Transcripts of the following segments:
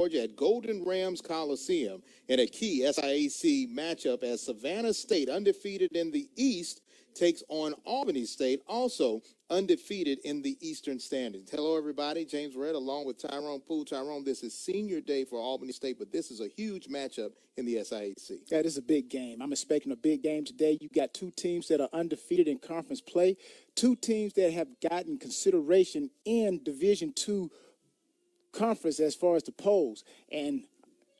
Georgia at Golden Rams Coliseum in a key SIAC matchup as Savannah State, undefeated in the East, takes on Albany State, also undefeated in the Eastern Standings. Hello, everybody. James Redd along with Tyrone Poole. Tyrone, this is senior day for Albany State, but this is a huge matchup in the SIAC. Yeah, this is a big game. I'm expecting a big game today. You got two teams that are undefeated in conference play, two teams that have gotten consideration in Division II conference as far as the polls. And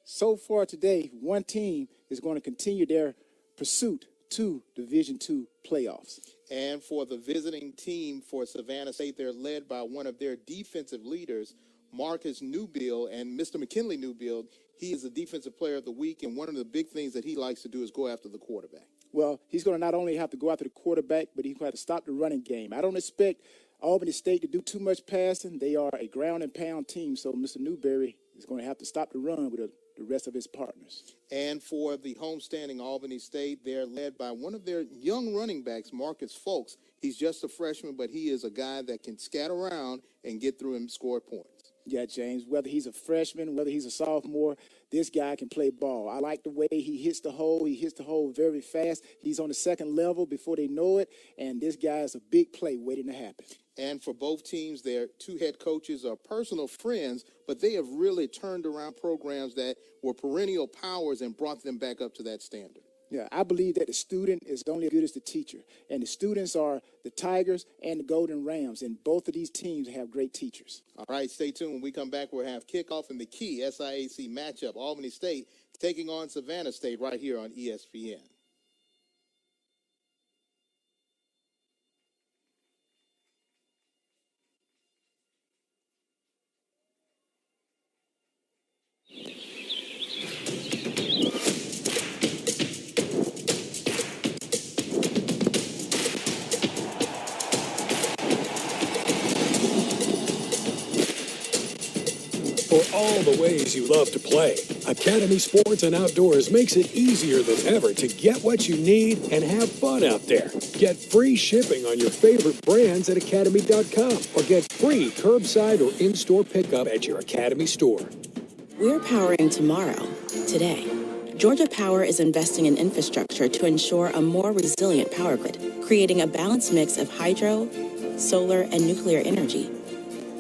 so far today, one team is going to continue their pursuit to Division II playoffs. And for the visiting team for Savannah State, they're led by one of their defensive leaders, Marcus Newbill, and Mr. McKinley Newbill. He is the defensive player of the week, and one of the big things that he likes to do is go after the quarterback. Well, he's going to not only have to go after the quarterback, but he's going to have to stop the running game. I don't expect Albany State to do too much passing. They are a ground and pound team, so Mr. Newberry is going to have to stop the run with the rest of his partners. And for the homestanding Albany State, they're led by one of their young running backs, Marcus Folks. He's just a freshman, but he is a guy that can scat around and get through and score points. Yeah, James, whether he's a freshman, whether he's a sophomore, this guy can play ball. I like the way he hits the hole. He hits the hole very fast. He's on the second level before they know it, and this guy is a big play waiting to happen. And for both teams, their two head coaches are personal friends, but they have really turned around programs that were perennial powers and brought them back up to that standard. Yeah, I believe that the student is only as good as the teacher. And the students are the Tigers and the Golden Rams. And both of these teams have great teachers. All right, stay tuned. When we come back, we'll have kickoff in the key SIAC matchup. Albany State taking on Savannah State right here on ESPN. For all the ways you love to play, Academy Sports and Outdoors makes it easier than ever to get what you need and have fun out there. Get free shipping on your favorite brands at academy.com or get free curbside or in-store pickup at your Academy store. We're powering tomorrow, today. Georgia Power is investing in infrastructure to ensure a more resilient power grid, creating a balanced mix of hydro, solar, and nuclear energy,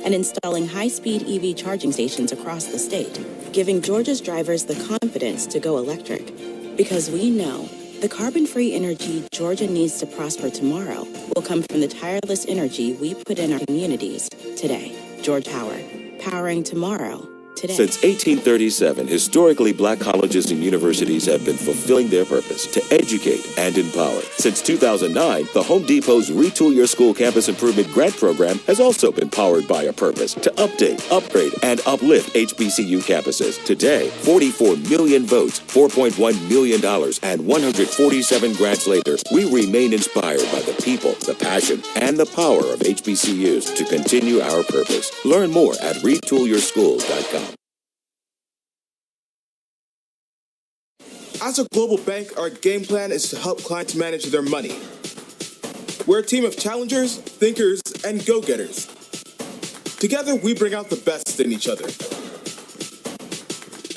and installing high-speed EV charging stations across the state, giving Georgia's drivers the confidence to go electric. Because we know the carbon-free energy Georgia needs to prosper tomorrow will come from the tireless energy we put in our communities today. Georgia Power, powering tomorrow. Today. Since 1837, historically black colleges and universities have been fulfilling their purpose to educate and empower. Since 2009, the Home Depot's Retool Your School Campus Improvement Grant Program has also been powered by a purpose to update, upgrade, and uplift HBCU campuses. Today, 44 million votes, $4.1 million, and 147 grants later, we remain inspired by the people, the passion, and the power of HBCUs to continue our purpose. Learn more at retoolyourschools.com. As a global bank, our game plan is to help clients manage their money. We're a team of challengers, thinkers, and go-getters. Together, we bring out the best in each other.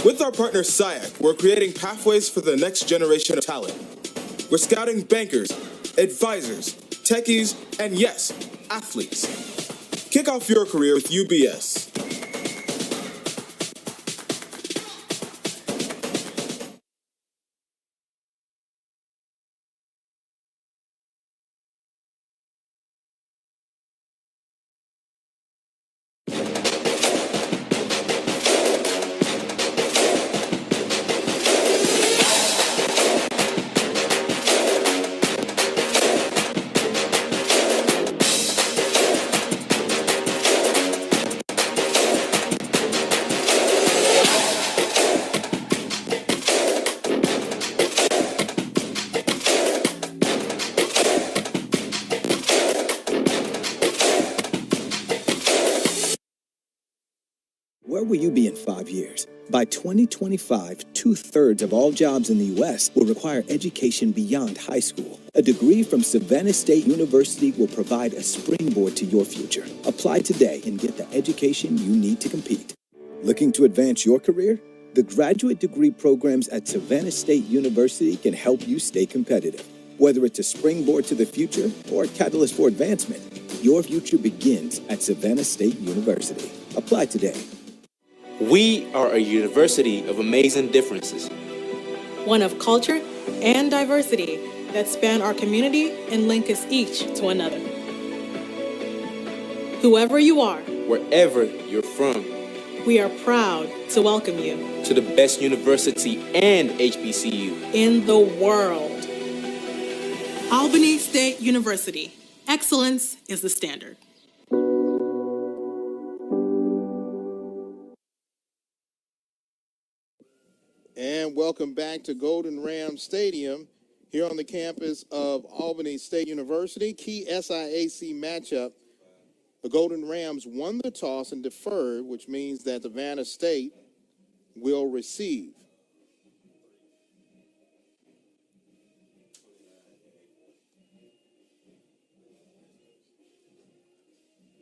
With our partner SIAC, we're creating pathways for the next generation of talent. We're scouting bankers, advisors, techies, and yes, athletes. Kick off your career with UBS. Where will you be in 5 years? By 2025, 2/3 of all jobs in the U.S. will require education beyond high school. A degree from Savannah State University will provide a springboard to your future. Apply today and get the education you need to compete. Looking to advance your career? The graduate degree programs at Savannah State University can help you stay competitive. Whether it's a springboard to the future or a catalyst for advancement, your future begins at Savannah State University. Apply today. We are a university of amazing differences. One of culture and diversity that span our community and link us each to another. Whoever you are, Wherever you're from, we are proud to welcome you to the best university and HBCU. in the world. Albany State University. Excellence is the standard. And welcome back to Golden Ram Stadium here on the campus of Albany State University. Key SIAC matchup. The Golden Rams won the toss and deferred, which means that Savannah State will receive.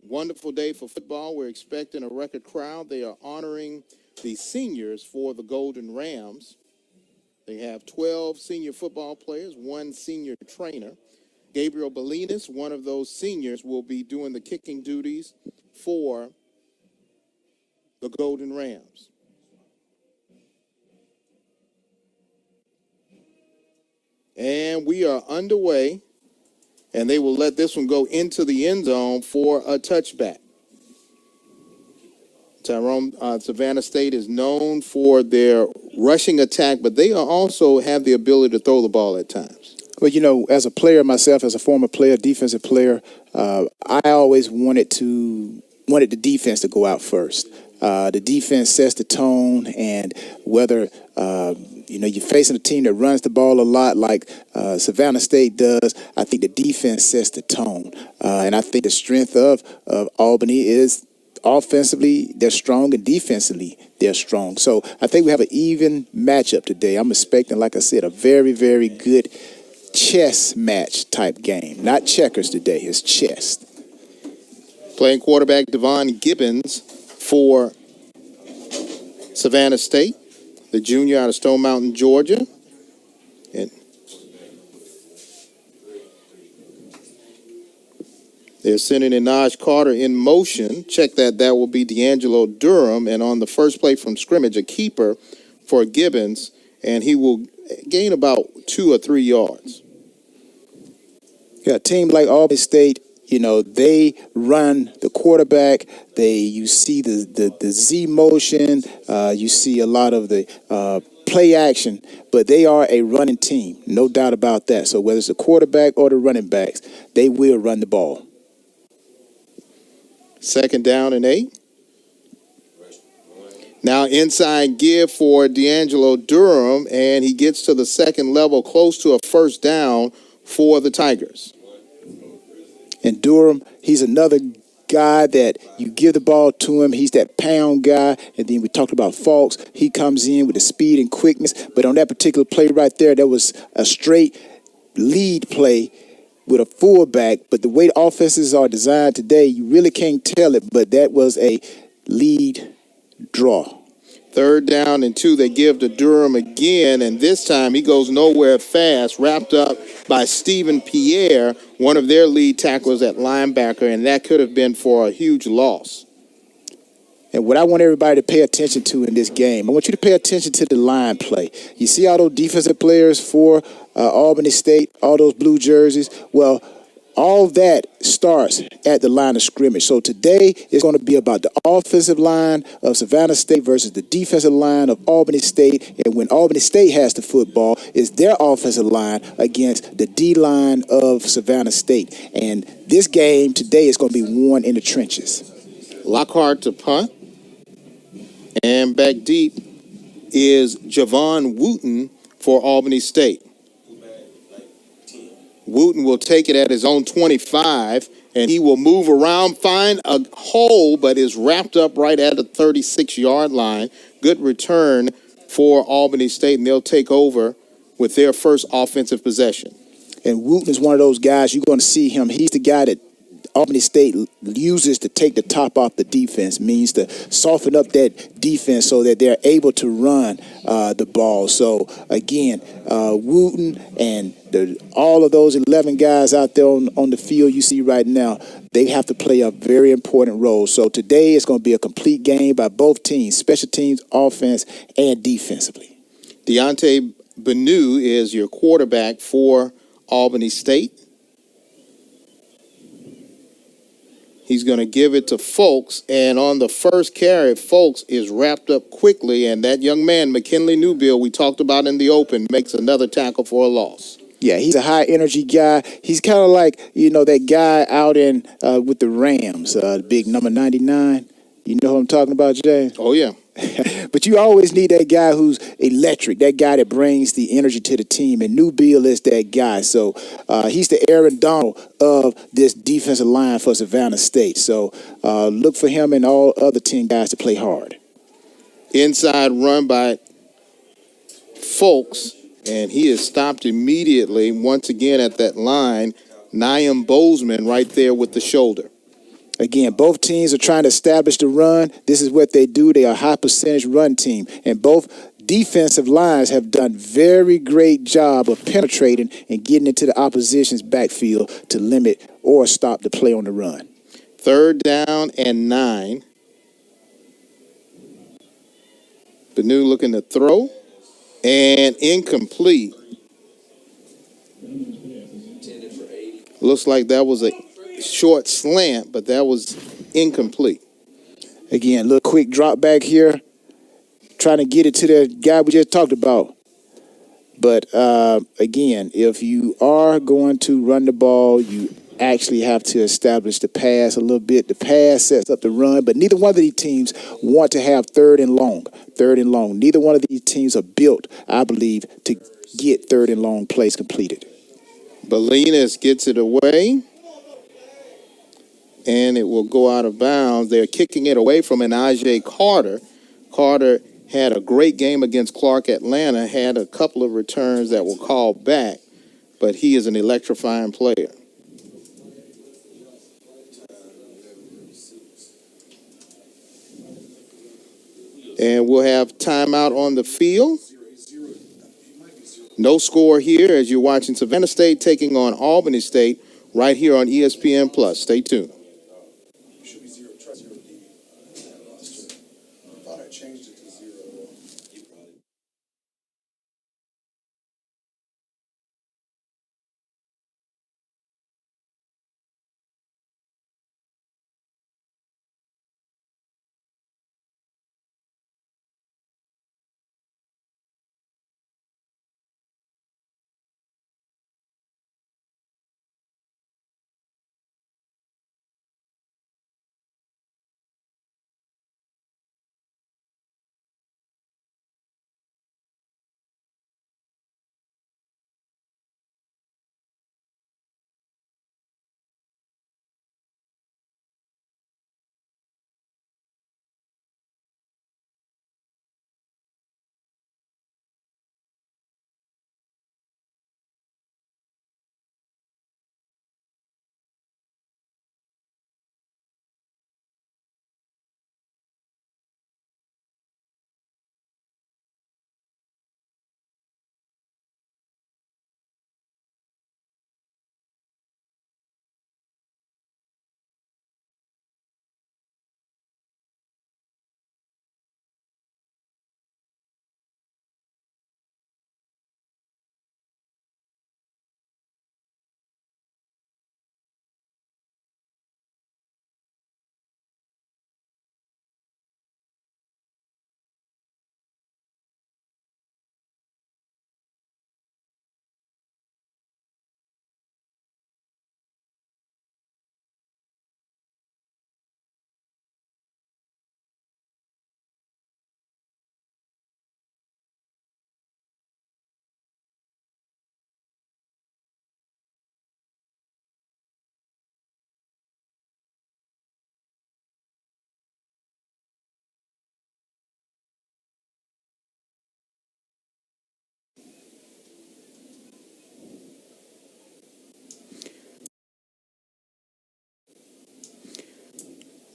Wonderful day for football. We're expecting a record crowd. They are honoring the seniors for the Golden Rams. They have 12 senior football players, one senior trainer. Gabriel Belinas, one of those seniors, will be doing the kicking duties for the Golden Rams. And we are underway, and they will let this one go into the end zone for a touchback. Tyrone, Savannah State is known for their rushing attack, but they also have the ability to throw the ball at times. Well, you know, as a player myself, as a former player, defensive player, I always wanted the defense to go out first. The defense sets the tone, and whether you're facing a team that runs the ball a lot like Savannah State does, I think the defense sets the tone. And I think the strength of Albany is offensively they're strong and defensively they're strong. So I think we have an even matchup today. I'm expecting, like I said, a very, very good chess match type game. Not checkers today, it's chess. Playing quarterback Devon Gibbons for Savannah State, the junior out of Stone Mountain, Georgia. And they're sending Inaj Carter in motion. Check that. That will be D'Angelo Durham. And on the first play from scrimmage, a keeper for Gibbons. And he will gain about 2 or 3 yards. Yeah, a team like Albany State, you know, they run the quarterback. You see the Z motion. You see a lot of the play action, but they are a running team, no doubt about that. So whether it's the quarterback or the running backs, they will run the ball. 2nd down and 8. Now inside give for D'Angelo Durham, and he gets to the second level, close to a first down for the Tigers. And Durham, he's another guy that you give the ball to him. He's that pound guy. And then we talked about Falks. He comes in with the speed and quickness. But on that particular play right there, that was a straight lead play with a fullback. But the way the offenses are designed today, you really can't tell it. But that was a lead draw. 3rd down and 2, they give to Durham again, and this time he goes nowhere fast, wrapped up by Stephen Pierre, one of their lead tacklers at linebacker, and that could have been for a huge loss. And what I want everybody to pay attention to in this game, I want you to pay attention to the line play. You see all those defensive players for Albany State, all those blue jerseys? Well, all that starts at the line of scrimmage. So today is going to be about the offensive line of Savannah State versus the defensive line of Albany State. And when Albany State has the football, it's their offensive line against the D-line of Savannah State. And this game today is going to be won in the trenches. Lockhart to punt. And back deep is Javon Wooten for Albany State. Wooten will take it at his own 25, and he will move around, find a hole, but is wrapped up right at the 36-yard line. Good return for Albany State, and they'll take over with their first offensive possession. And Wooten is one of those guys, you're going to see him. He's the guy that Albany State uses to take the top off the defense, means to soften up that defense so that they're able to run the ball. So again, Wooten and all of those 11 guys out there on the field you see right now, they have to play a very important role. So today is going to be a complete game by both teams, special teams, offense, and defensively. Deontay Banu is your quarterback for Albany State. He's going to give it to Folks, and on the first carry, Folks is wrapped up quickly, and that young man, McKinley Newbill, we talked about in the open, makes another tackle for a loss. Yeah, he's a high energy guy. He's kind of like, that guy out in with the Rams, the big number 99. You know who I'm talking about, James? Oh, yeah. But you always need that guy who's electric, that guy that brings the energy to the team, and Newbill is that guy. So he's the Aaron Donald of this defensive line for Savannah State. So look for him and all other 10 guys to play hard. Inside run by Folks, and he is stopped immediately once again at that line. Niam Bozeman right there with the shoulder. Again, both teams are trying to establish the run. This is what they do. They are a high percentage run team. And both defensive lines have done very great job of penetrating and getting into the opposition's backfield to limit or stop the play on the run. 3rd down and 9. Banu looking to throw. And incomplete. Looks like that was a short slant, but that was incomplete. Again, little quick drop back here, trying to get it to the guy we just talked about. But again, if you are going to run the ball, you actually have to establish the pass a little bit. The pass sets up the run, but neither one of these teams want to have third and long. Neither one of these teams are built, I believe, to get 3rd and long plays completed. Bolinas gets it away, and it will go out of bounds. They're kicking it away from an Ajay Carter. Carter had a great game against Clark Atlanta, had a couple of returns that were called back, but he is an electrifying player. And we'll have timeout on the field. No score here as you're watching Savannah State taking on Albany State right here on ESPN Plus. Stay tuned.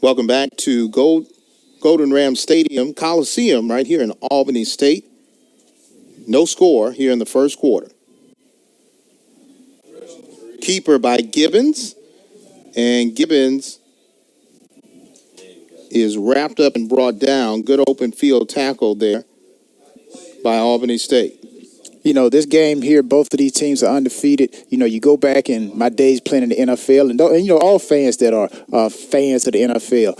Welcome back to Golden Ram Stadium, Coliseum, right here in Albany State. No score here in the first quarter. Keeper by Gibbons, and Gibbons is wrapped up and brought down. Good open field tackle there by Albany State. You know, this game here, both of these teams are undefeated. You know, you go back in my days playing in the NFL, and you know, all fans that are fans of the NFL.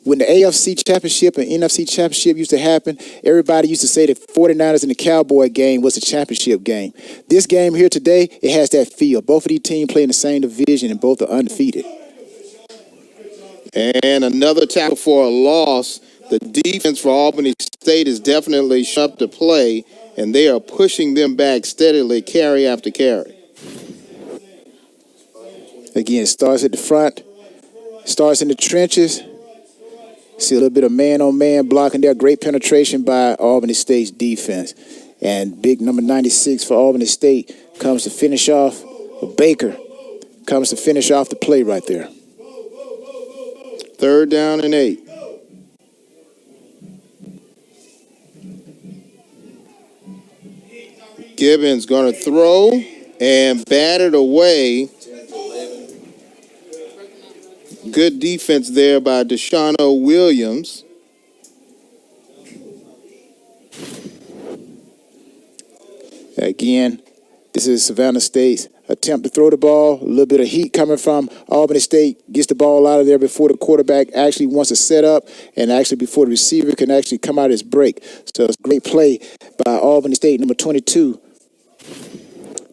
When the AFC Championship and NFC Championship used to happen, everybody used to say the 49ers and the Cowboy game was a championship game. This game here today, it has that feel. Both of these teams play in the same division, and both are undefeated. And another tackle for a loss. The defense for Albany State is definitely up to play, and they are pushing them back steadily, carry after carry. Again, starts at the front, starts in the trenches. See a little bit of man-on-man blocking there. Great penetration by Albany State's defense. And big number 96 for Albany State comes to finish off. Baker comes to finish off the play right there. 3rd down and 8. Gibbons going to throw and bat it away. Good defense there by Deshaun Williams. Again, this is Savannah State's attempt to throw the ball. A little bit of heat coming from Albany State. Gets the ball out of there before the quarterback actually wants to set up, and actually before the receiver can actually come out of his break. So it's a great play by Albany State, number 22.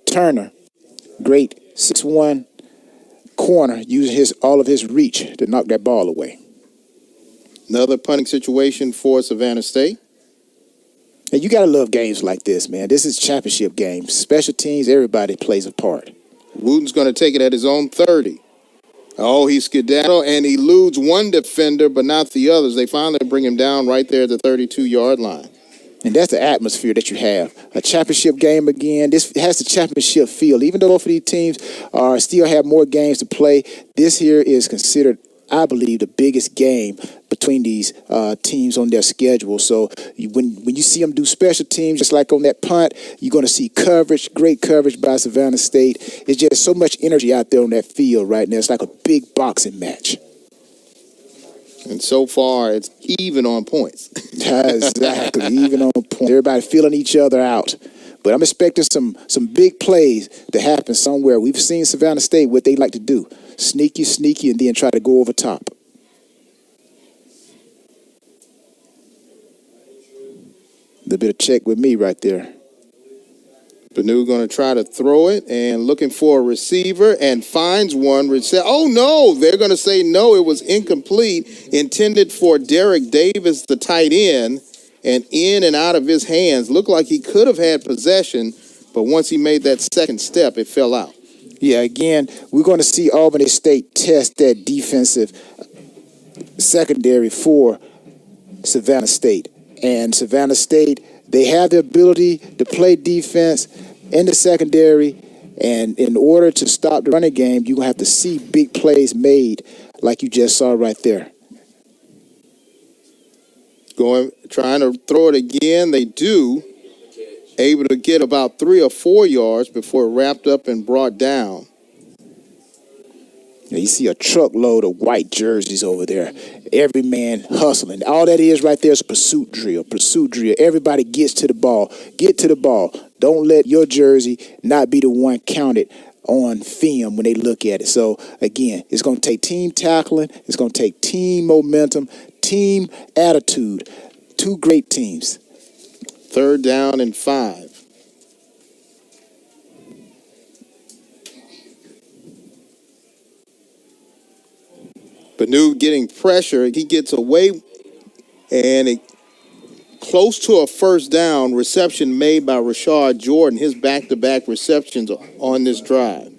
Turner, great 6'1" corner, using all of his reach to knock that ball away. Another punting situation for Savannah State. And you got to love games like this, man. This is championship games. Special teams, everybody plays a part. Wooten's going to take it at his own 30. Oh, he skedaddled, and he eludes one defender, but not the others. They finally bring him down right there at the 32-yard line. And that's the atmosphere that you have. A championship game again. This has the championship feel. Even though both of these teams still have more games to play, this here is considered, I believe, the biggest game between these teams on their schedule. So when you see them do special teams, just like on that punt, you're going to see coverage, great coverage by Savannah State. It's just so much energy out there on that field right now. It's like a big boxing match. And so far, it's even on points. Exactly, even on point. Everybody feeling each other out. But I'm expecting some big plays to happen somewhere. We've seen Savannah State, what they like to do. Sneaky, and then try to go over top. A bit of check with me right there. Banu going to try to throw it and looking for a receiver and finds one. Oh, no, they're going to say no, it was incomplete, intended for Derek Davis, the tight end, and in and out of his hands. Looked like he could have had possession, but once he made that second step, it fell out. Yeah, again, we're going to see Albany State test that defensive secondary for Savannah State. And Savannah State, they have the ability to play defense in the secondary, and in order to stop the running game, you're going to have to see big plays made like you just saw right there. Trying to throw it again. They do. Able to get about 3 or 4 yards before wrapped up and brought down. You see a truckload of white jerseys over there. Every man hustling. All that is right there is a pursuit drill. Everybody gets to the ball. Get to the ball. Don't let your jersey not be the one counted on film when they look at it. So, again, it's going to take team tackling. It's going to take team momentum, team attitude. Two great teams. 3rd down and 5. Banu getting pressure. He gets away and close to a 1st down reception made by Rashard Jordan, his back-to-back receptions on this drive.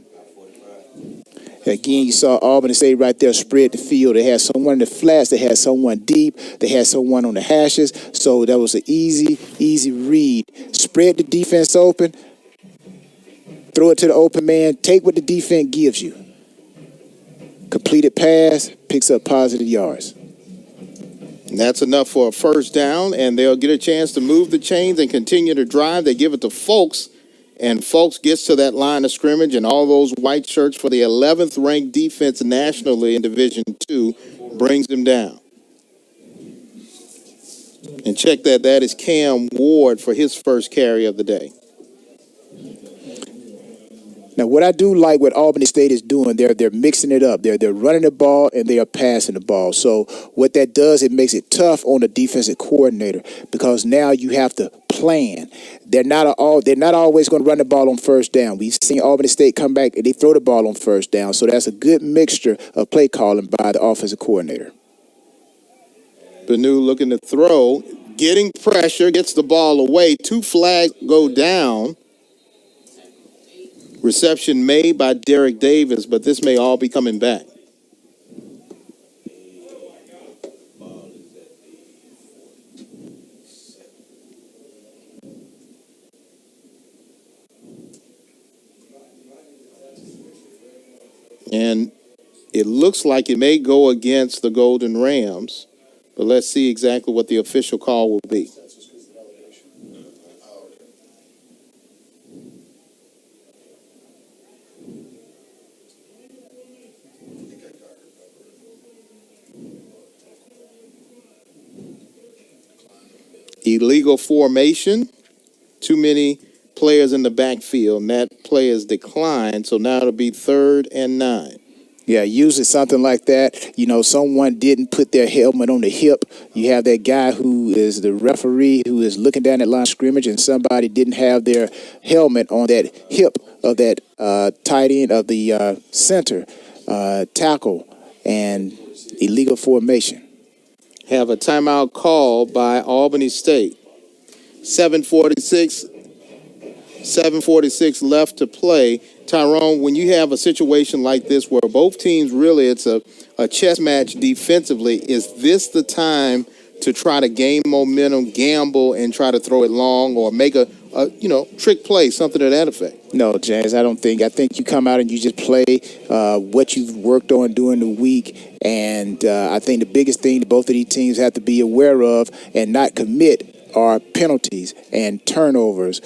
Again, you saw Albany State right there spread the field. They had someone in the flats. They had someone deep. They had someone on the hashes. So that was an easy read. Spread the defense open. Throw it to the open man. Take what the defense gives you. Completed pass, picks up positive yards. And that's enough for a first down, and they'll get a chance to move the chains and continue to drive. They give it to Folks, and Folks gets to that line of scrimmage, and all those white shirts for the 11th ranked defense nationally in Division II brings him down. And check that is Cam Ward for his first carry of the day. Now, what I do like what Albany State is doing, they're mixing it up. They're running the ball and they are passing the ball. So what that does, it makes it tough on the defensive coordinator because now you have to plan. They're not always going to run the ball on first down. We've seen Albany State come back and they throw the ball on first down. So that's a good mixture of play calling by the offensive coordinator. Benu looking to throw, getting pressure, gets the ball away. 2 flags go down. Reception made by Derek Davis, but this may all be coming back. And it looks like it may go against the Golden Rams, but let's see exactly what the official call will be. Illegal formation, too many players in the backfield, and that play is declined, so now it'll be 3rd and 9. Yeah, usually something like that. You know, someone didn't put their helmet on the hip. You have that guy who is the referee who is looking down at line of scrimmage, and somebody didn't have their helmet on that hip of that tight end of the center tackle, and illegal formation. Have a timeout called by Albany State. 7:46 left to play. Tyrone, when you have a situation like this where both teams really, it's a chess match defensively, is this the time to try to gain momentum, gamble, and try to throw it long or make a trick play, something to that effect? No, James, I don't think. I think you come out and you just play what you've worked on during the week. And I think the biggest thing that both of these teams have to be aware of and not commit are penalties and turnovers,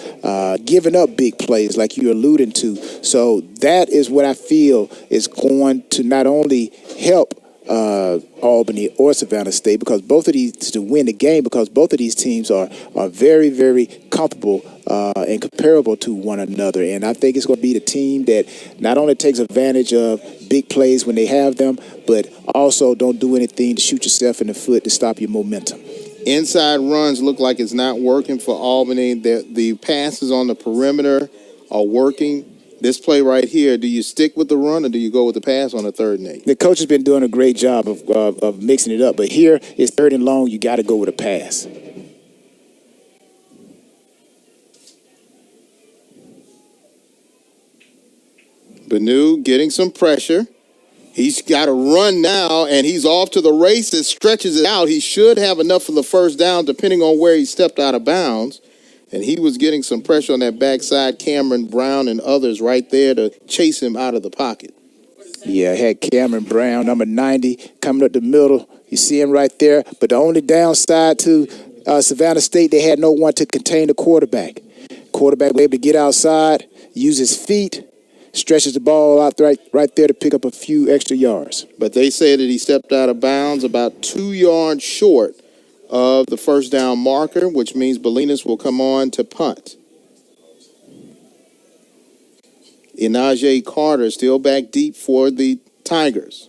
giving up big plays like you're alluding to. So that is what I feel is going to not only help Albany or Savannah State, because both of these to win the game, because both of these teams are very, very comparable and comparable to one another. And I think it's going to be the team that not only takes advantage of big plays when they have them, but also don't do anything to shoot yourself in the foot to stop your momentum. Inside runs look like it's not working for Albany. The passes on the perimeter are working. This play right here, do you stick with the run or do you go with the pass on a 3rd and 8? The coach has been doing a great job of mixing it up, but here it's 3rd and long. You got to go with a pass. Benu getting some pressure. He's got to run now, and he's off to the races, stretches it out. He should have enough for the first down, depending on where he stepped out of bounds. And he was getting some pressure on that backside. Cameron Brown and others right there to chase him out of the pocket. Yeah, I had Cameron Brown, number 90, coming up the middle. You see him right there. But the only downside to Savannah State, they had no one to contain the quarterback. Quarterback was able to get outside, use his feet, stretches the ball out right there to pick up a few extra yards. But they say that he stepped out of bounds about 2 yards short of the first down marker, which means Bolinas will come on to punt. Inaje Carter still back deep for the Tigers.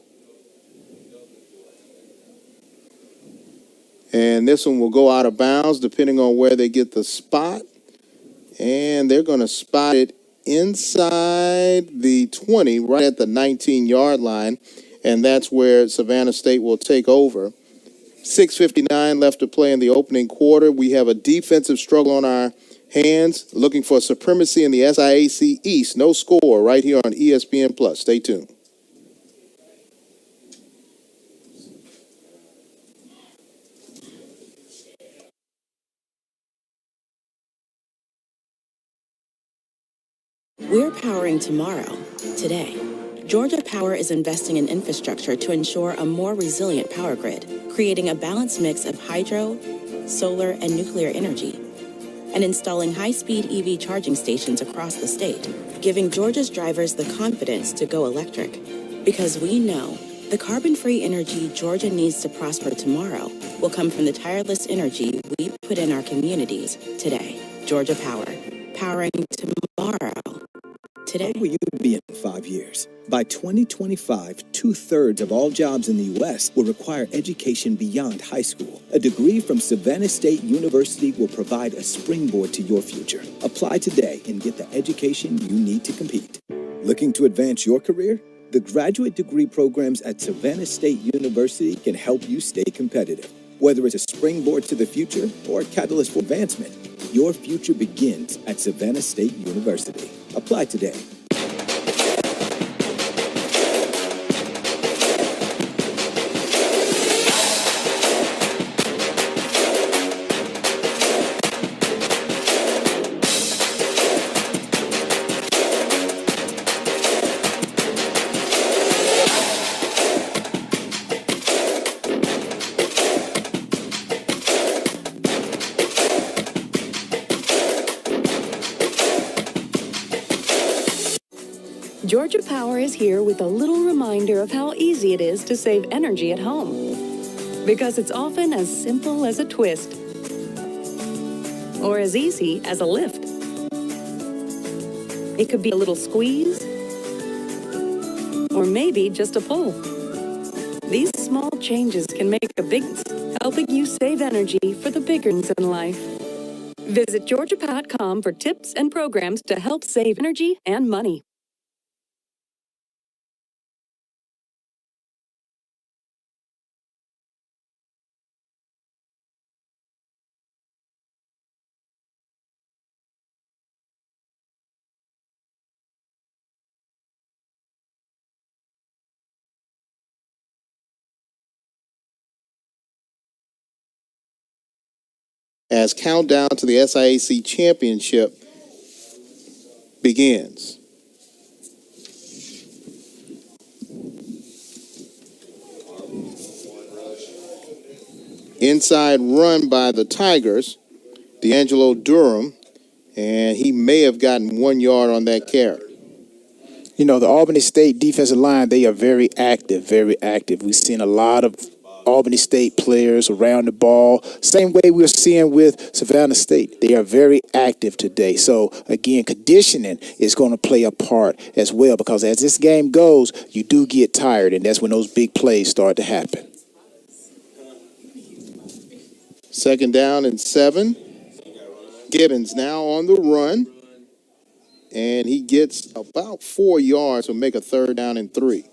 And this one will go out of bounds depending on where they get the spot. And they're going to spot it inside the 20, right at the 19-yard line. And that's where Savannah State will take over. 6:59 left to play in the opening quarter. We have a defensive struggle on our hands, looking for supremacy in the SIAC East. No score right here on ESPN Plus. Stay tuned. We're powering tomorrow, today. Georgia Power is investing in infrastructure to ensure a more resilient power grid, creating a balanced mix of hydro, solar, and nuclear energy, and installing high-speed EV charging stations across the state, giving Georgia's drivers the confidence to go electric. Because we know the carbon-free energy Georgia needs to prosper tomorrow will come from the tireless energy we put in our communities today. Georgia Power, powering tomorrow. Today. Where will you be in 5 years? By 2025, 2/3 of all jobs in the U.S. will require education beyond high school. A degree from Savannah State University will provide a springboard to your future. Apply today and get the education you need to compete. Looking to advance your career? The graduate degree programs at Savannah State University can help you stay competitive. Whether it's a springboard to the future or a catalyst for advancement, your future begins at Savannah State University. Apply today. Georgia Power is here with a little reminder of how easy it is to save energy at home. Because it's often as simple as a twist, or as easy as a lift. It could be a little squeeze, or maybe just a pull. These small changes can make a big difference, helping you save energy for the bigger things in life. Visit georgiapower.com for tips and programs to help save energy and money. As countdown to the SIAC championship begins. Inside run by the Tigers, D'Angelo Durham, and he may have gotten 1 yard on that carry. You know, the Albany State defensive line, they are very active, very active. We've seen a lot of Albany State players around the ball. Same way we're seeing with Savannah State. They are very active today. So, again, conditioning is going to play a part as well because as this game goes, you do get tired, and that's when those big plays start to happen. 2nd down and 7. Gibbons now on the run, and he gets about 4 yards to make a 3rd down and 3.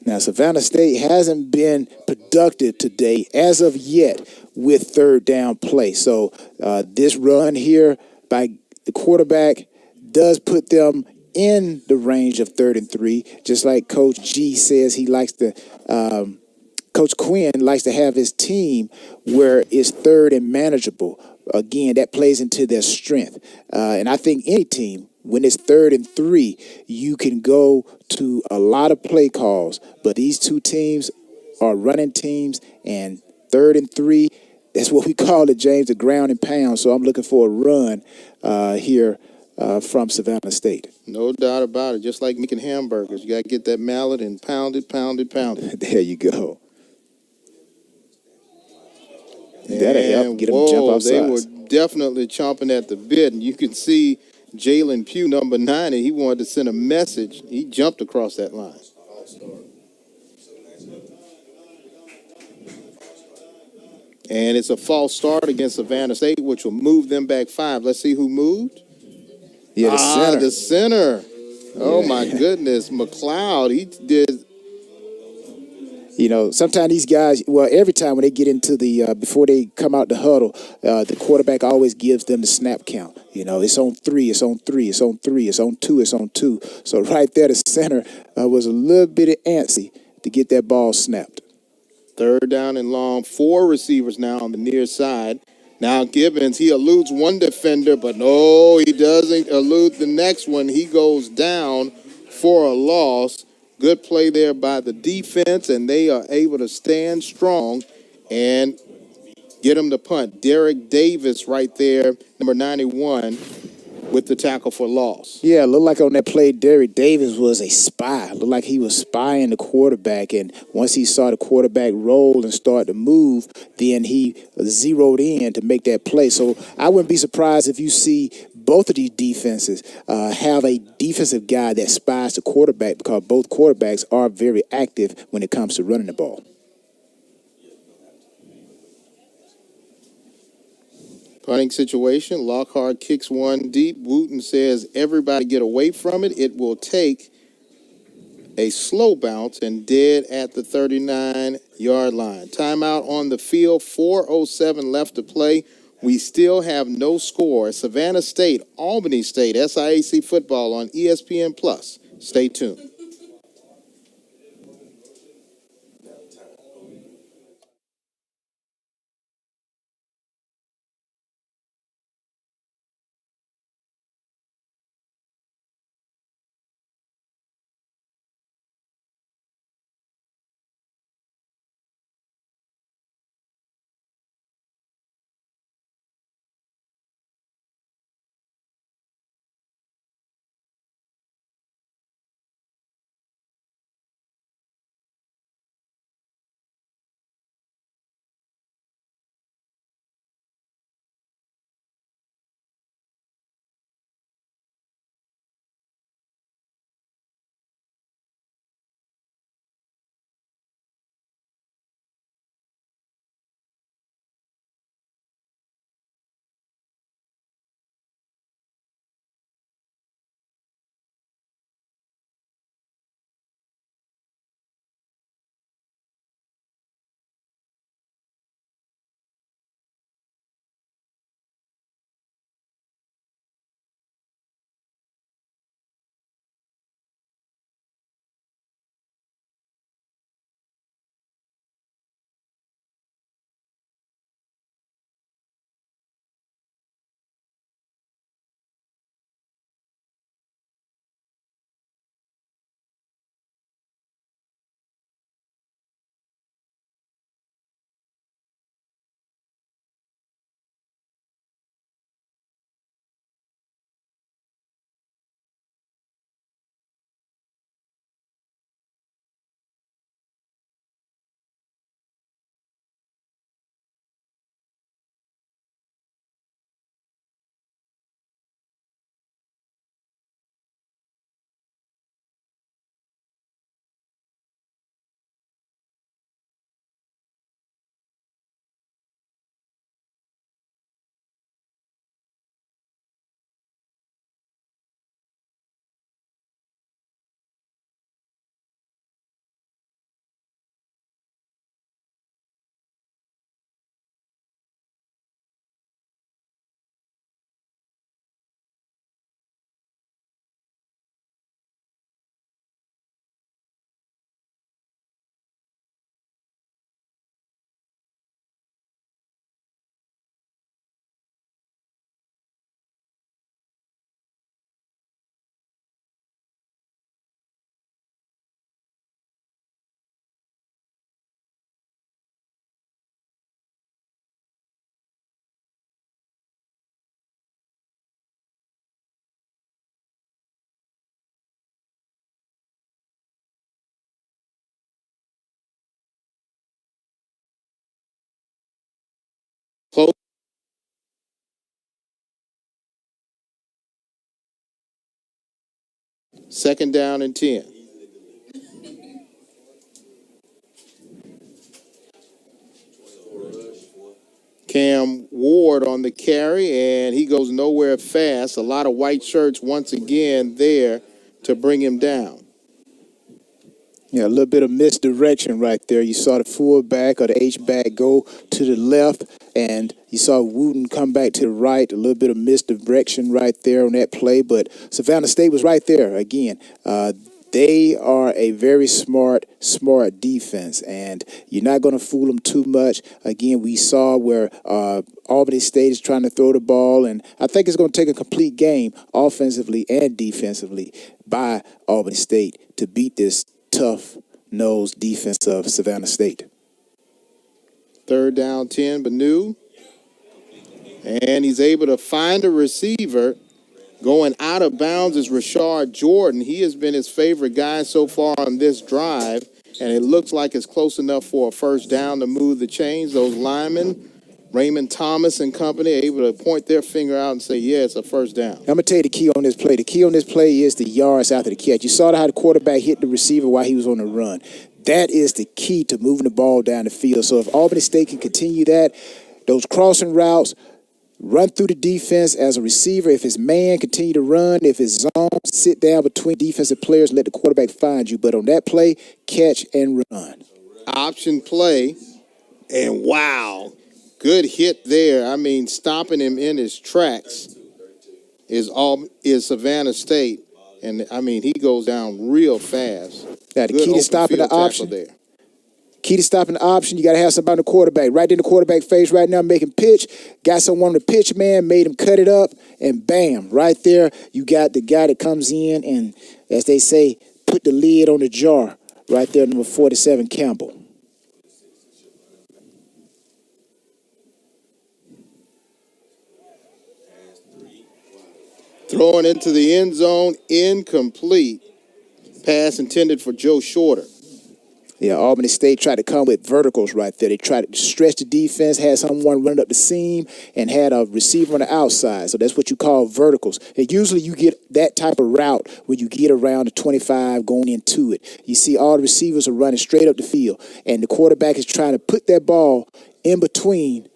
Now, Savannah State hasn't been productive today as of yet with 3rd down play. So this run here by the quarterback does put them in the range of 3rd and 3, just like Coach G says he likes to Coach Quinn likes to have his team where it's 3rd and manageable. Again, that plays into their strength. And I think any team, when it's 3rd and 3, you can go to a lot of play calls. But these two teams are running teams, and 3rd and 3, that's what we call it, James, the ground and pound. So I'm looking for a run here from Savannah State. No doubt about it. Just like making hamburgers. You got to get that mallet and pound it, pound it, pound it. There you go. That'll help get them to jump off they sides. were definitely chomping at the bit, and you can see Jalen Pugh, number 9, and he wanted to send a message. He jumped across that line. And it's a false start against Savannah State, which will move them back 5. Let's see who moved. Yeah, the center. The center. Oh, my goodness. McLeod, he did. You know, sometimes these guys, well, every time when they get into the, before they come out the huddle, the quarterback always gives them the snap count. You know, it's on 3, it's on 3, it's on 3, it's on 2, it's on 2. So right there, the center was a little bit antsy to get that ball snapped. 3rd down and long. 4 receivers now on the near side. Now Gibbons, he eludes one defender, but no, he doesn't elude the next one. He goes down for a loss. Good play there by the defense, and they are able to stand strong and get him the punt. Derek Davis right there, number 91, with the tackle for loss. Yeah, it looked like on that play, Derek Davis was a spy. Looked like he was spying the quarterback, and once he saw the quarterback roll and start to move, then he zeroed in to make that play. So I wouldn't be surprised if you see both of these defenses have a defensive guy that spies the quarterback, because both quarterbacks are very active when it comes to running the ball. Punting situation, Lockhart kicks one deep. Wooten says, everybody get away from it. It will take a slow bounce and dead at the 39-yard line. Timeout on the field, 4:07 left to play. We still have no score. Savannah State, Albany State, SIAC football on ESPN+. Stay tuned. Close. Second down and 10. Cam Ward on the carry, and he goes nowhere fast. A lot of white shirts once again there to bring him down. Yeah, a little bit of misdirection right there. You saw the fullback or the H-back go to the left, and you saw Wooten come back to the right. A little bit of misdirection right there on that play, but Savannah State was right there again. They are a very smart defense, and you're not going to fool them too much. Again, we saw where Albany State is trying to throw the ball, and I think it's going to take a complete game offensively and defensively by Albany State to beat this tough-nosed defense of Savannah State. 3rd down 10, Banu. And he's able to find a receiver. Going out of bounds is Rashard Jordan. He has been his favorite guy so far on this drive, and it looks like it's close enough for a 1st down to move the chains. Those linemen, Raymond Thomas and company, are able to point their finger out and say, yeah, it's a 1st down. I'm going to tell you the key on this play. The key on this play is the yards after the catch. You saw how the quarterback hit the receiver while he was on the run. That is the key to moving the ball down the field. So if Albany State can continue that, those crossing routes, run through the defense as a receiver. If it's man, continue to run. If it's zone, sit down between defensive players and let the quarterback find you. But on that play, catch and run. Option play, and wow, good hit there. I mean, stopping him in his tracks is Savannah State. And, I mean, he goes down real fast. Now, the key to stopping the option there. Key to stopping the option, you got to have somebody on the quarterback. Right in the quarterback face right now, making pitch. Got someone on the pitch, man, made him cut it up, and bam, right there, you got the guy that comes in and, as they say, put the lid on the jar. Right there, number 47, Campbell. Throwing into the end zone, incomplete. Pass intended for Joe Shorter. Yeah, Albany State tried to come with verticals right there. They tried to stretch the defense, had someone running up the seam, and had a receiver on the outside. So that's what you call verticals. And usually you get that type of route when you get around the 25 going into it. You see all the receivers are running straight up the field, and the quarterback is trying to put that ball in between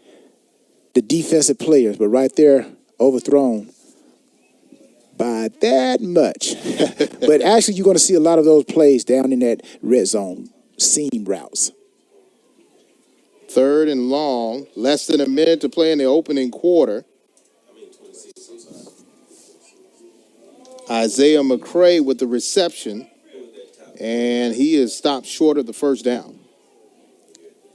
the defensive players. But right there, overthrown by that much. But actually, you're going to see a lot of those plays down in that red zone. Seam routes. 3rd and long, less than a minute to play in the opening quarter. Isaiah McCray with the reception, and he is stopped short of the 1st down.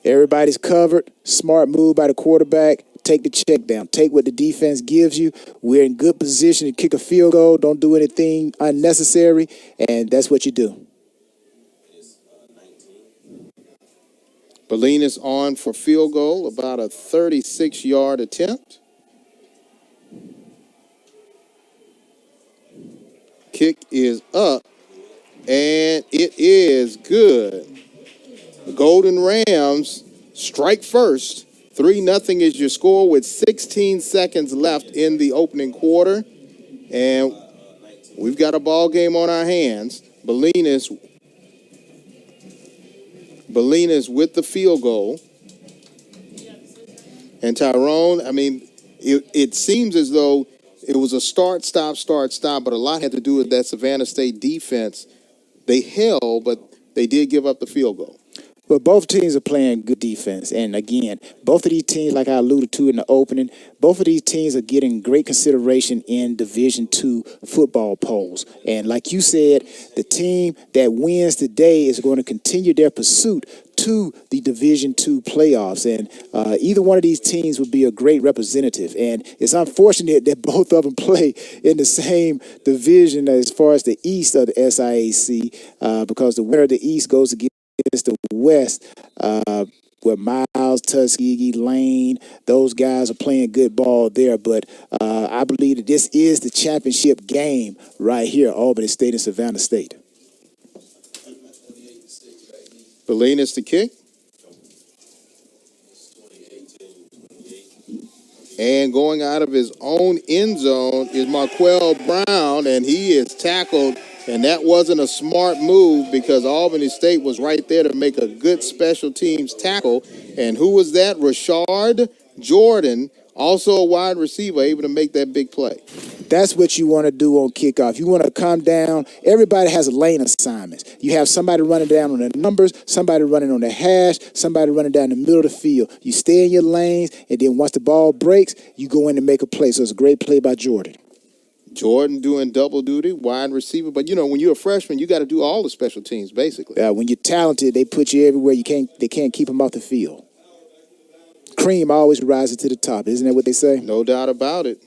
Everybody's covered. Smart move by the quarterback. Take the check down. Take what the defense gives you. We're in good position to kick a field goal. Don't do anything unnecessary, and that's what you do. Bolinas on for field goal, about a 36-yard attempt. Kick is up, and it is good. The Golden Rams strike first. 3-0 is your score with 16 seconds left in the opening quarter. And we've got a ball game on our hands. Bolinas with the field goal. And Tyrone, I mean, it seems as though it was a start, stop, but a lot had to do with that Savannah State defense. They held, but they did give up the field goal. Well, both teams are playing good defense. And again, both of these teams, like I alluded to in the opening, both of these teams are getting great consideration in Division II football polls. And like you said, the team that wins today is going to continue their pursuit to the Division II playoffs. And either one of these teams would be a great representative. And it's unfortunate that both of them play in the same division as far as the East of the SIAC, because the winner of the East goes against the West, where Miles, Tuskegee, Lane, those guys are playing good ball there. But I believe that this is the championship game right here, Albany State and Savannah State. Bolinas to kick. And going out of his own end zone is Marquell Brown, and he is tackled. And that wasn't a smart move because Albany State was right there to make a good special teams tackle. And who was that? Rashard Jordan, also a wide receiver, able to make that big play. That's what you want to do on kickoff. You want to come down. Everybody has a lane assignments. You have somebody running down on the numbers, somebody running on the hash, somebody running down the middle of the field. You stay in your lanes, and then once the ball breaks, you go in and make a play. So it's a great play by Jordan. Jordan doing double duty, wide receiver. But, you know, when you're a freshman, you got to do all the special teams, basically. When you're talented, they put you everywhere. They can't keep them off the field. cream always rises to the top. Isn't that what they say? No doubt about it.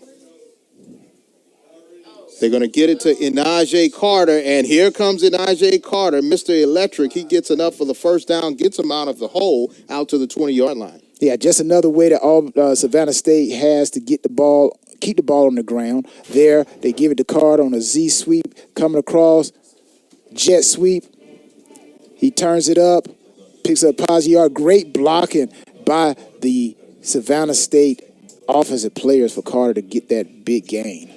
They're going to get it to Inaje Carter, and here comes Inaje Carter, Mr. Electric. He gets enough for the first down, gets him out of the hole, out to the 20-yard line. Yeah, just another way that Savannah State has to get the ball, keep the ball on the ground. There, they give it to Carter on a Z sweep, coming across, jet sweep. He turns it up, picks up positive yard. Great blocking by the Savannah State offensive players for Carter to get that big gain.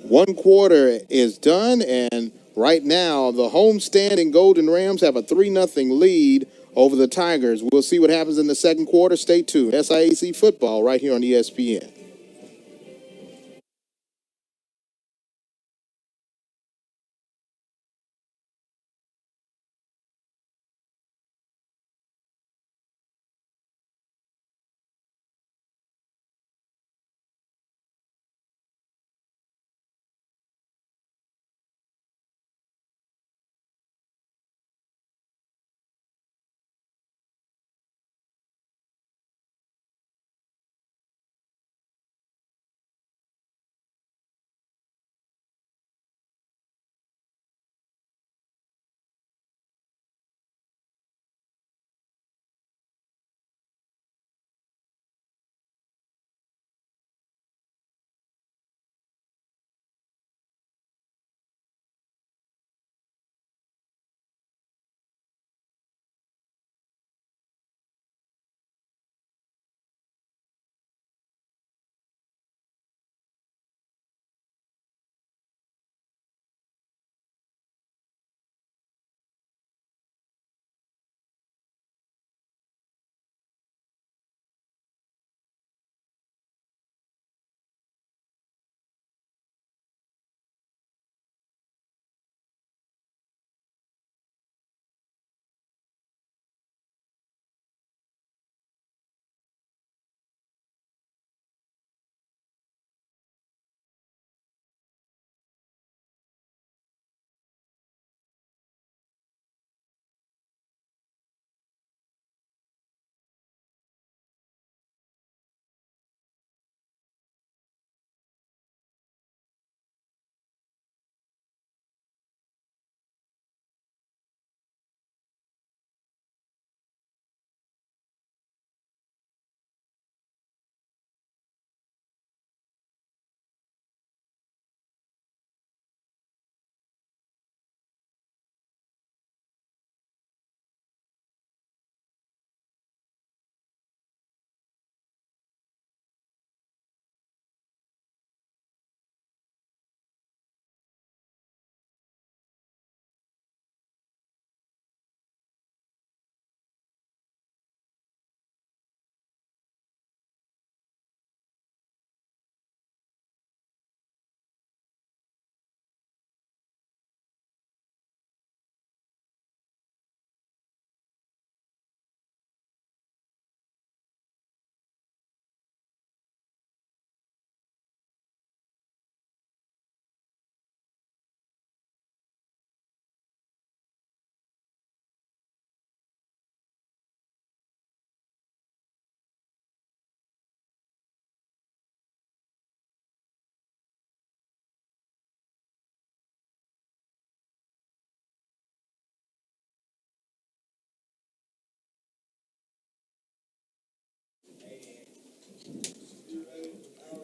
1 quarter is done, and right now the homestanding Golden Rams have a 3-0 lead over the Tigers. We'll see what happens in the second quarter. Stay tuned. SIAC football right here on ESPN.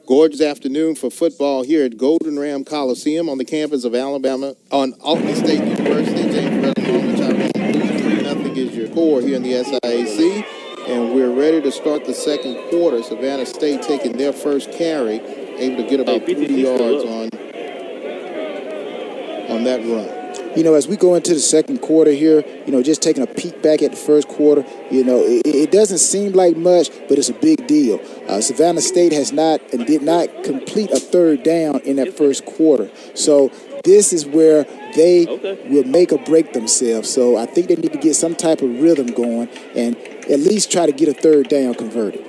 Gorgeous afternoon for football here at Golden Ram Coliseum on the campus of Alabama, on Albany State University. James Redmond, 3-0 is your score here in the SIAC. And we're ready to start the second quarter. Savannah State taking their first carry, able to get about 3 yards on that run. You know, as we go into the second quarter here, you know, just taking a peek back at the first quarter, you know, it doesn't seem like much, but it's a big deal. Savannah State has not and did not complete a third down in that first quarter. So this is where they will make or break themselves. So I think they need to get some type of rhythm going and at least try to get a third down converted.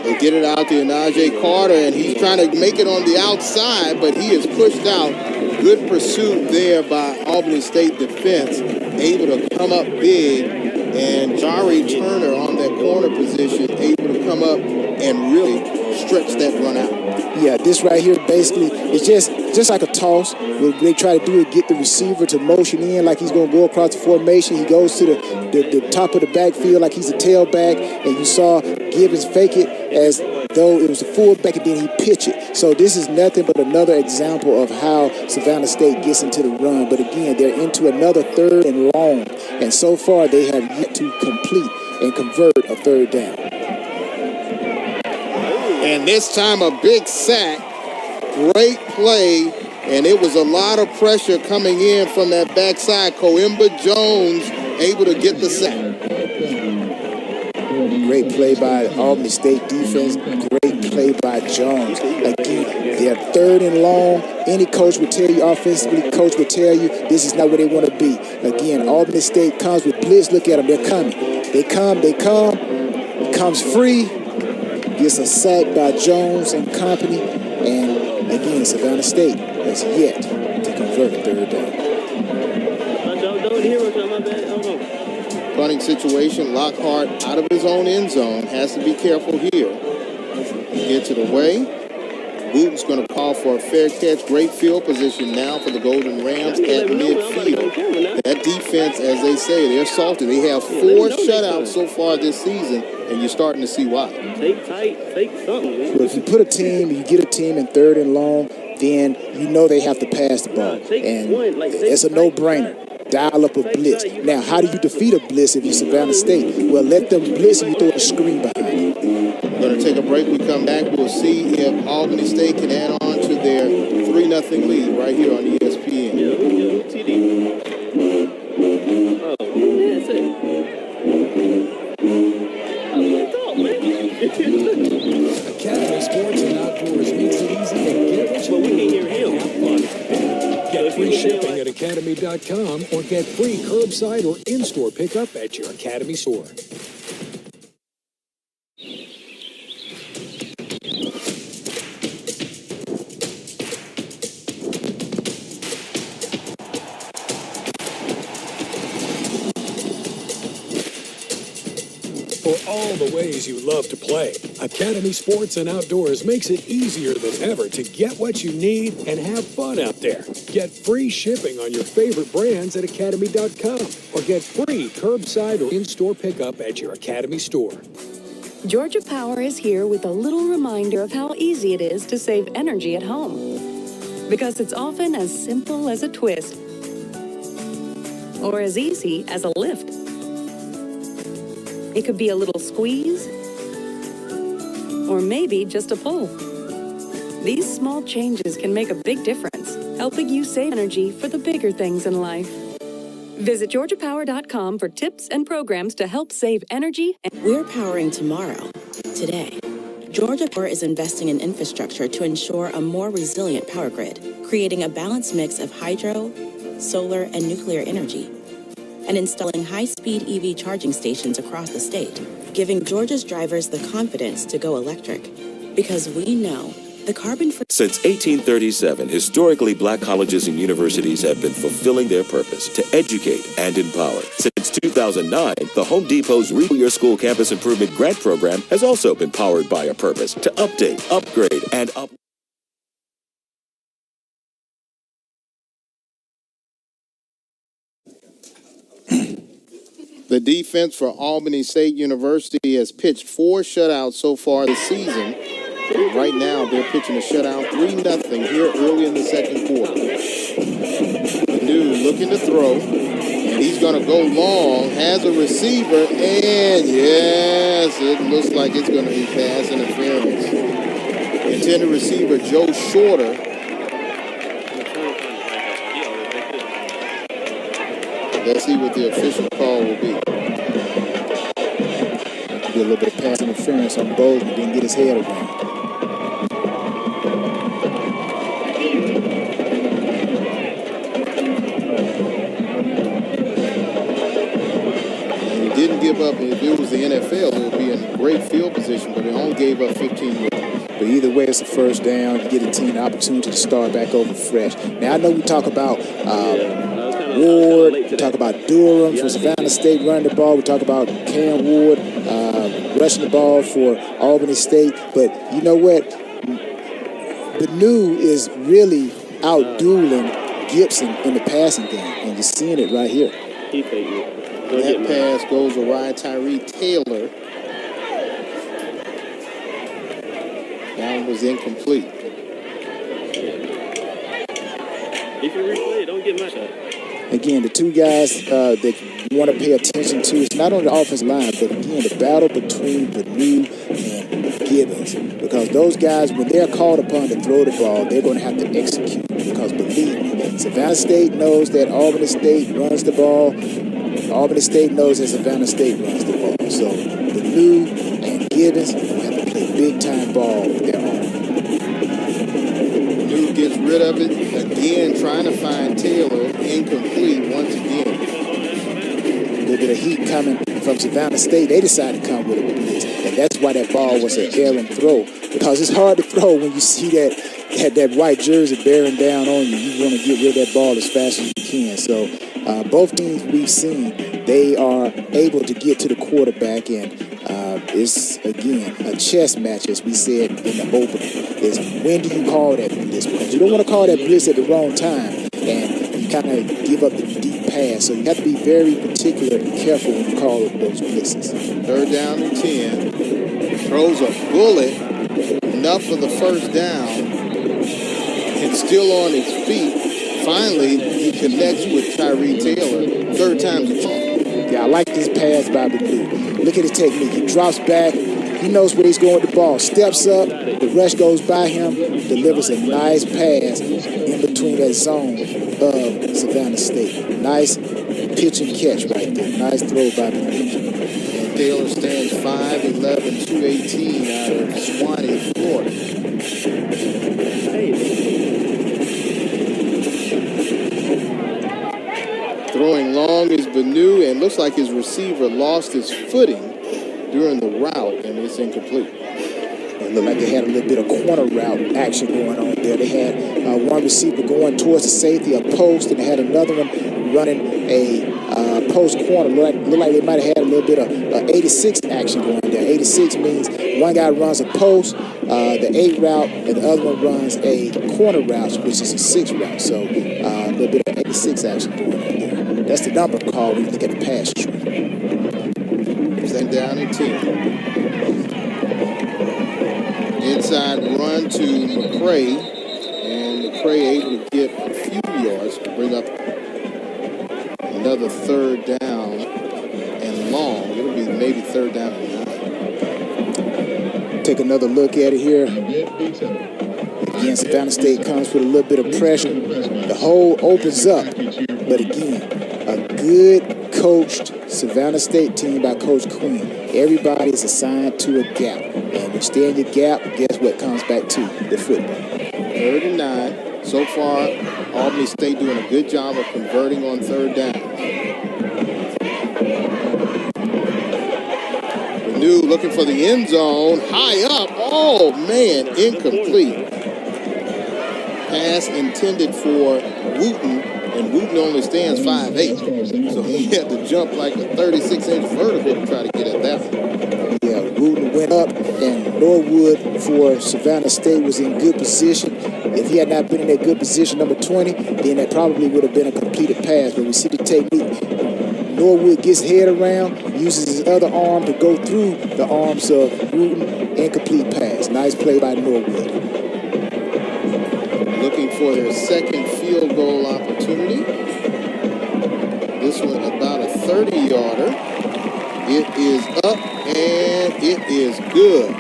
They get it out to Inaje Carter, and he's trying to make it on the outside, but he is pushed out. Good pursuit there by Albany State defense, able to come up big And Jari Turner on that corner position, able to come up and really stretch that run out. Yeah, this right here basically is just like a toss. Where they try to do it, get the receiver to motion in like he's going to go across the formation. He goes to the top of the backfield like he's a tailback, and you saw Gibbons fake it as though it was the fullback, and then he pitch it. So this is nothing but another example of how Savannah State gets into the run. But again, they're into another 3rd and long, and so far they have yet to complete and convert a 3rd down. And this time a big sack, great play, and it was a lot of pressure coming in from that backside. Coimba Jones able to get the sack. Great play by Albany State defense. Great play by Jones. Again, they're 3rd and long. Any coach would tell you, offensively, coach would tell you, this is not where they want to be. Again, Albany State comes with blitz. Look at them. They're coming. They come. Comes free. Gets a sack by Jones and company. And again, Savannah State has yet to convert a 3rd down. Punting situation, Lockhart out of his own end zone, has to be careful here. Gets it away. Wooten's going to call for a fair catch. Great field position now for the Golden Rams at midfield. That defense, as they say, they're salty. They have 4 shutouts so far this season, and you're starting to see why. Take tight, take something. Well, if you put a team, you get a team in 3rd and long, then you know they have to pass the ball. And it's a no-brainer. Dial up a blitz. Now, how do you defeat a blitz if you're Savannah State? Well, let them blitz and you throw a screen behind it. We're going to take a break. We come back. We'll see if Albany State can add on to their 3-0 lead right here on ESPN. Academy Sports and Outdoors makes it easy to get what you need and have fun. Get free shipping at academy.com or get free curbside or in-store pickup at your Academy store. For all the ways you love to play, Academy Sports and Outdoors makes it easier than ever to get what you need and have fun out there. Get free shipping on your favorite brands at academy.com or get free curbside or in-store pickup at your Academy store. Georgia Power is here with a little reminder of how easy it is to save energy at home. Because it's often as simple as a twist or as easy as a lift. It could be a little squeeze, or maybe just a pull. These small changes can make a big difference, helping you save energy for the bigger things in life. Visit GeorgiaPower.com for tips and programs to help save energy. We're powering tomorrow, today. Georgia Power is investing in infrastructure to ensure a more resilient power grid, creating a balanced mix of hydro, solar, and nuclear energy, and installing high-speed EV charging stations across the state, giving Georgia's drivers the confidence to go electric. Because we know the carbon-free... Since 1837, historically black colleges and universities have been fulfilling their purpose to educate and empower. Since 2009, the Home Depot's Retool Your School Campus Improvement Grant Program has also been powered by a purpose to update, upgrade, and up... The defense for Albany State University has pitched 4 shutouts so far this season. Right now, they're pitching a shutout 3-0 here early in the second quarter. Dude looking to throw, and he's going to go long, has a receiver, and yes, it looks like it's going to be pass interference. Intended receiver Joe Shorter. Let's see what the official call will be. Did a little bit of pass interference on Bowles, but didn't get his head around. And he didn't give up. If it was the NFL, it would be in great field position, but it only gave up 15 yards. But either way, it's a first down. You get a team the opportunity to start back over fresh. Now, I know we talk about Ward. We talk about Durham for Savannah State running the ball. We talk about Cam Ward rushing the ball for Albany State. But you know what? Benu is really out-dueling Gibson in the passing game, and you're seeing it right here. That pass goes awry. Tyree Taylor. That one was incomplete. If you replay it, don't get my shot. Again, the two guys that you want to pay attention to, it's not on the offensive line, but again, the battle between Benu and Gibbons. Because those guys, when they're called upon to throw the ball, they're going to have to execute. Because believe me, Savannah State knows that Albany State runs the ball. Albany State knows that Savannah State runs the ball. So Benu and Gibbons will have to play big-time ball with their arm. Benu gets rid of it. Again, trying to find Taylor. Incomplete once again. A little bit of heat coming from Savannah State. They decided to come with a blitz. And that's why that ball was an errant throw. Because it's hard to throw when you see that white jersey bearing down on you. You want to get rid of that ball as fast as you can. So both teams we've seen, they are able to get to the quarterback, and it's, again, a chess match, as we said in the opening. Is when do you call that blitz? Because you don't want to call that blitz at the wrong time, and you kind of give up the deep pass. So you have to be very particular and careful when you call those blitzes. 3rd down and 10. Throws a bullet. Enough for the first down. And still on his feet. Finally, he connects with Tyree Taylor. 3rd time's a charm. Yeah, I like this pass by Benu. Look at his technique. He drops back. He knows where he's going with the ball. Steps up. The rush goes by him. Delivers a nice pass in between that zone of Savannah State. Nice pitch and catch right there. Nice throw by Benu. And Taylor stands 5'11", 218 out of Swanee, Florida. Throwing long is Benu, and looks like his receiver lost his footing during the route, and it's incomplete. It looked like they had a little bit of corner route action going on there. They had one receiver going towards the safety, a post, and they had another one running a post corner. Looked like they might have had a little bit of 86 action going there. 86 means one guy runs a post, the 8 route, and the other one runs a corner route, which is a 6 route. So a little bit of 86 action going on there. That's the number call when you look at the pass tree. 2nd down and 10. Inside run to McCray, and McCray able to get a few yards to bring up another 3rd down and long. It'll be maybe 3rd down and 9. Take another look at it here. Again, Savannah State comes with a little bit of pressure. The hole opens up, but again, a good coached Savannah State team by Coach Queen. Everybody is assigned to a gap. And when you stay in your gap, guess what comes back to the football? 3rd and 9. So far, Albany State doing a good job of converting on 3rd down. Benu looking for the end zone. High up. Oh, man. Incomplete. Pass intended for Wooten, and Wooten only stands 5'8". So he had to jump like a 36-inch vertical to try to get at that one. Yeah, Wooten went up, and Norwood for Savannah State was in good position. If he had not been in that good position, number 20, then that probably would have been a completed pass. But we see the technique. Norwood gets head around, uses his other arm to go through the arms of Wooten. Incomplete pass. Nice play by Norwood. Looking for their 2nd field goal opportunity. This one about a 30-yarder. It is up, and it is good.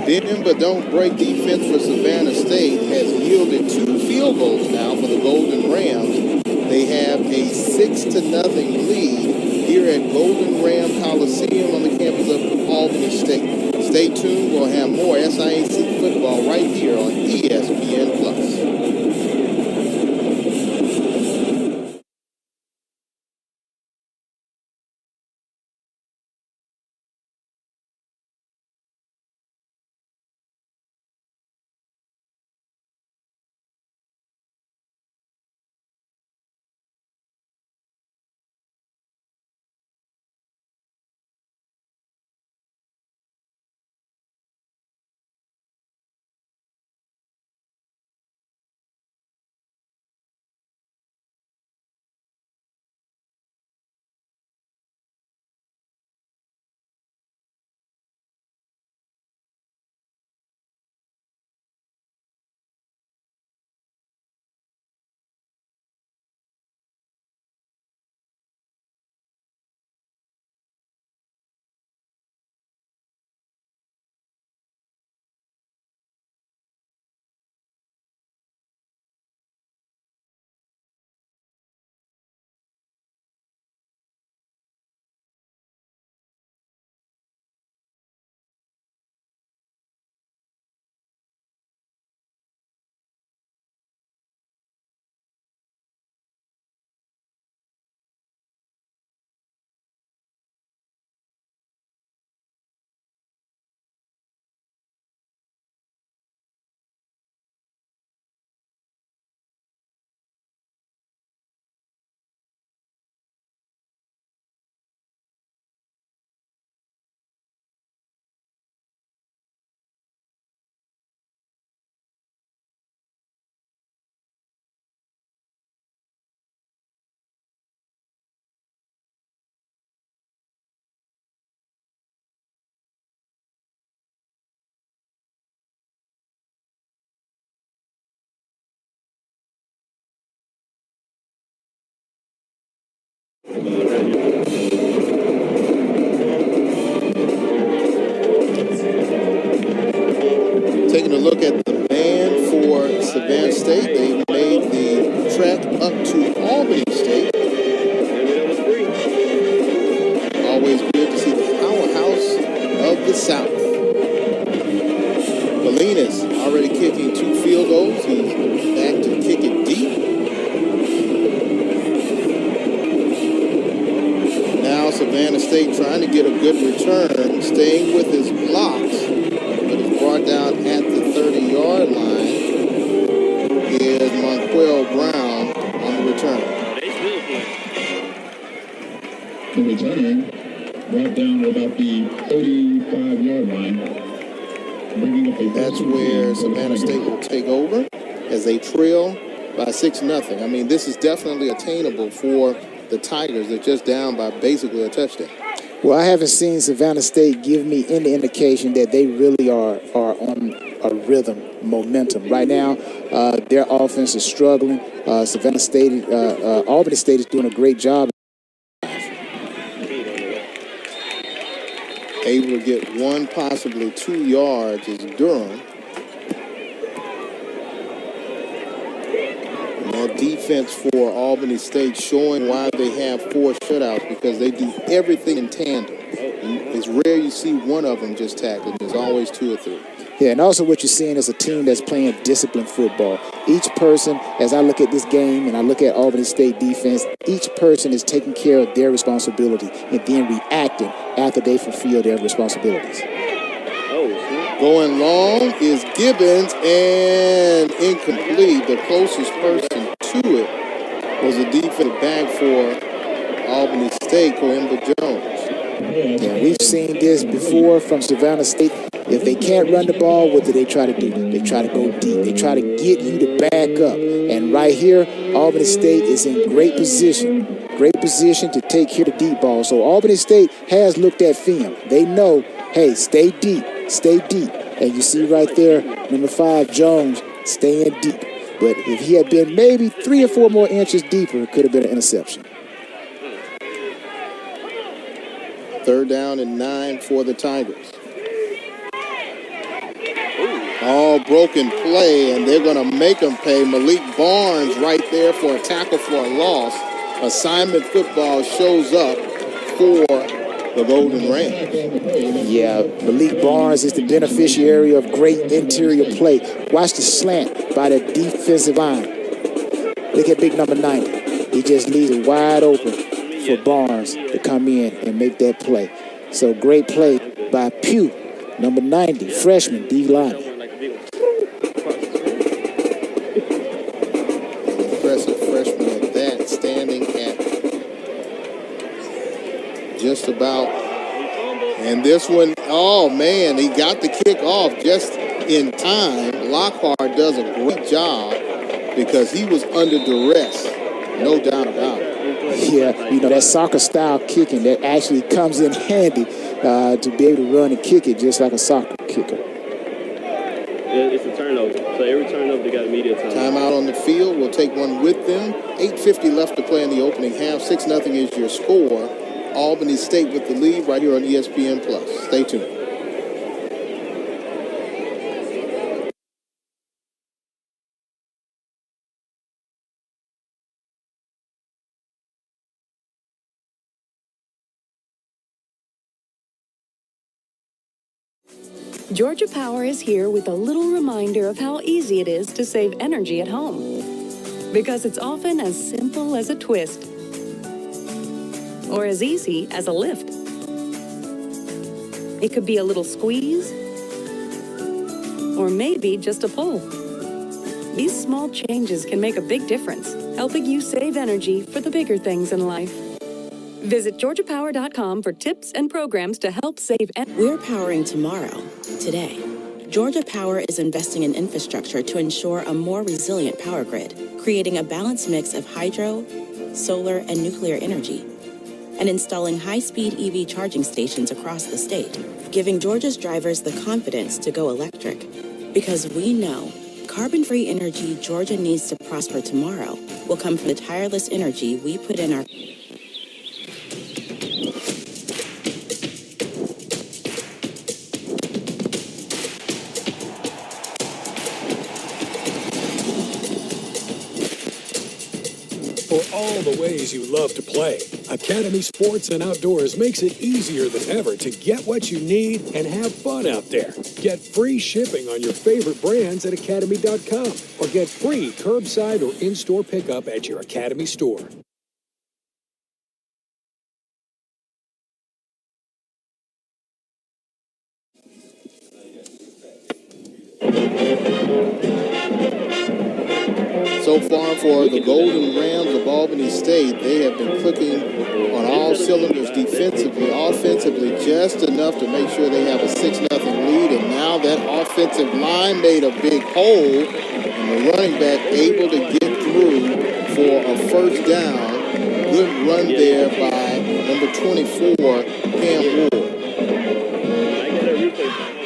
Bend but don't break defense for Savannah State has yielded 2 field goals now for the Golden Rams. They have a 6-0 lead here at Golden Ram Coliseum on the campus of Albany State. Stay tuned. We'll have more SIAC football right here on ESPN+. Taking a look at the band for Savannah State, they made the trek up to Albany State. Always good to see the powerhouse of the South. Bolinas already kicking 2 field goals. He's back to kick it deep. Now Savannah State trying to get a good return, staying with his blocks, but it's brought down at the 30-yard line. Is Monquell Brown on the return. The return brought down at about the 35-yard line. That's where Savannah State will take over as they trail by 6-0. I mean, this is definitely attainable for the Tigers. They're just down by basically a touchdown. Well, I haven't seen Savannah State give me any indication that they really are on a rhythm, momentum. Right now, their offense is struggling. Savannah State, Albany State is doing a great job. Able to get 1, possibly 2 yards is Durham. And that defense for Albany State showing why they have 4 shutouts, because they do everything in tandem. It's rare you see one of them just tackling. There's always 2 or 3. Yeah, and also what you're seeing is a team that's playing disciplined football. Each person, as I look at this game and I look at Albany State defense, each person is taking care of their responsibility and then reacting after they fulfill their responsibilities. Going long is Gibbons, and incomplete. The closest person to it was a defensive back for Albany State, Coimba Jones. Yeah, we've seen this before from Savannah State. If they can't run the ball, what do they try to do? They try to go deep. They try to get you to back up. And right here, Albany State is in great position to take care of the deep ball. So Albany State has looked at film. They know, hey, stay deep. And you see right there, number 5, Jones, staying deep. But if he had been maybe 3 or 4 more inches deeper, it could have been an interception. 3rd down and 9 for the Tigers. All broken play, and they're going to make them pay. Malik Barnes right there for a tackle for a loss. Assignment football shows up for the Golden Rams. Yeah, Malik Barnes is the beneficiary of great interior play. Watch the slant by the defensive line. Look at big number 90. He just leaves it wide open for Barnes to come in and make that play. So great play by Pugh, number 90, freshman, D line. Impressive freshman at that, standing at just about. And this one, oh man, he got the kick off just in time. Lockhart does a great job because he was under duress, no doubt about it. Yeah, that soccer style kicking that actually comes in handy to be able to run and kick it just like a soccer kicker. It's a turnover. So every turnover, they got immediate time. Timeout on the field. We'll take one with them. 8:50 left to play in the opening half. 6-0 is your score. Albany State with the lead right here on ESPN+. Stay tuned. Georgia Power is here with a little reminder of how easy it is to save energy at home. Because it's often as simple as a twist, or as easy as a lift. It could be a little squeeze, or maybe just a pull. These small changes can make a big difference, helping you save energy for the bigger things in life. Visit GeorgiaPower.com for tips and programs to help save energy. We're powering tomorrow, today. Georgia Power is investing in infrastructure to ensure a more resilient power grid, creating a balanced mix of hydro, solar, and nuclear energy, and installing high-speed EV charging stations across the state, giving Georgia's drivers the confidence to go electric. Because we know carbon-free energy Georgia needs to prosper tomorrow will come from the tireless energy we put in our... For all the ways you love to play, Academy Sports and Outdoors makes it easier than ever to get what you need and have fun out there. Get free shipping on your favorite brands at Academy.com or get free curbside or in-store pickup at your Academy store. So far for the Golden Rams of Albany State, they have been clicking on all cylinders defensively, offensively, just enough to make sure they have a 6-0 lead. And now that offensive line made a big hole, and the running back able to get through for a first down. Good run there by number 24, Cam Ward.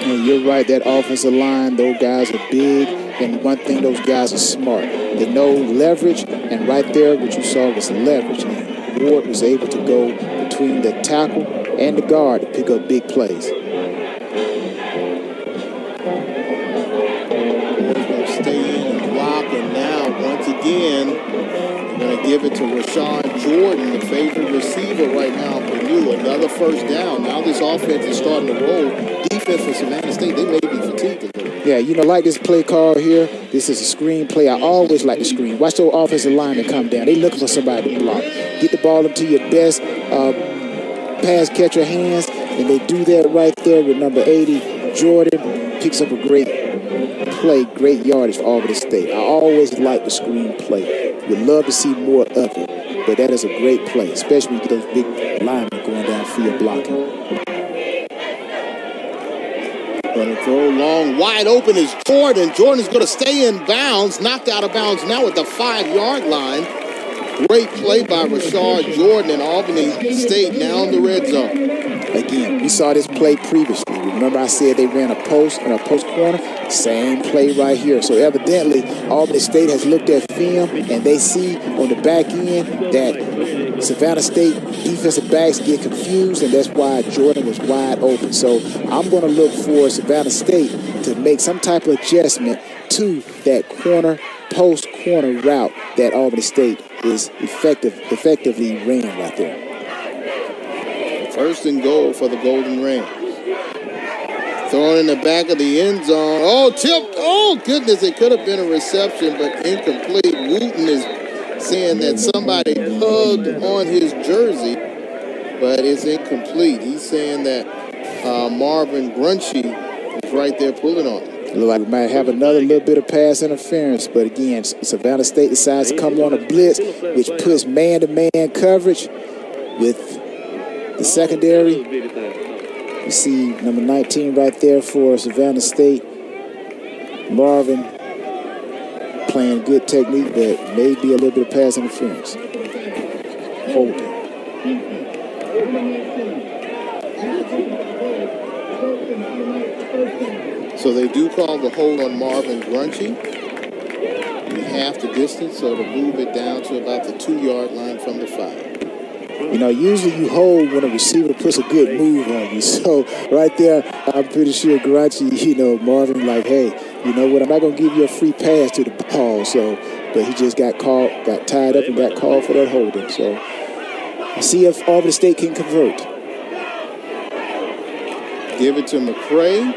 And you're right, that offensive line, those guys are big, and one thing, those guys are smart. They know leverage, and right there, what you saw was leverage. And Ward was able to go between the tackle and the guard to pick up big plays. Ward's going to stay in and block, and now, once again, they're going to give it to Rashad Jordan, the favorite receiver right now for Purdue. Another first down. Now this offense is starting to roll. Defense for Savannah State, they may be fatigued a little. Yeah, you know, like this play call here, this is a screen play. I always like the screen. Watch those offensive linemen come down. They looking for somebody to block. Get the ball into your best pass catcher hands, and they do that right there with number 80. Jordan picks up a great play, great yardage for Albany State. I always like the screen play. Would love to see more of it, but that is a great play, especially with those big linemen going downfield blocking. Going to throw long, wide open is Jordan. Jordan's going to stay in bounds, knocked out of bounds now at the 5-yard line. Great play by Rashad Jordan, and Albany State now in the red zone. Again, we saw this play previously. Remember I said they ran a post and a post corner? Same play right here. So evidently, Albany State has looked at film, and they see on the back end that Savannah State defensive backs get confused, and that's why Jordan was wide open. So I'm going to look for Savannah State to make some type of adjustment to that post corner route that Albany State is effectively ran right there. First and goal for the Golden Rams. Thrown in the back of the end zone. Oh, tipped. Oh, goodness. It could have been a reception, but incomplete. Wooten is saying that somebody hugged on his jersey, but it's incomplete. He's saying that Marvin Grunchy is right there pulling on him. Look like we might have another little bit of pass interference, but again, Savannah State decides to come on a blitz, which puts man-to-man coverage with the secondary. You see number 19 right there for Savannah State. Marvin playing good technique, but maybe a little bit of pass interference. Holding. So they do call the hold on Marvin Grunchy. Half the distance, so to move it down to about the 2-yard line from the 5. You know, usually you hold when a receiver puts a good move on you. So right there, I'm pretty sure Grunchy, Marvin like, hey, you know what, I'm not going to give you a free pass to the ball. So, but he just got tied up and got called for that holding. So see if Albany State can convert. Give it to McCray.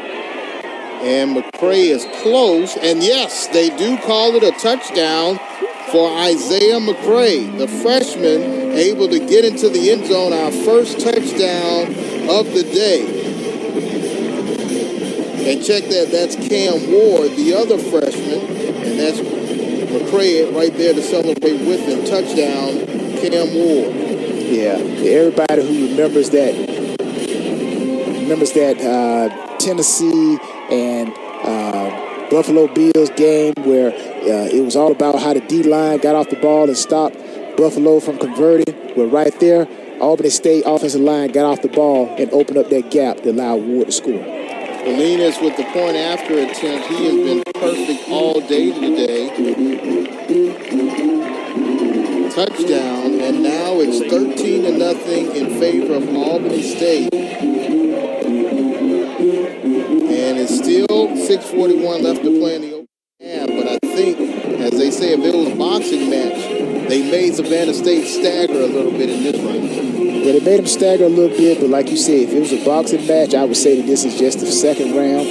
And McCray is close. And yes, they do call it a touchdown for Isaiah McCray, the freshman, able to get into the end zone, our first touchdown of the day. And check that, that's Cam Ward, the other freshman, and that's McCray right there to celebrate with him. Touchdown, Cam Ward. Yeah, everybody who remembers that Tennessee and Buffalo Bills game where it was all about how the D-line got off the ball and stopped Buffalo from converting. Well, right there, Albany State offensive line got off the ball and opened up that gap to allow Ward to score. Salinas with the point after attempt. He has been perfect all day today. Touchdown, and now it's 13-0 in favor of Albany State. And it's still 6:41 left to play in the open half, but I think as they they say if it was a boxing match, they made Savannah State stagger a little bit in this round. Yeah, they made them stagger a little bit, but like you said, if it was a boxing match, I would say that this is just the second round.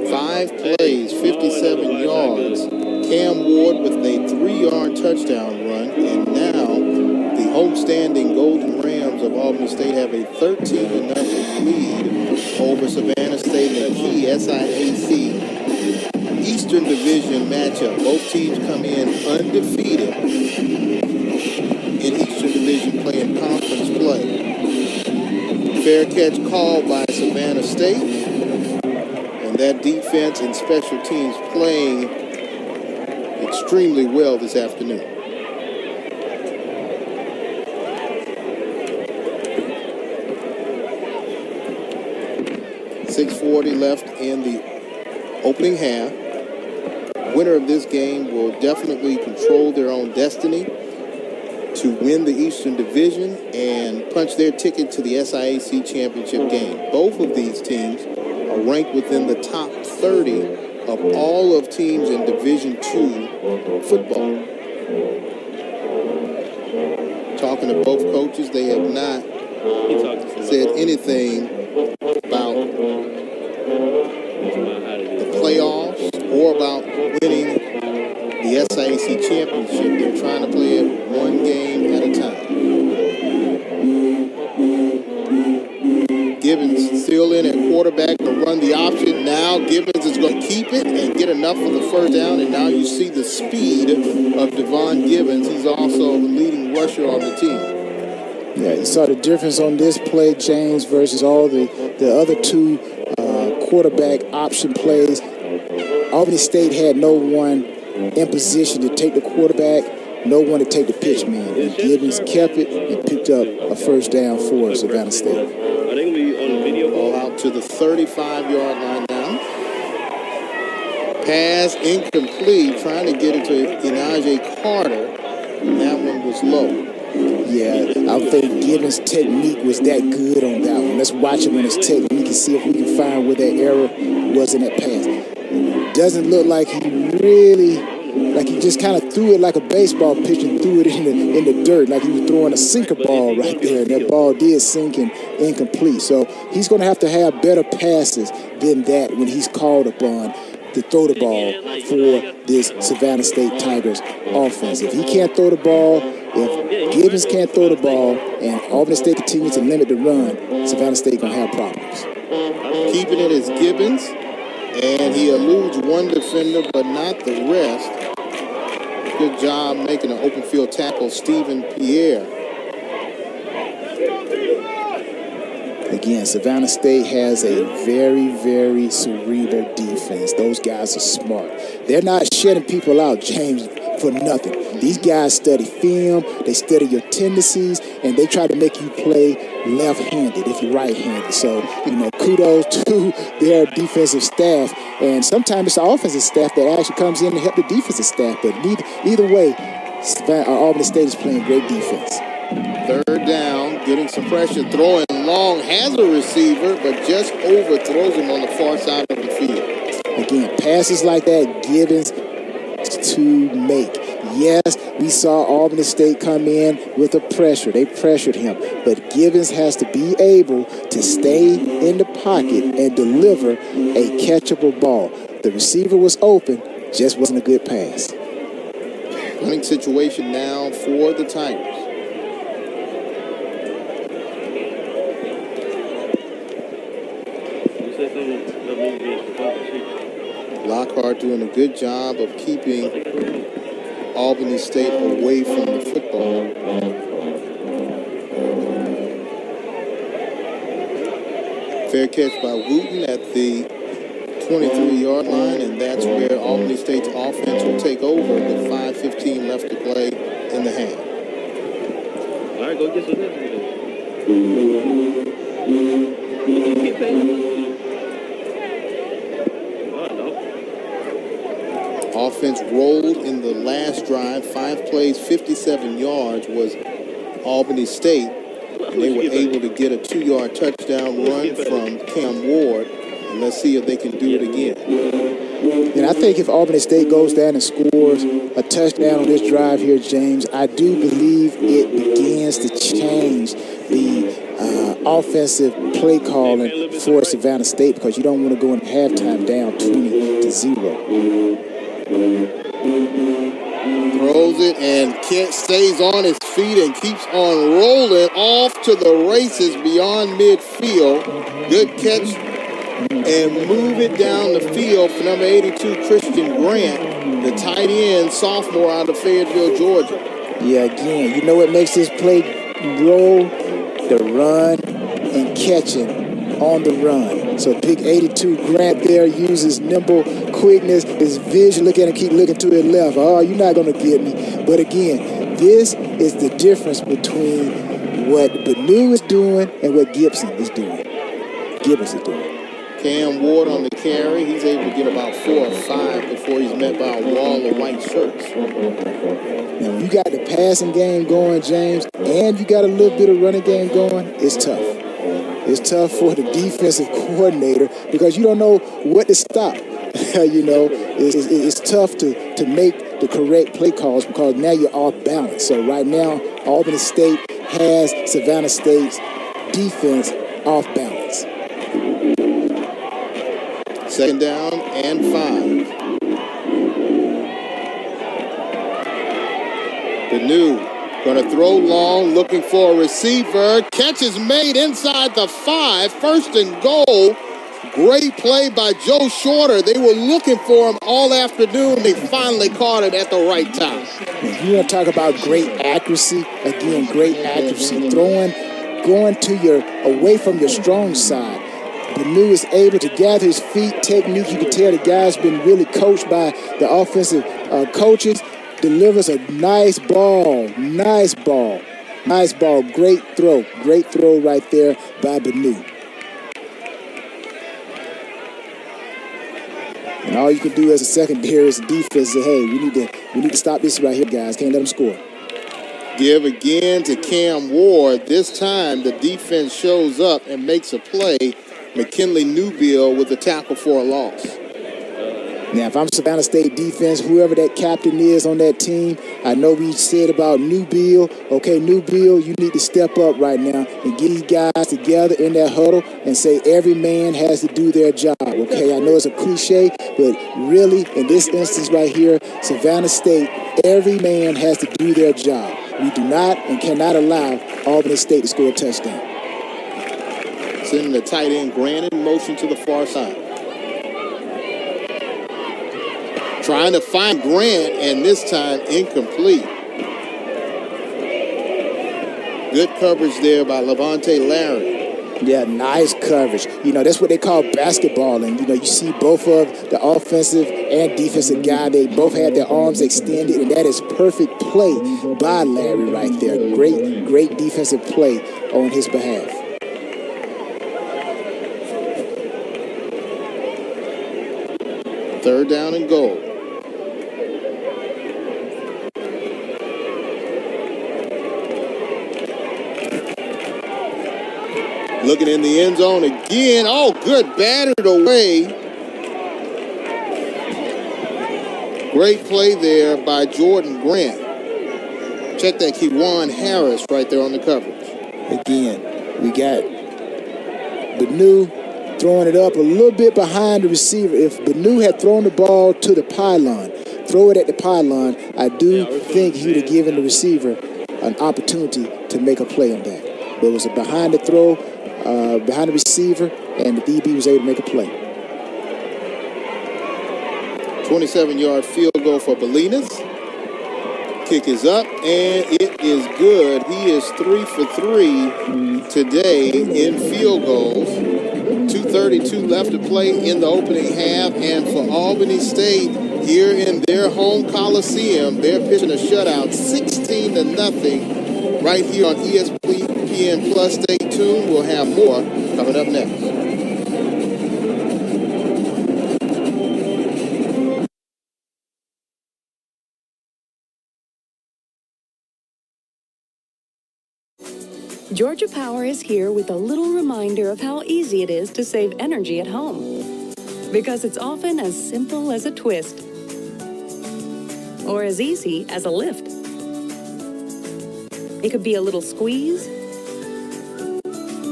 Five plays, 57 yards. Cam Ward with a 3-yard touchdown run. And now the homestanding Golden Rams of Albany State have a 13-0 lead over Savannah State in a key SIAC Eastern Division matchup. Both teams come in undefeated in Eastern Division play and conference play. Fair catch called by Savannah State. And that defense and special teams playing extremely well this afternoon. .640 left in the opening half. Winner of this game will definitely control their own destiny to win the Eastern Division and punch their ticket to the SIAC championship game. Both of these teams are ranked within the top 30 of all of teams in Division II football. Talking to both coaches, they have not said anything about the playoffs or about winning the SIAC championship. They're trying to play it one game at a time. Gibbons still in at quarterback to run the option. Now Gibbons is going to keep it and get enough for the first down. And now you see the speed of Devon Gibbons. He's also the leading rusher on the team. Yeah, you saw the difference on this play, James, versus all the other two quarterback option plays. Albany State had no one in position to take the quarterback, no one to take the pitch man. And Gibbons kept it and picked up a first down for Savannah State. Are they going to be on the video? Ball out to the 35-yard line now. Pass incomplete, trying to get it to Inaje Carter. And that one was low. Yeah, I think Gibbons' technique was that good on that one. Let's watch him on his technique and see if we can find where that error was in that pass. Doesn't look like he really, like he just kind of threw it like a baseball pitch and threw it in the dirt, like he was throwing a sinker ball right there. And that ball did sink and incomplete. So he's going to have better passes than that when he's called upon. to throw the ball for this Savannah State Tigers offense. If he can't throw the ball, if Gibbons can't throw the ball, and Albany State continues to limit the run, Savannah State going to have problems. Keeping it is Gibbons, and he eludes one defender, but not the rest. Good job making an open field tackle, Stephen Pierre. Again, Savannah State has a very, very cerebral defense. Those guys are smart. They're not shutting people out, James, for nothing. These guys study film, they study your tendencies, and they try to make you play left-handed if you're right-handed. So, kudos to their defensive staff. And sometimes it's the offensive staff that actually comes in to help the defensive staff. But either way, Albany State is playing great defense. Third down, getting some pressure, throwing long, has a receiver, but just overthrows him on the far side of the field. Again, passes like that, Gibbons to make. Yes, we saw Albany State come in with a pressure. They pressured him, but Gibbons has to be able to stay in the pocket and deliver a catchable ball. The receiver was open, just wasn't a good pass. Running situation now for the Tigers. Lockhart doing a good job of keeping Albany State away from the football. Fair catch by Wooten at the 23-yard line, and that's where Albany State's offense will take over with 5:15 left to play in the half. All right, go get some nothing. Offense rolled in the last drive. 5 plays, 57 yards was Albany State. And they were able to get a 2-yard touchdown run from Cam Ward. And let's see if they can do it again. And I think if Albany State goes down and scores a touchdown on this drive here, James, I do believe it begins to change the offensive play calling for Savannah State, because you don't want to go in halftime down 20-0. Throws it and stays on his feet and keeps on rolling off to the races beyond midfield. Good catch and move it down the field for number 82, Christian Grant, the tight end, sophomore out of Fayetteville, Georgia. Yeah, again, you know what makes this play roll? The run and catching on the run. So big 82 Grant there uses nimble quickness, his vision. Look at him, keep looking to his left. Oh, you're not going to get me. But again, this is the difference between what Banu is doing and what Gibson is doing. Cam Ward on the carry. He's able to get about 4 or 5 before he's met by a wall of white shirts. Now, when you got the passing game going, James, and you got a little bit of running game going, it's tough. It's tough for the defensive coordinator because you don't know what to stop. It's tough to make the correct play calls because now you're off balance. So right now, Albany State has Savannah State's defense off balance. Second down and 5. Banu going to throw long, looking for a receiver. Catch is made inside the 5. First and goal. Great play by Joe Shorter. They were looking for him all afternoon. They finally caught it at the right time. You want to talk about great accuracy? Again, great accuracy. Going away from your strong side. Banu is able to gather his feet, technique. You can tell the guy's been really coached by the offensive coaches. Delivers a nice ball. Great throw right there by Banu. And all you can do as a secondary as a defense is say, hey, we need to stop this right here, guys. Can't let them score. Give again to Cam Ward. This time the defense shows up and makes a play. McKinley Newbill with the tackle for a loss. Now, if I'm Savannah State defense, whoever that captain is on that team, I know we said about New Bill. Okay, New Bill, you need to step up right now and get these guys together in that huddle and say every man has to do their job. Okay, I know it's a cliche, but really, in this instance right here, Savannah State, every man has to do their job. We do not and cannot allow Albany State to score a touchdown. Sending the tight end Grant in motion to the far side. Trying to find Grant, and this time incomplete. Good coverage there by Levante Larry. Yeah, nice coverage. You know, that's what they call basketballing. You know, you see both of the offensive and defensive guy. They both had their arms extended, and that is perfect play by Larry right there. Great defensive play on his behalf. Third down and goal. Looking in the end zone again. Oh, good. Battered away. Great play there by Jordan Grant. Check that. Kewan Harris right there on the coverage. Again, we got Banu throwing it up a little bit behind the receiver. If Banu had thrown the ball to the pylon, throw it at the pylon, I do think he would have given the receiver an opportunity to make a play on that. But it was a behind the throw, behind the receiver, and the DB was able to make a play. 27-yard field goal for Bolinas. Kick is up, and it is good. He is 3 for 3 today in field goals. 2:32 left to play in the opening half, and for Albany State, here in their home Coliseum, they're pitching a shutout, 16-0, right here on ESPN Plus. Stay tuned. We'll have more coming up next. Georgia Power is here with a little reminder of how easy it is to save energy at home. Because it's often as simple as a twist, or as easy as a lift. It could be a little squeeze,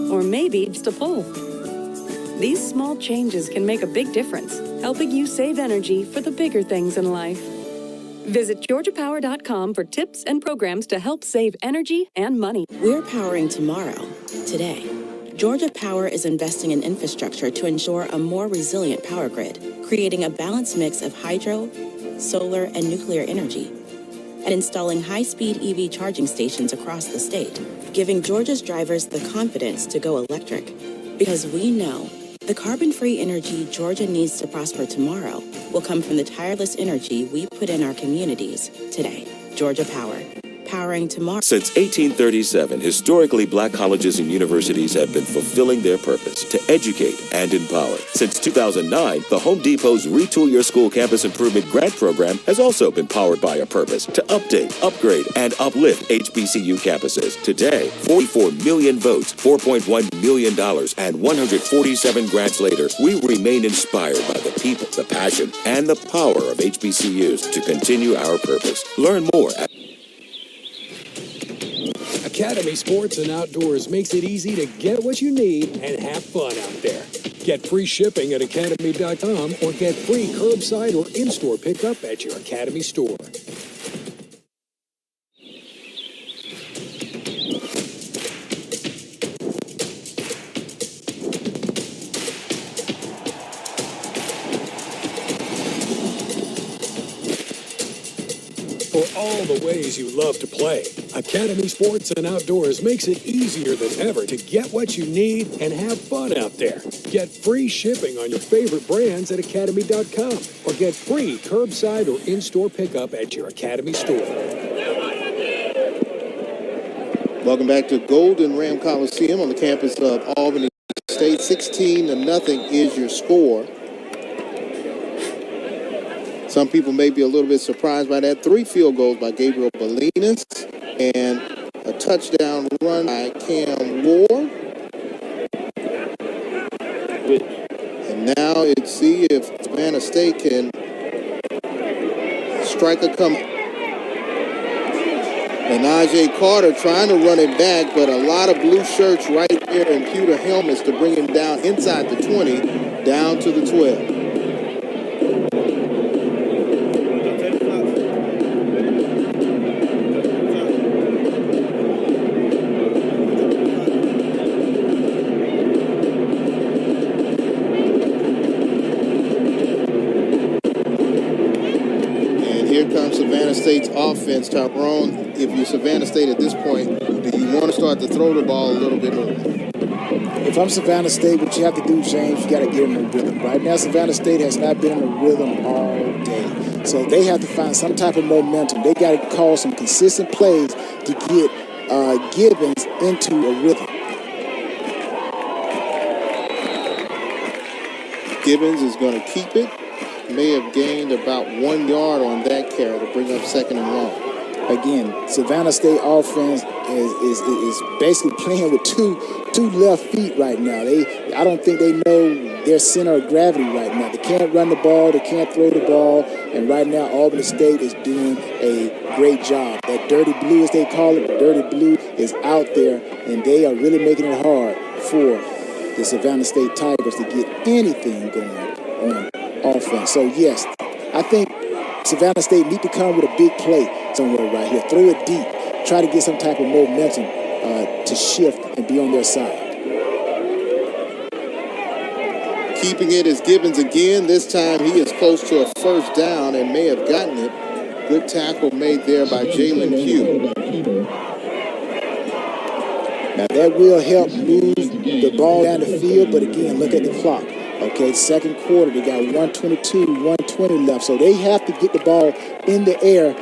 or maybe just a pull. These small changes can make a big difference, helping you save energy for the bigger things in life. Visit GeorgiaPower.com for tips and programs to help save energy and money. We're powering tomorrow, today. Georgia Power is investing in infrastructure to ensure a more resilient power grid, creating a balanced mix of hydro, solar, and nuclear energy, and installing high-speed EV charging stations across the state, giving Georgia's drivers the confidence to go electric. Because we know the carbon-free energy Georgia needs to prosper tomorrow will come from the tireless energy we put in our communities today. Georgia Power, powering tomorrow. Since 1837, historically black colleges and universities have been fulfilling their purpose to educate and empower. Since 2009, the Home Depot's Retool Your School Campus Improvement Grant Program has also been powered by a purpose to update, upgrade, and uplift HBCU campuses. Today, 44 million votes, $4.1 million, and 147 grants later, we remain inspired by the people, the passion, and the power of HBCUs to continue our purpose. Learn more at Academy Sports and Outdoors makes it easy to get what you need and have fun out there. Get free shipping at academy.com or get free curbside or in-store pickup at your Academy store. For all the ways you love to play, Academy Sports and Outdoors makes it easier than ever to get what you need and have fun out there. Get free shipping on your favorite brands at academy.com or get free curbside or in-store pickup at your Academy store. Welcome back to Golden Ram Coliseum on the campus of Albany State. 16-0 is your score. Some people may be a little bit surprised by that. 3 field goals by Gabriel Bolinas and a touchdown run by Cam Ward. And now let's see if Savannah State can strike a comeback. And Najee Carter trying to run it back, but a lot of blue shirts right there and pewter helmets to bring him down inside the 20, down to the 12. Here comes Savannah State's offense. Tyrone, if you're Savannah State at this point, do you want to start to throw the ball a little bit more? If I'm Savannah State, what you have to do, James, you got to get in a rhythm. Right now, Savannah State has not been in a rhythm all day. So they have to find some type of momentum. They got to call some consistent plays to get Gibbons into a rhythm. Gibbons is going to keep it. May have gained about 1 yard on that carry to bring up 2nd and long. Again, Savannah State offense is basically playing with two left feet right now. I don't think they know their center of gravity right now. They can't run the ball, they can't throw the ball, and right now Albany State is doing a great job. That dirty blue, as they call it, the dirty blue is out there, and they are really making it hard for the Savannah State Tigers to get anything going on offense. So yes, I think Savannah State need to come with a big play somewhere right here. Throw it deep. Try to get some type of momentum to shift and be on their side. Keeping it is Gibbons again. This time he is close to a first down and may have gotten it. Good tackle made there by Jalen Hugh. Now that will help move the ball down the field, but again, look at the clock. Okay, second quarter, they got 122, 120 left, so they have to get the ball in the air.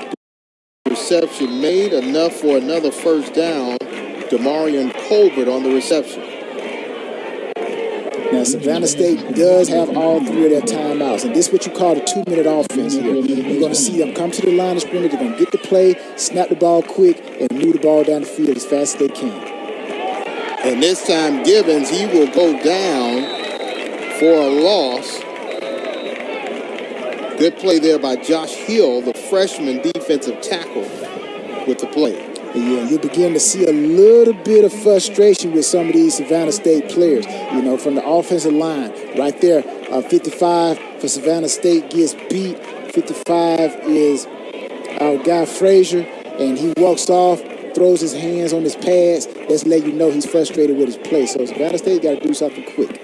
Reception made enough for another first down. Demarion Colbert on the reception. Now, Savannah State does have all 3 of their timeouts, and this is what you call the 2-minute offense here. You're going to see them come to the line of scrimmage, they're going to get the play, snap the ball quick, and move the ball down the field as fast as they can. And this time, Gibbons, he will go down for a loss. Good play there by Josh Hill, the freshman defensive tackle, with the play. Yeah, you begin to see a little bit of frustration with some of these Savannah State players, from the offensive line. Right there, 55 for Savannah State gets beat. 55 is our guy Frazier, and he walks off, throws his hands on his pads. Let's let you know he's frustrated with his play. So Savannah State got to do something quick.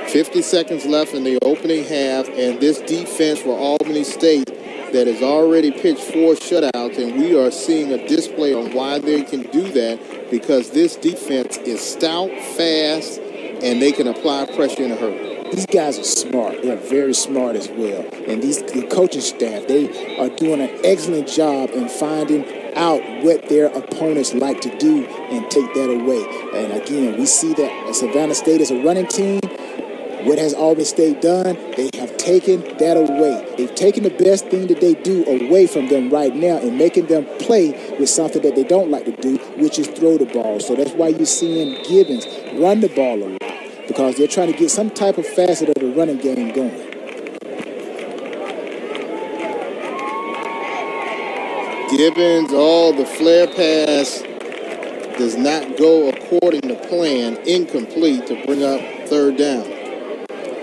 50 seconds left in the opening half, and this defense for Albany State that has already pitched 4 shutouts, and we are seeing a display on why they can do that, because this defense is stout, fast, and they can apply pressure in a hurry. These guys are smart. They're very smart as well. And the coaching staff, they are doing an excellent job in finding out what their opponents like to do and take that away. And again, we see that Savannah State is a running team. What has Albany State done? They have taken that away. They've taken the best thing that they do away from them right now and making them play with something that they don't like to do, which is throw the ball. So that's why you're seeing Gibbons run the ball a lot, because they're trying to get some type of facet of the running game going. Gibbons, the flare pass does not go according to plan, incomplete to bring up 3rd down.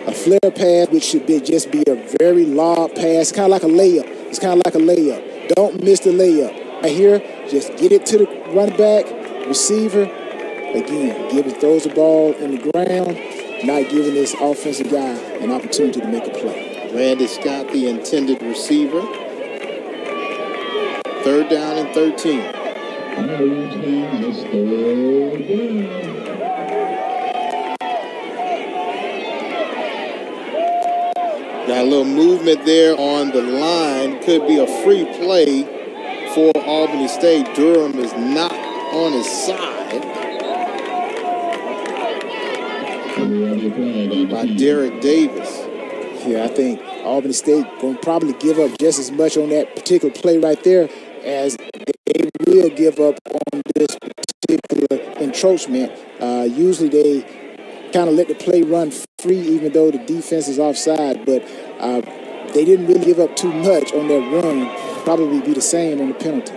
A flare pass, which should just be a very lob pass, kind of like a layup. It's kind of like a layup. Don't miss the layup. Right here, just get it to the running back, receiver. Again, Gibbons throws the ball in the ground, not giving this offensive guy an opportunity to make a play. Randy Scott, the intended receiver. 3rd down and 13. Got a little movement there on the line. Could be a free play for Albany State. Durham is not on his side. By Derek Davis. Yeah, I think Albany State going to probably give up just as much on that particular play right there as they will give up on this particular encroachment. Usually they kind of let the play run free even though the defense is offside, but they didn't really give up too much on that run. Probably be the same on the penalty.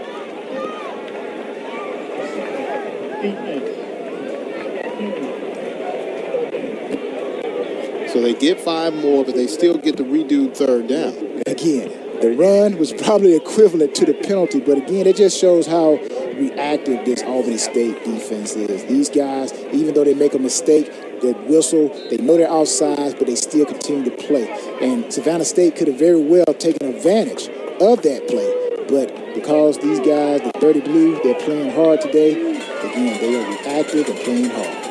So they get 5 more, but they still get the redo third down. Again, the run was probably equivalent to the penalty, but again, it just shows how reactive this Albany State defense is. These guys, even though they make a mistake, they whistle, they know they're outside, but they still continue to play. And Savannah State could have very well taken advantage of that play, but because these guys, the Dirty Blue, they're playing hard today, again, they are reactive and playing hard.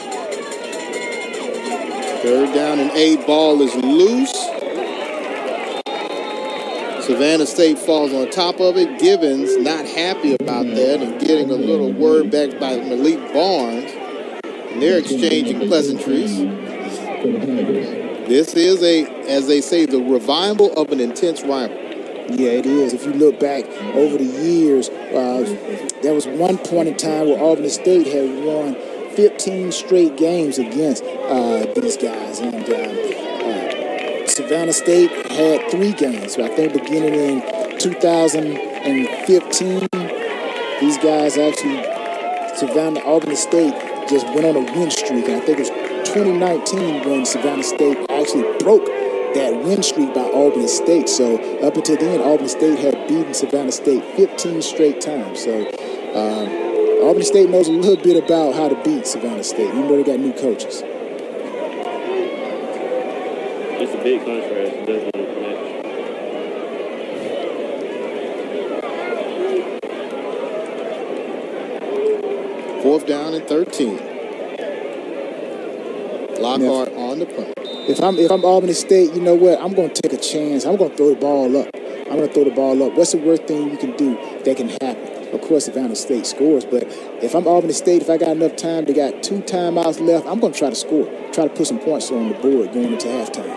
Third down and 8, ball is loose. Savannah State falls on top of it. Gibbons not happy about that and getting a little word back by Malik Barnes. And they're exchanging pleasantries. This is as they say, the revival of an intense rival. Yeah, it is. If you look back over the years, there was one point in time where Albany State had won 15 straight games against these guys. And Savannah State had 3 games. So I think beginning in 2015, these guys actually, Albany State just went on a win streak. And I think it was 2019 when Savannah State actually broke that win streak by Albany State. So up until then, Albany State had beaten Savannah State 15 straight times. So Albany State knows a little bit about how to beat Savannah State, even though they got new coaches. It's a big contrast. It doesn't match. Fourth down and 13. Lockhart on the punt. If I'm Albany State, you know what? I'm going to take a chance. I'm going to throw the ball up. What's the worst thing you can do that can happen? Of course, Savannah State scores, but if I'm Albany State, if I got enough time, they got 2 timeouts left, I'm going to try to score. Try to put some points on the board going into halftime.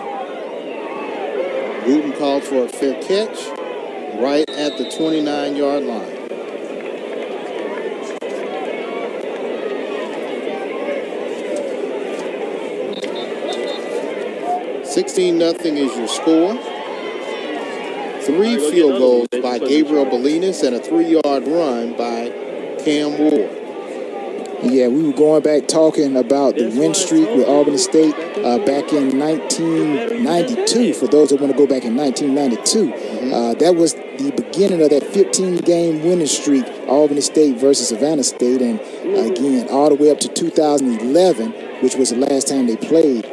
Wooten called for a fair catch right at the 29-yard line. $16-0 is your score. 3 field goals by Gabriel Bolinas and a 3-yard run by Cam Ward. Yeah, we were going back talking about the win streak with Albany State back in 1992. For those that want to go back in 1992, that was the beginning of that 15-game winning streak, Albany State versus Savannah State. And again, all the way up to 2011, which was the last time they played,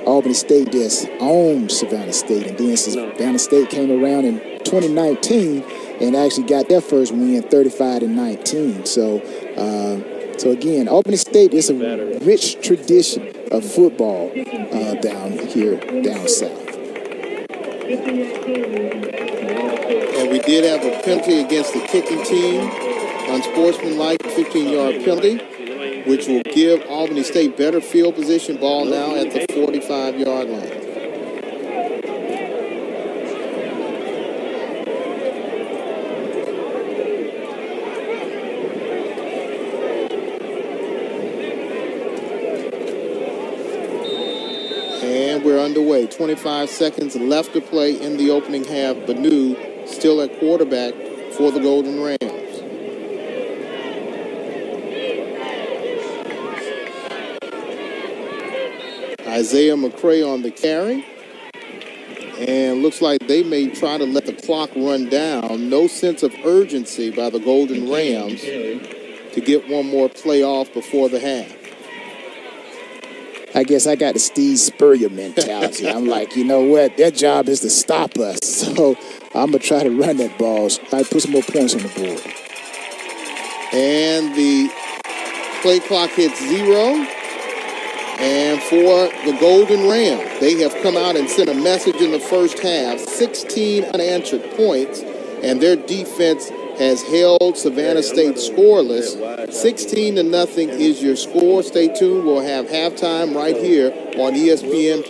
Albany State just owned Savannah State. And then Savannah State came around in 2019 and actually got their first win, 35-19. So again, Albany State is a rich tradition of football down here, down south. And we did have a penalty against the kicking team, unsportsmanlike 15-yard penalty, which will give Albany State better field position. Ball now at the 45-yard line. And we're underway. 25 seconds left to play in the opening half. Banu still at quarterback for the Golden Rams. Isaiah McCray on the carry. And looks like they may try to let the clock run down. No sense of urgency by the Golden Rams to get one more play off before the half. I guess I got the Steve Spurrier mentality. I'm like, you know what? Their job is to stop us. So I'm going to try to run that ball. I put some more points on the board. And the play clock hits 0. And for the Golden Rams, they have come out and sent a message in the first half. 16 unanswered points. And their defense has held Savannah State scoreless. 16-0 is your score. Stay tuned. We'll have halftime right here on ESPN+.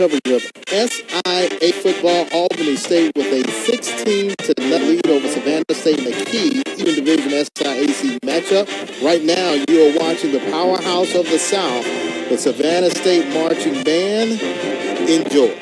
coverage of SIA football. Albany State with a 16-0 lead over Savannah State in a key Eastern Division SIAC matchup. Right now, you are watching the powerhouse of the South, the Savannah State Marching Band. Enjoy.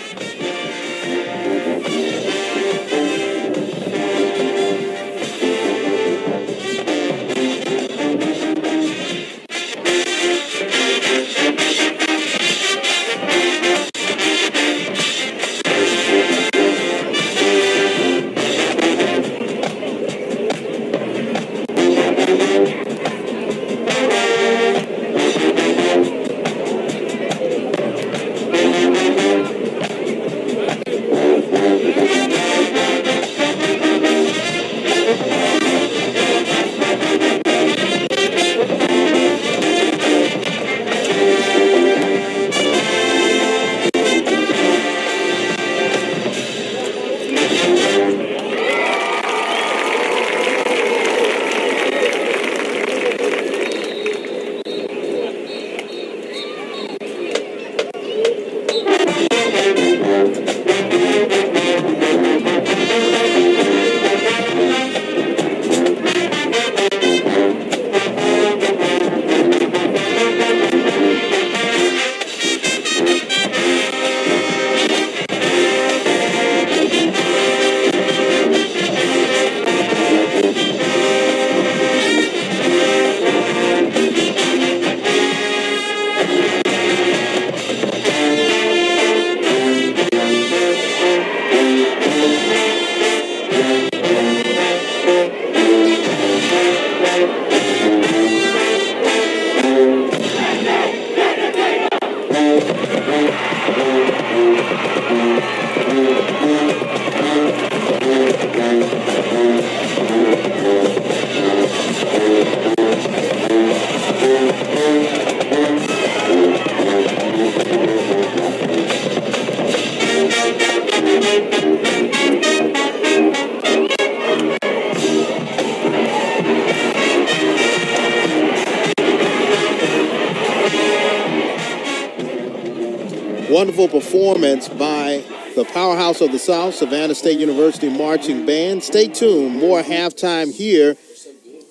Wonderful performance by the powerhouse of the South, Savannah State University Marching Band. Stay tuned. More halftime here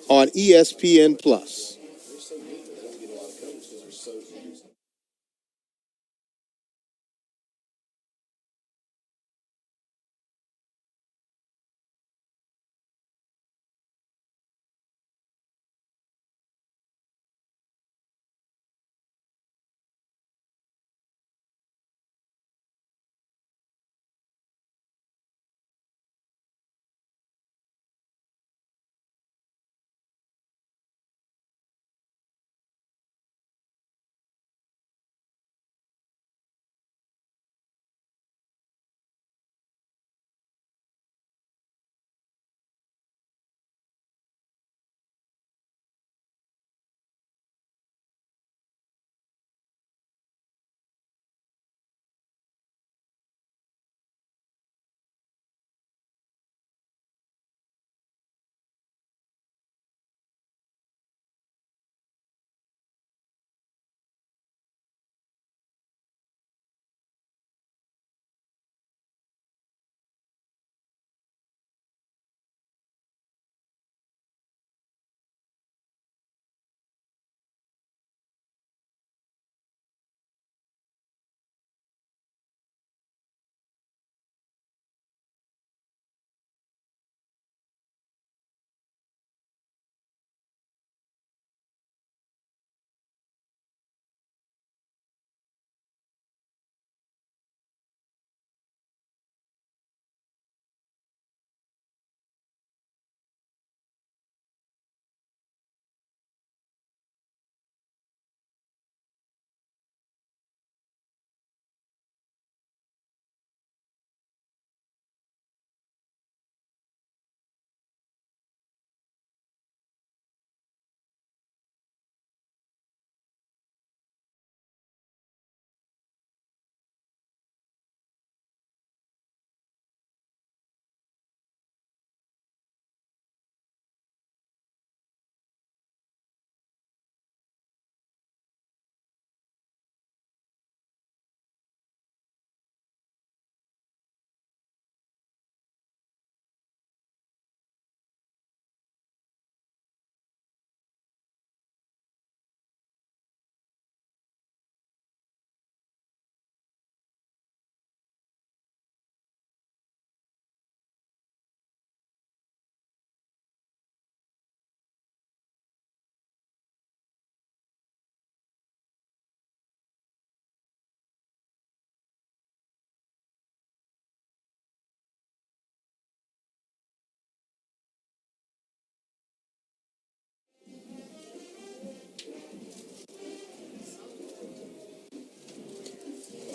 on ESPN Plus.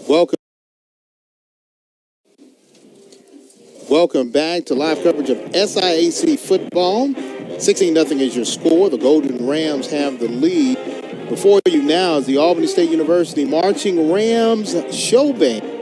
Welcome. Welcome back to live coverage of SIAC football. 16-0 is your score. The Golden Rams have the lead. Before you now is the Albany State University Marching Rams show band.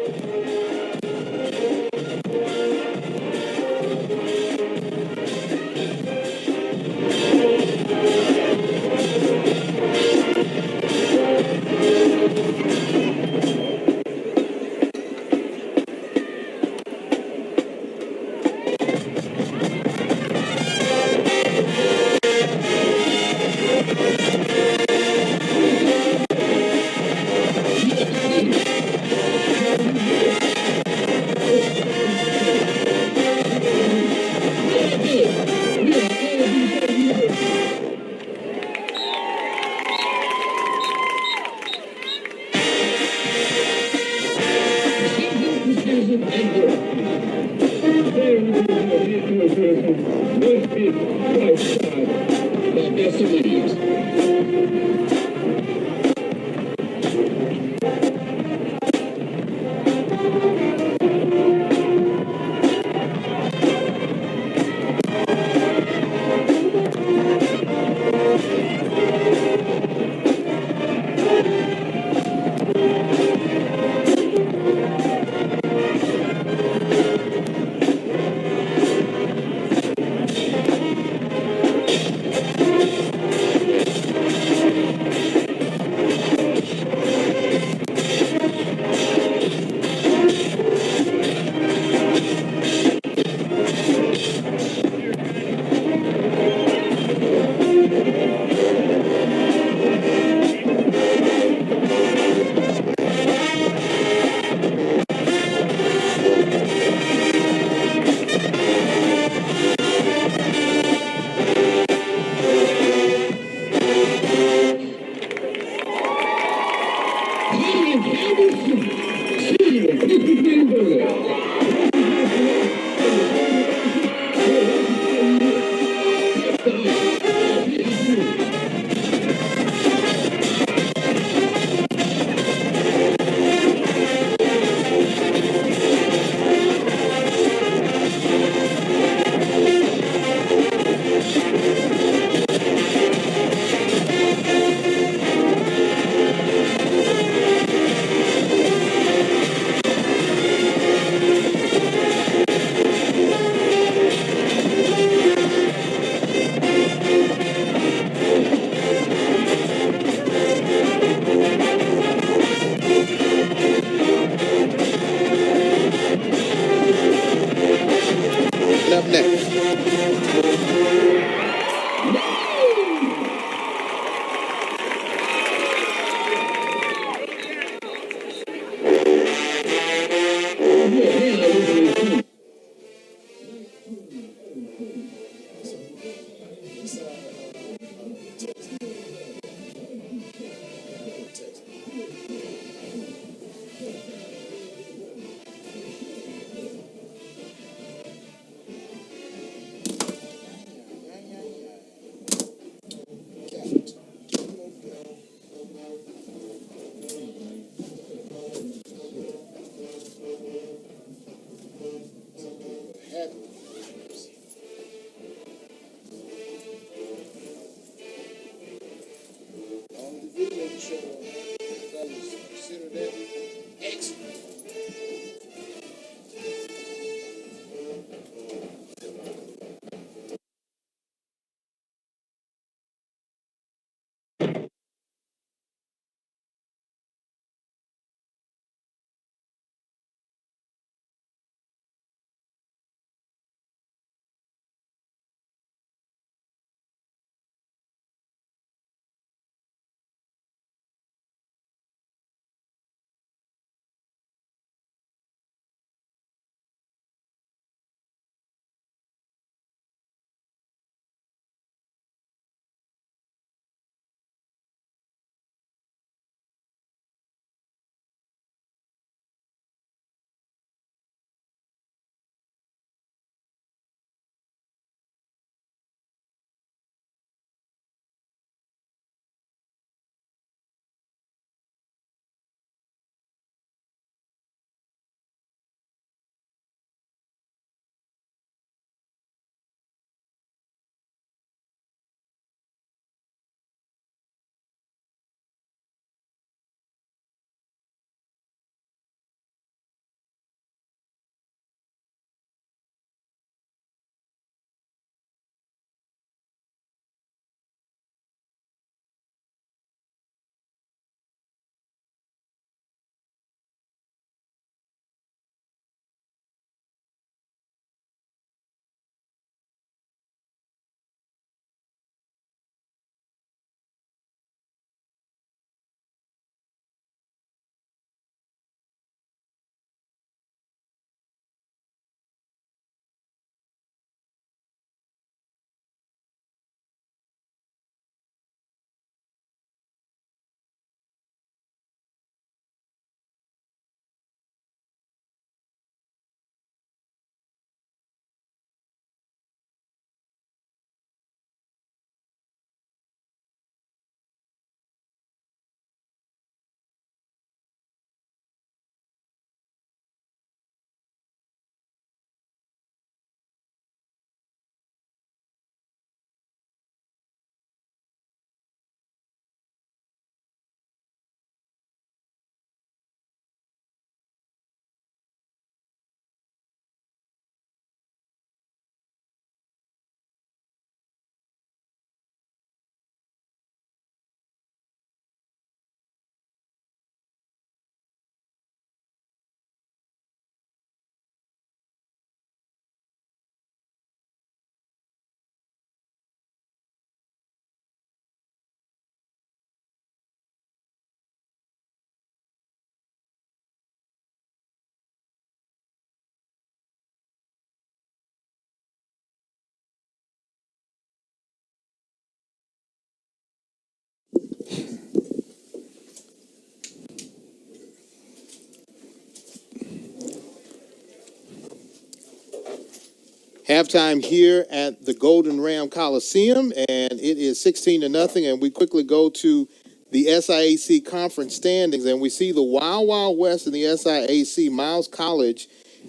Halftime here at the Golden Ram Coliseum, and it is 16-0. And we quickly go to the SIAC conference standings, and we see the Wild Wild West in the SIAC. Miles College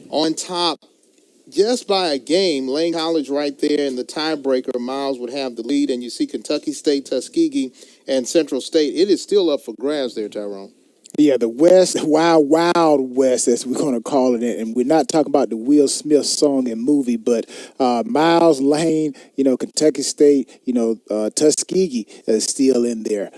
on top just by a game. Lane College right there in the tiebreaker. Miles would have the lead, and you see Kentucky State, Tuskegee, and Central State. It is still up for grabs there, Tyrone. Yeah, the West, Wild Wild West, as we're going to call it. And we're not talking about the Will Smith song and movie, but Miles Lane, Kentucky State, Tuskegee is still in there.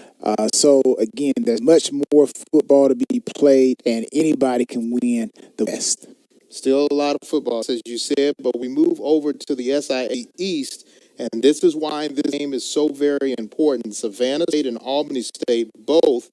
So, again, there's much more football to be played, and anybody can win the West. Still a lot of football, as you said, but we move over to the SIA East, and this is why this game is so very important. Savannah State and Albany State both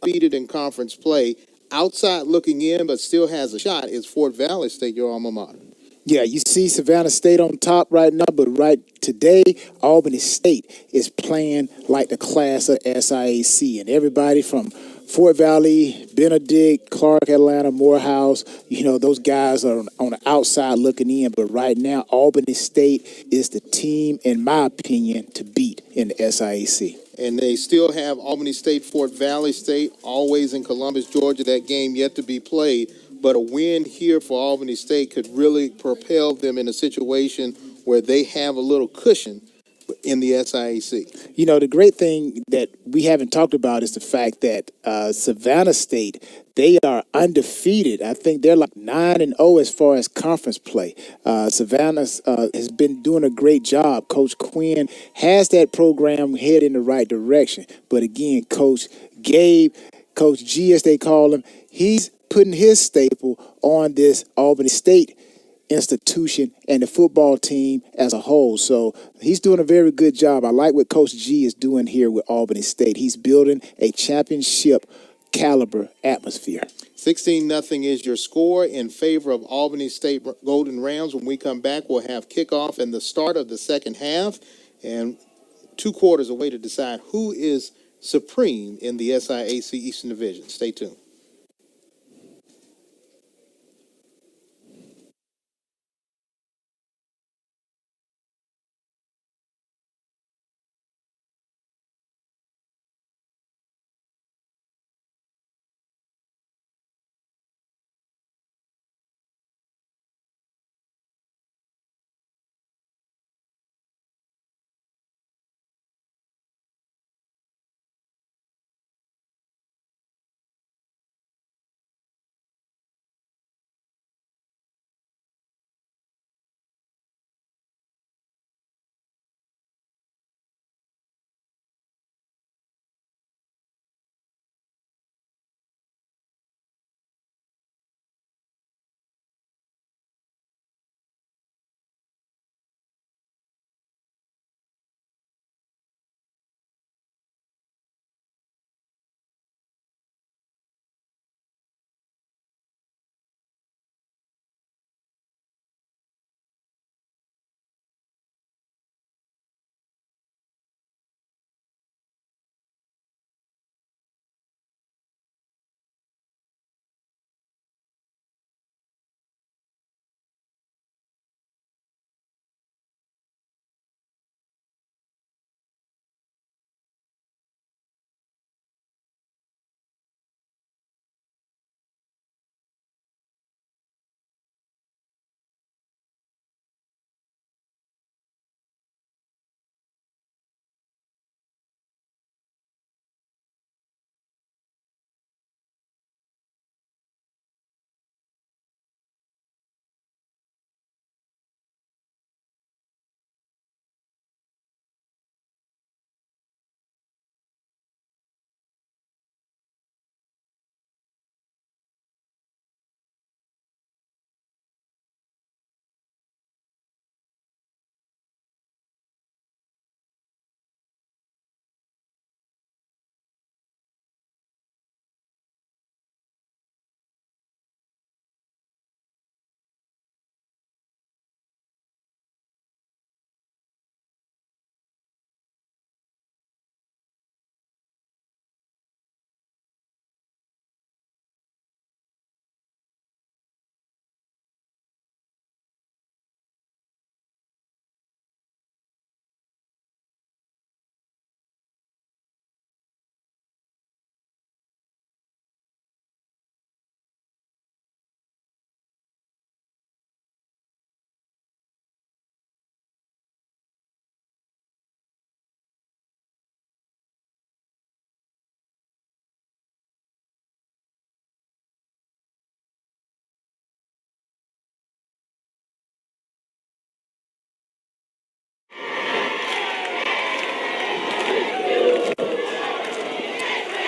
undefeated in conference play. Outside looking in, but still has a shot, is Fort Valley State, your alma mater. Yeah, you see Savannah State on top right now, but right today, Albany State is playing like the class of SIAC, and everybody from Fort Valley, Benedict, Clark, Atlanta, Morehouse, those guys are on the outside looking in, but right now, Albany State is the team, in my opinion, to beat in the SIAC. And they still have Albany State, Fort Valley State, always in Columbus, Georgia. That game yet to be played. But a win here for Albany State could really propel them in a situation where they have a little cushion in the SIAC. The great thing that we haven't talked about is the fact that Savannah State, they are undefeated. I think they're like 9-0 as far as conference play. Savannah has been doing a great job. Coach Quinn has that program head in the right direction. But again, Coach Gabe, Coach G, as they call him, he's putting his staple on this Albany State institution and the football team as a whole. So he's doing a very good job. I like what Coach G is doing here with Albany State. He's building a championship caliber atmosphere. 16-0 is your score in favor of Albany State Golden Rams. When we come back, we'll have kickoff and the start of the second half, and 2 quarters away to decide who is supreme in the SIAC Eastern Division. Stay tuned.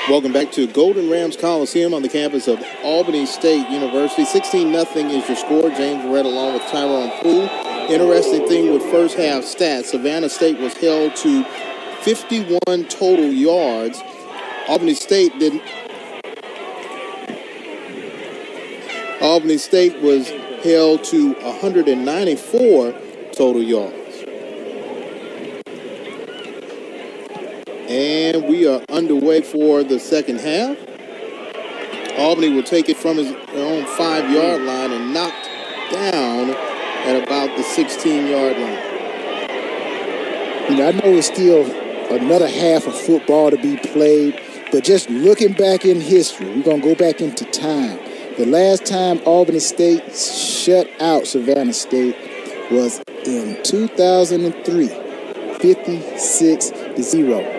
Welcome back to Golden Rams Coliseum on the campus of Albany State University. 16-0 is your score. James Red along with Tyrone Poole. Interesting thing with first half stats, Savannah State was held to 51 total yards. Albany State was held to 194 total yards. And we are underway for the second half. Albany will take it from his own 5-yard line and knocked down at about the 16-yard line. I know it's still another half of football to be played, but just looking back in history, we're going to go back into time. The last time Albany State shut out Savannah State was in 2003, 56-0.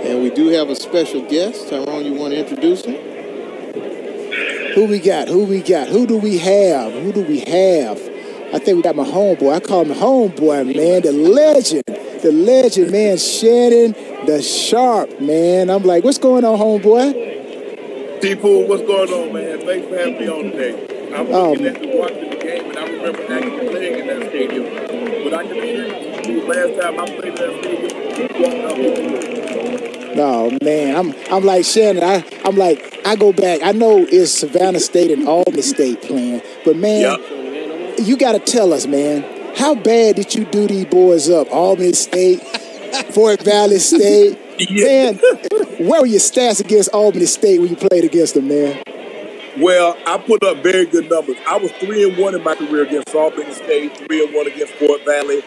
And we do have a special guest. Tyrone, you want to introduce him? Who we got? Who do we have? I think we got my homeboy. I call him the homeboy, man. The legend, man. Shannon the Sharp, man. I'm like, what's going on, homeboy? T-Pool, what's going on, man? Thanks for having me on today. I was looking at watching the game, and I remember actually playing in that stadium. But I can hear last time I played in that stadium, No, man, I'm like Shannon. I go back. I know it's Savannah State and Albany State playing, but man, you got to tell us, man, how bad did you do these boys up? Albany State, Fort Valley State, man. Where were your stats against Albany State when you played against them, man? Well, I put up very good numbers. I was 3-1 in my career against Albany State, 3-1 against Fort Valley.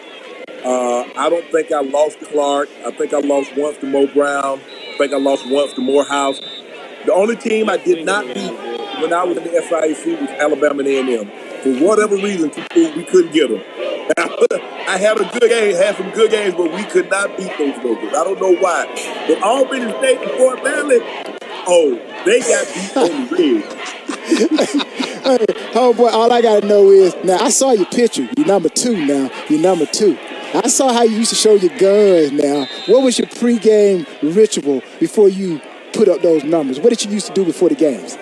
I don't think I lost to Clark. I think I lost once to Mo Brown. I think I lost once to Morehouse. The only team I did not beat when I was in the SIAC was Alabama and A&M. For whatever reason, we couldn't get them. I had a good game, had some good games, but we could not beat those jokers. I don't know why. But Albany State and Fort Valley, they got beat on the red. Hey, homeboy, all I got to know is, now, I saw your picture. You're number 2 now. I saw how you used to show your guns now. What was your pregame ritual before you put up those numbers? What did you used to do before the games?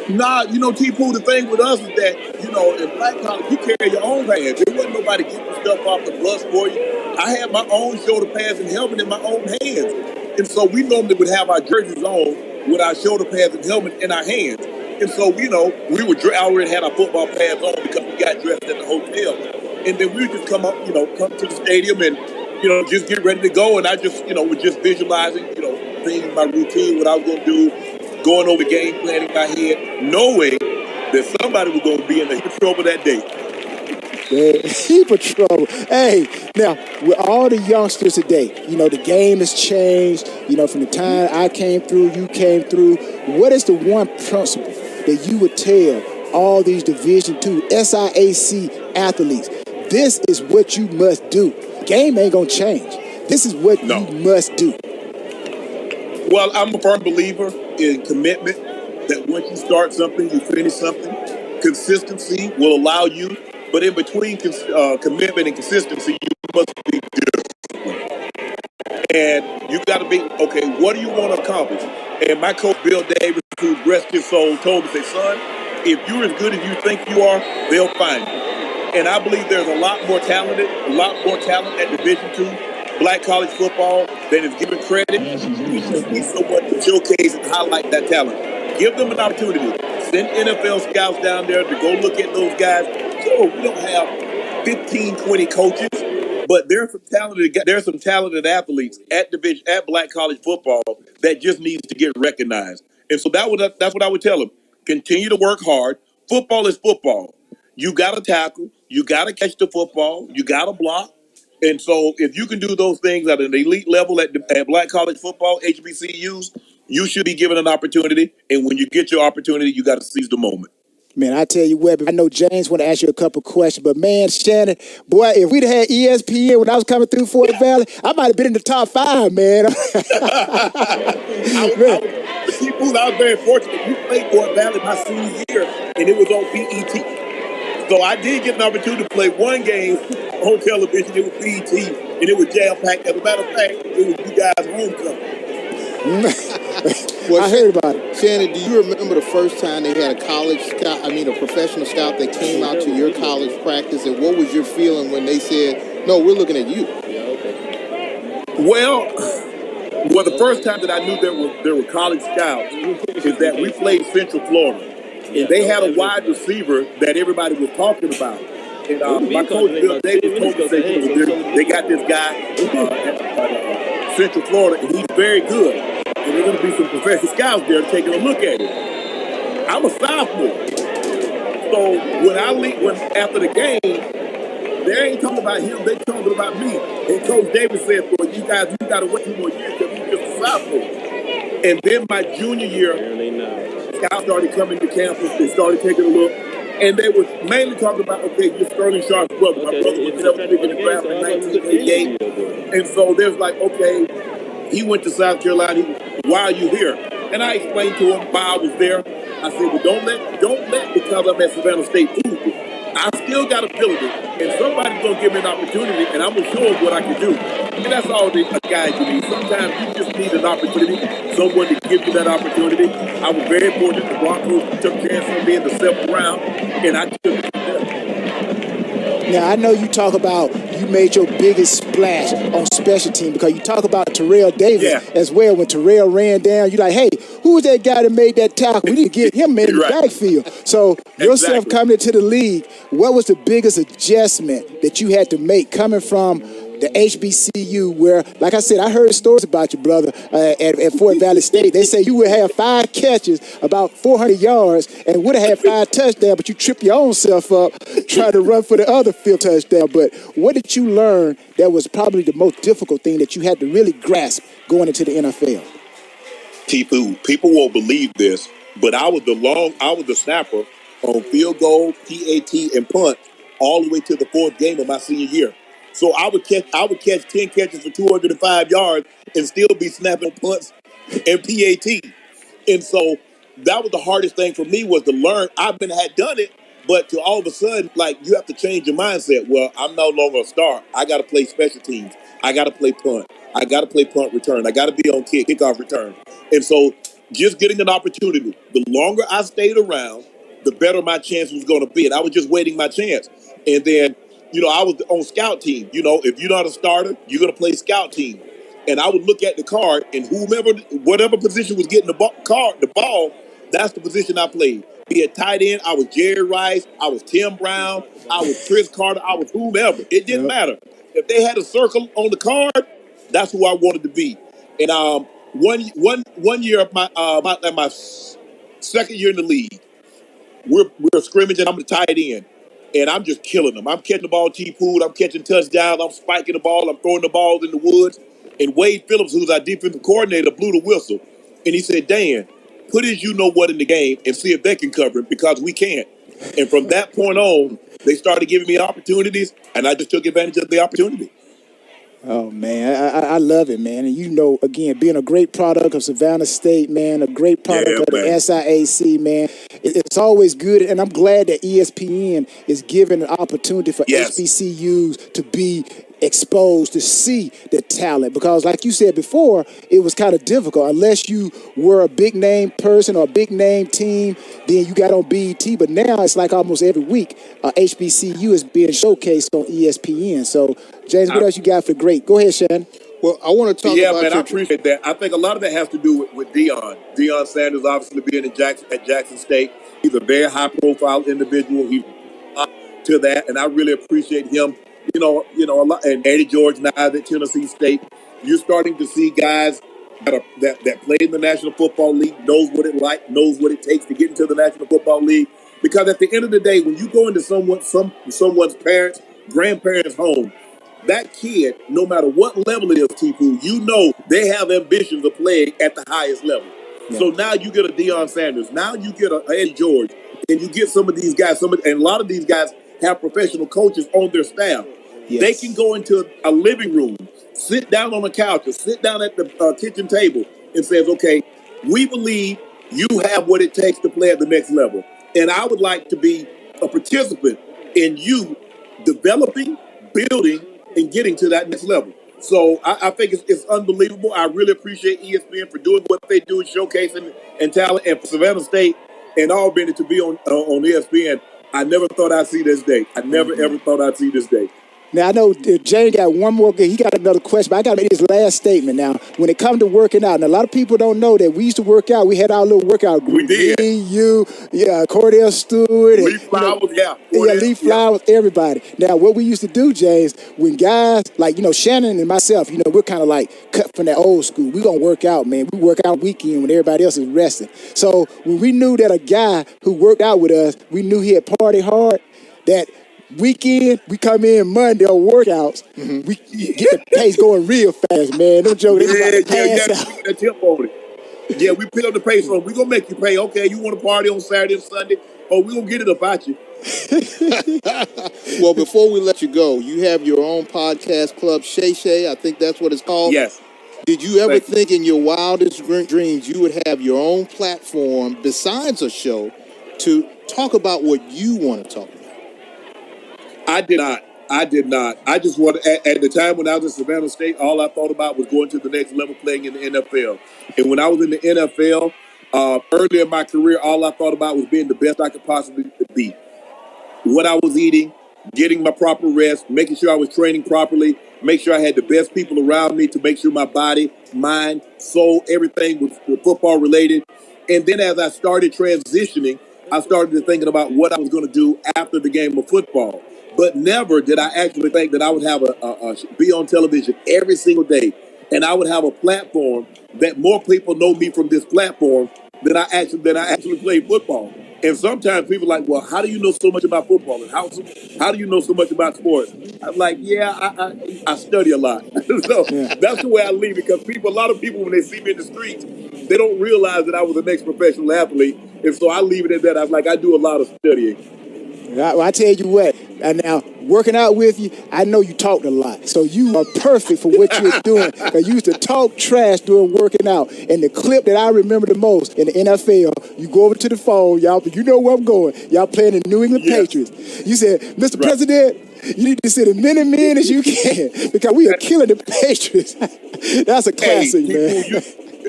Nah, T-Poo, the thing with us is that, in Black College, you carry your own pads. There wasn't nobody getting stuff off the bus for you. I had my own shoulder pads and helmet in my own hands. And so we normally would have our jerseys on with our shoulder pads and helmet in our hands. And so, we already had our football pads on because we got dressed at the hotel. And then we would just come to the stadium and, just get ready to go. And I just, was just visualizing, things, my routine, what I was going to do, going over game plan in my head, knowing that somebody was going to be in the trouble that day. Yeah, heap of trouble. Hey, now, with all the youngsters today, the game has changed, from the time I came through, you came through. What is the one principle that you would tell all these Division II SIAC athletes? This is what you must do. Game ain't going to change. This is what you must do. Well, I'm a firm believer in commitment, that once you start something, you finish something. Consistency will allow you, but in between commitment and consistency, you must be disciplined. And you got to be, okay, what do you want to accomplish? And my coach, Bill Davis, who rest his soul, told me, son, if you're as good as you think you are, they'll find you. And I believe there's a lot more talent at Division II Black college football that is given credit. We just need someone to showcase and highlight that talent. Give them an opportunity. Send NFL scouts down there to go look at those guys. Sure, we don't have 15, 20 coaches, but there's some talented athletes at Black college football that just needs to get recognized. And so that's what I would tell them. Continue to work hard. Football is football. You got to tackle. You got to catch the football. You got to block. And so if you can do those things at an elite level at Black college football, HBCUs, you should be given an opportunity. And when you get your opportunity, you got to seize the moment. Man, I tell you what, I know James want to ask you a couple questions, but man, Shannon, boy, if we'd had ESPN when I was coming through Fort Valley, I might have been in the top 5, man. I was very fortunate. We played Fort Valley my senior year, and it was on BET. So I did get an opportunity to play one game on television. It was BET. and it was jam-packed. As a matter of fact, it was you guys' homecoming. I heard about it. Shannon, do you remember the first time they had a professional scout that came out to your college practice, and what was your feeling when they said, no, we're looking at you? Well, the first time that I knew there were college scouts is that we played Central Florida, and they had a wide receiver that everybody was talking about. And my coach Bill Davis told me they got this guy at Central Florida, and he's very good. And there's going to be some professional scouts there taking a look at it. I'm a sophomore, so when after the game, they ain't talking about him. They talking about me. And Coach Davis said, "Well, you got to wait 2 more years because he's just a sophomore." And then my junior year, scouts started coming to campus. They started taking a look. And they were mainly talking about, okay, you're Sterling Sharp's brother. My brother was 7th pick in the draft in 1988. And so there's like, okay, he went to South Carolina. Why are you here? And I explained to him why I was there. I said, well, don't let because I'm at Savannah State fool you. I still got ability, and somebody's going to give me an opportunity, and I'm going to show them what I can do. And that's all a guy you need. Sometimes you just need an opportunity, someone to give you that opportunity. I was very fortunate. The Broncos took a chance on me in the 7th round, and I took it. Now, I know you talk about you made your biggest splash on special team because you talk about Terrell Davis as well. When Terrell ran down, you're like, hey, who was that guy that made that tackle? We need to get him in the backfield. So yourself coming into the league, what was the biggest adjustment that you had to make coming from the HBCU where, like I said, I heard stories about you, brother, at Fort Valley State. They say you would have 5 catches, about 400 yards, and would have had 5 touchdowns, but you trip your own self up trying to run for the other 5th touchdown. But what did you learn that was probably the most difficult thing that you had to really grasp going into the NFL? T-Food, people won't believe this, but I was the snapper on field goal, PAT, and punt all the way to the 4th game of my senior year. So I would catch 10 catches for 205 yards and still be snapping punts and PAT. And so that was the hardest thing for me was to learn. Had done it, but to all of a sudden, like, you have to change your mindset. Well, I'm no longer a star. I got to play special teams. I got to play punt. I got to play punt return. I got to be on kickoff return. And so just getting an opportunity, the longer I stayed around, the better my chance was going to be. And I was just waiting my chance. And then, I was on scout team. If you're not a starter, you're going to play scout team. And I would look at the card, and whatever position was getting the ball, that's the position I played. Be a tight end, I was Jerry Rice, I was Tim Brown, I was Chris Carter, I was whomever. It didn't matter. If they had a circle on the card, that's who I wanted to be. And one year of my second year in the league, we're scrimmaging. I'm the tight end. And I'm just killing them. I'm catching the ball T-Pood. I'm catching touchdowns. I'm spiking the ball. I'm throwing the balls in the woods. And Wade Phillips, who's our defensive coordinator, blew the whistle. And he said, Dan, put his you-know-what in the game and see if they can cover it because we can't. And from that point on, they started giving me opportunities, and I just took advantage of the opportunity. Oh, man, I love it, man. And, again, being a great product of Savannah State, man, a great product of the SIAC, man, it's always good. And I'm glad that ESPN is giving an opportunity for HBCUs to be exposed to see the talent. Because like you said before, it was kind of difficult. Unless you were a big name person or a big name team, then you got on BET. But now it's like almost every week, HBCU is being showcased on ESPN. So, James, what else you got for great? Go ahead, Shannon. Well, I want to talk about I appreciate that. I think a lot of that has to do with Deion. Deion Sanders, obviously being at Jackson State. He's a very high-profile individual. He's to that, and I really appreciate him. A lot. And Eddie George now at Tennessee State. You're starting to see guys that play in the National Football League, knows what it takes to get into the National Football League. Because at the end of the day, when you go into someone's parents, grandparents' home, that kid, no matter what level it is, T-Poo, they have ambitions of playing at the highest level. Yeah. So now you get a Deion Sanders. Now you get a Eddie George. And you get some of these guys, and a lot of these guys have professional coaches on their staff. Yes. They can go into a living room, sit down on a couch, or sit down at the kitchen table and says, okay, we believe you have what it takes to play at the next level. And I would like to be a participant in you developing, building, and getting to that next level. So I think it's unbelievable. I really appreciate ESPN for doing what they do, showcasing and talent, and for Savannah State and Albany to be on ESPN. I never thought I'd see this day. I never ever thought I'd see this day. Now, I know Jane got one more. He got another question, but I got to make this last statement. Now, when it comes to working out, and a lot of people don't know that we used to work out. We had our little workout group. We did. Me, you, Cordell Stewart. Lee Flowers, Lee Flowers, everybody. Now, what we used to do, James, when guys, like, Shannon and myself, we're kind of like cut from that old school. We're going to work out, man. We work out weekend when everybody else is resting. So when we knew that a guy who worked out with us, we knew he had partied hard, that weekend, we come in Monday on workouts. We get the pace going real fast, man. Don't joke. That tempo on it. Yeah, we pick up the pace on. We gonna make you pay. Okay, you want to party on Saturday and Sunday? Oh, we gonna get it about you. Well, before we let you go, you have your own podcast club, Shay Shay. I think that's what it's called. Yes. Did you ever think in your wildest dreams you would have your own platform besides a show to talk about what you want to talk about? I did not. I just wanted, at the time when I was at Savannah State, all I thought about was going to the next level, playing in the NFL. And when I was in the NFL, early in my career, all I thought about was being the best I could possibly be. What I was eating, getting my proper rest, making sure I was training properly, make sure I had the best people around me to make sure my body, mind, soul, everything was football related. And then as I started transitioning, I started thinking about what I was going to do after the game of football. But never did I actually think that I would have be on television every single day, and I would have a platform that more people know me from this platform than I actually play football. And sometimes people are like, well, how do you know so much about football, and how do you know so much about sports? I'm like, I study a lot. So that's the way I leave it, because a lot of people, when they see me in the streets, they don't realize that I was an ex-professional athlete, and so I leave it at that. I'm like, I do a lot of studying. I tell you what, and now working out with you, I know you talked a lot. So you are perfect for what you're doing. Because you used to talk trash during working out. And the clip that I remember the most in the NFL, you go over to the phone, y'all, you know where I'm going. Y'all playing the New England Patriots. You said, Mr. President, you need to sit as many men as you can because we are killing the Patriots. That's a classic, man.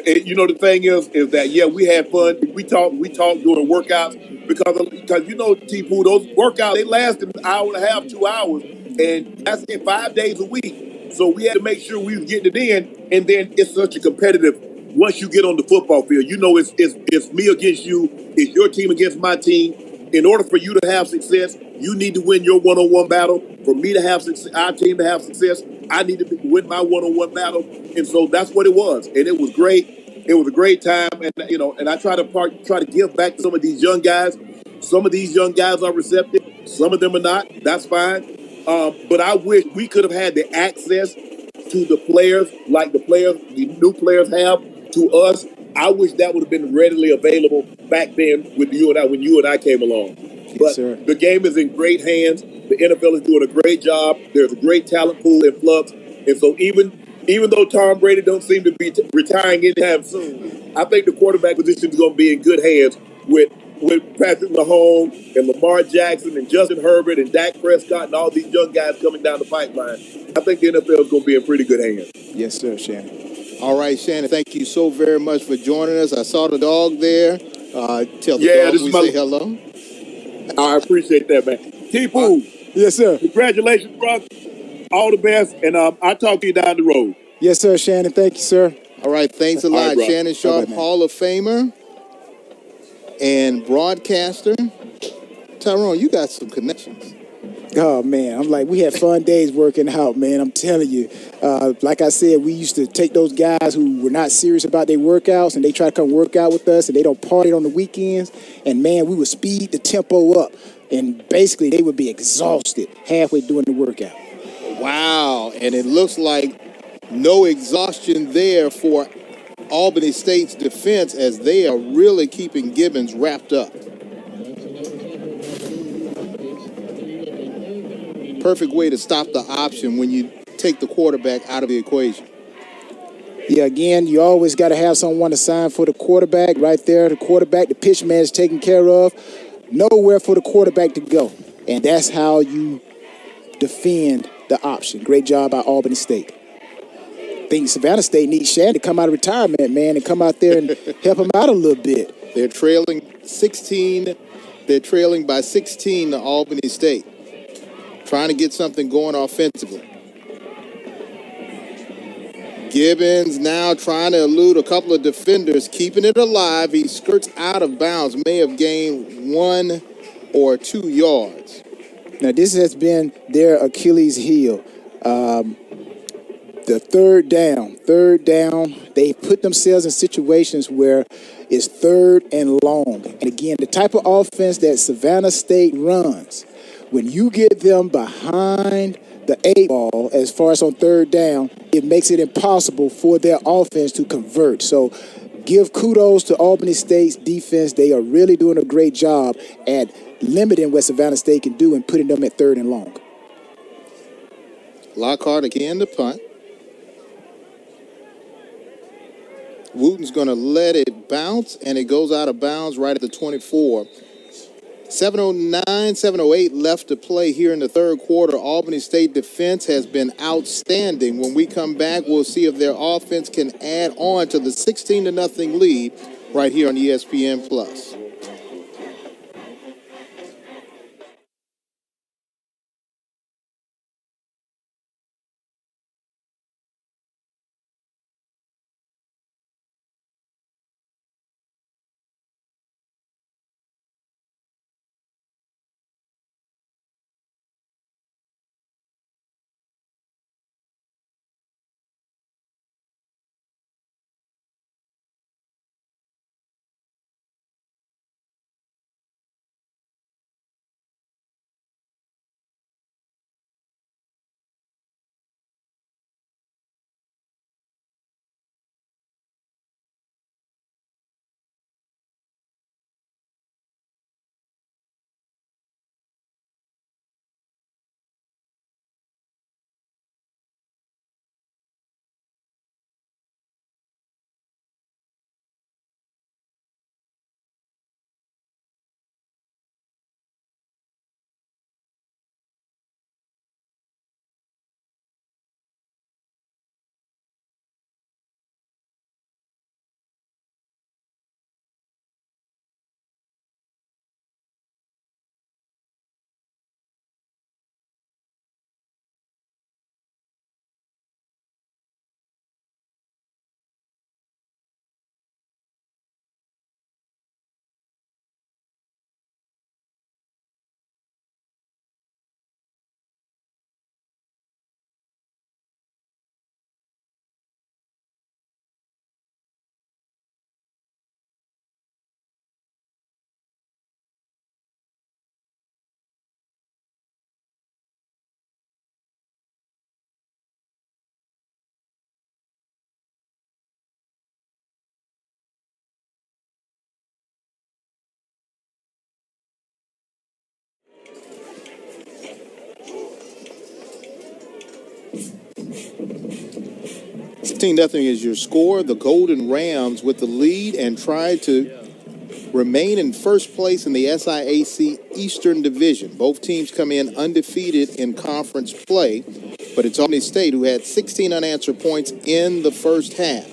The thing is that, we had fun. We talked during workouts because T-Poo, those workouts, they last an hour and a half, 2 hours, and that's in 5 days a week. So we had to make sure we was getting it in, and then it's such a competitive, once you get on the football field, it's me against you, it's your team against my team. In order for you to have success, you need to win your one-on-one battle. For me to have success, our team to have success, I need to win my one-on-one battle. And so that's what it was. And it was great. It was a great time. And I try to give back to some of these young guys. Some of these young guys are receptive. Some of them are not. That's fine. But I wish we could have had the access to the players, like the new players have to us. I wish that would have been readily available back then when you and I came along. But the game is in great hands. The NFL is doing a great job. There's a great talent pool in flux. And so even though Tom Brady don't seem to be retiring anytime soon, I think the quarterback position is going to be in good hands with Patrick Mahomes and Lamar Jackson and Justin Herbert and Dak Prescott and all these young guys coming down the pipeline. I think the NFL is going to be in pretty good hands. Yes, sir, Shannon. All right, Shannon, thank you so very much for joining us. I saw the dog there. Tell the dog we say hello. I appreciate that, man. T-Poo. Yes, sir. Congratulations, bro. All the best, and I'll talk to you down the road. Yes, sir, Shannon. Thank you, sir. All right, thanks a lot. Right, Shannon Sharp, Hall of Famer and broadcaster. Tyrone, you got some connections. Oh, man. I'm like, we had fun days working out, man. I'm telling you. Like I said, we used to take those guys who were not serious about their workouts, and they try to come work out with us, and they don't party on the weekends. And, man, we would speed the tempo up. And basically, they would be exhausted halfway doing the workout. Wow. And it looks like no exhaustion there for Albany State's defense as they are really keeping Gibbons wrapped up. Perfect way to stop the option when you take the quarterback out of the equation. Yeah, again, you always got to have someone assigned for the quarterback right there. The quarterback, the pitch man is taken care of. Nowhere for the quarterback to go. And that's how you defend the option. Great job by Albany State. I think Savannah State needs Shannon to come out of retirement, man, and come out there and help him out a little bit. They're trailing 16. They're trailing by 16 to Albany State. Trying to get something going offensively. Gibbons now trying to elude a couple of defenders, keeping it alive. He skirts out of bounds, may have gained 1 or 2 yards. Now, this has been their Achilles heel. The third down, they put themselves in situations where it's 3rd and long. And again, the type of offense that Savannah State runs, when you get them behind the 8 ball as far as on 3rd down, it makes it impossible for their offense to convert. So give kudos to Albany State's defense. They are really doing a great job at limiting what Savannah State can do and putting them at 3rd and long. Lockhart again to punt. Wooten's going to let it bounce, and it goes out of bounds right at the 24. 7:09, 7:08 left to play here in the third quarter. Albany State defense has been outstanding. When we come back, we'll see if their offense can add on to the 16-0 lead right here on ESPN+. Nothing is your score. The Golden Rams with the lead and try to remain in first place in the SIAC Eastern Division. Both teams come in undefeated in conference play, but it's Albany State who had 16 unanswered points in the first half.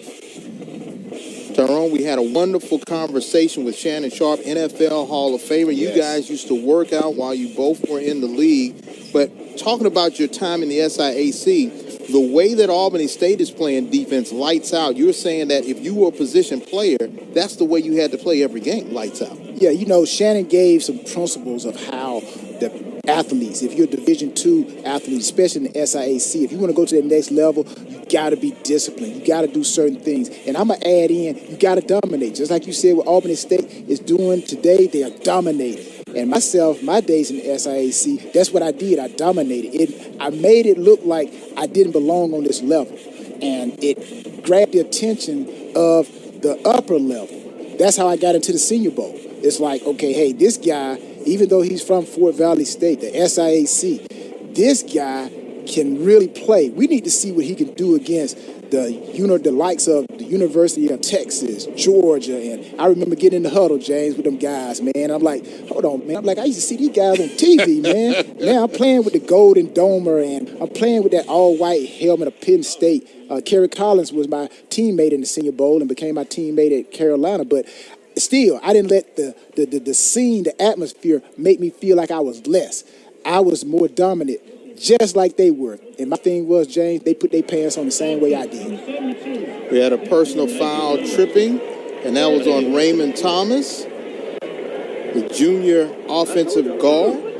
Tyrone, we had a wonderful conversation with Shannon Sharp, NFL Hall of Famer. You guys used to work out while you both were in the league, but talking about your time in the SIAC, the way that Albany State is playing defense, lights out. You're saying that if you were a position player, that's the way you had to play every game, lights out. Yeah, you know, Shannon gave some principles of how the athletes, if you're a Division II athlete, especially in the SIAC, if you want to go to the next level, you got to be disciplined. You got to do certain things. And I'm going to add in, you got to dominate. Just like you said what Albany State is doing today, they are dominating. And myself, my days in the SIAC, that's what I did. I dominated. I made it look like I didn't belong on this level. And it grabbed the attention of the upper level. That's how I got into the Senior Bowl. It's like, okay, hey, this guy, even though he's from Fort Valley State, the SIAC, this guy can really play. We need to see what he can do against the likes of the University of Texas, Georgia, and I remember getting in the huddle, James, with them guys, man. I'm like, hold on, man. I'm like, I used to see these guys on TV, man. Now I'm playing with the Golden Domer, and I'm playing with that all-white helmet of Penn State. Kerry Collins was my teammate in the Senior Bowl and became my teammate at Carolina, but still, I didn't let the scene, the atmosphere, make me feel like I was less. I was more dominant, just like they were. And my thing was, James, they put their pants on the same way I did. We had a personal foul tripping, and that was on Raymond Thomas, the junior offensive guard.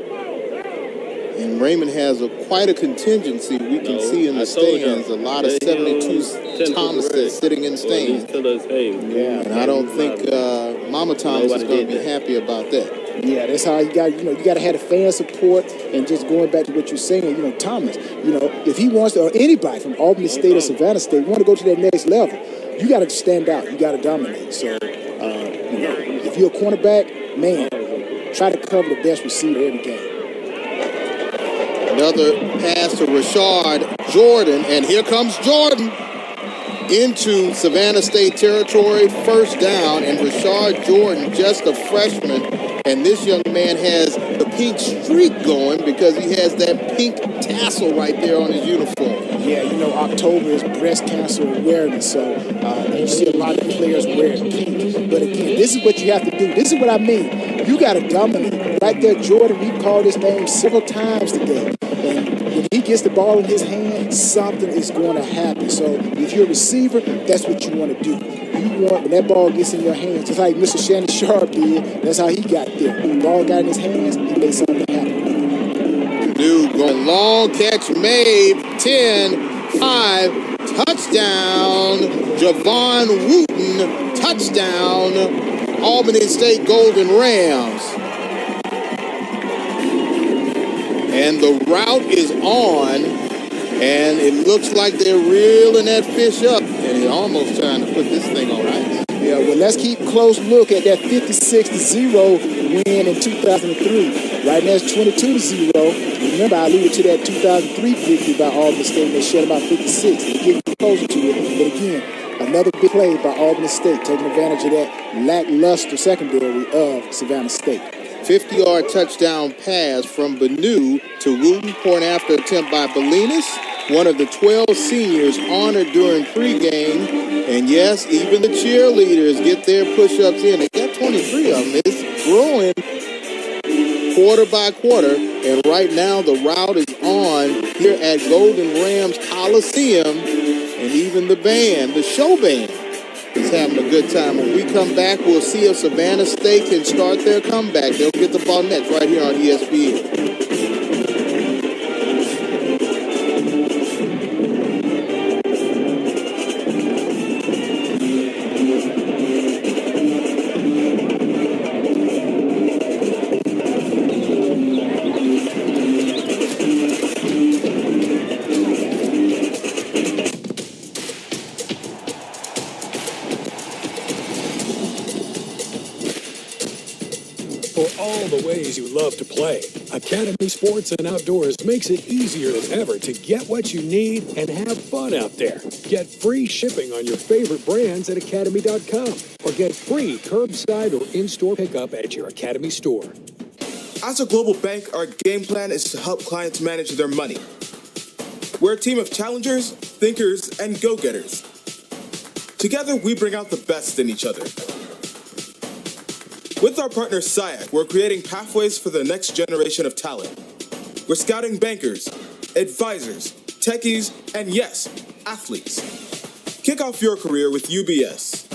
And Raymond has quite a contingency. We can see in the stands a lot of 72 Thomases sitting in stands. And I don't think Mama Thomas is going to be happy about that. Yeah, that's how you got. You got to have the fan support, and just going back to what you're saying. Thomas. If he wants to, or anybody from Albany State or Savannah State want to go to that next level, you got to stand out. You got to dominate. So, if you're a cornerback, man, try to cover the best receiver every game. Another pass to Rashard Jordan, and here comes Jordan into Savannah State territory, first down, and Rashard Jordan, just a freshman, and this young man has the pink streak going because he has that pink tassel right there on his uniform. Yeah, October is breast cancer awareness, so you see a lot of players wearing pink. But again, this is what you have to do. This is what I mean. You got to dominate. Right there, Jordan, we've called his name several times today. And when he gets the ball in his hand, something is going to happen. So if you're a receiver, that's what you want to do. You want, when that ball gets in your hands, just like Mr. Shannon Sharp did, that's how he got there. When the ball got in his hands, he made something happen. Dude going long, catch made, 10, 5, touchdown, Javon Wooten, touchdown, Albany State Golden Rams. And the route is on, and it looks like they're reeling that fish up, and they're almost trying to put this thing on ice. Yeah, well, let's keep a close look at that 56-0 win in 2003. Right now it's 22-0. Remember, I alluded to that 2003 victory by Albany State. They shut about 56. They're getting closer to it. But again, another big play by Albany State, taking advantage of that lackluster secondary of Savannah State. 50-yard touchdown pass from Banu to Wooten, point after attempt by Bolinas, one of the 12 seniors honored during pregame. And yes, even the cheerleaders get their push-ups in. They got 23 of them. It's growing quarter by quarter. And right now the route is on here at Golden Rams Coliseum. And even the band, the show band, is having a good time. When we come back, we'll see if Savannah State can start their comeback. They'll get the ball next right here on ESPN. You love to play. Academy Sports and Outdoors makes it easier than ever to get what you need and have fun out there. Get free shipping on your favorite brands at academy.com or get free curbside or in-store pickup at your Academy store. As a global bank, our game plan is to help clients manage their money. We're a team of challengers, thinkers, and go-getters. Together, we bring out the best in each other. With our partner SIAC, we're creating pathways for the next generation of talent. We're scouting bankers, advisors, techies, and yes, athletes. Kick off your career with UBS.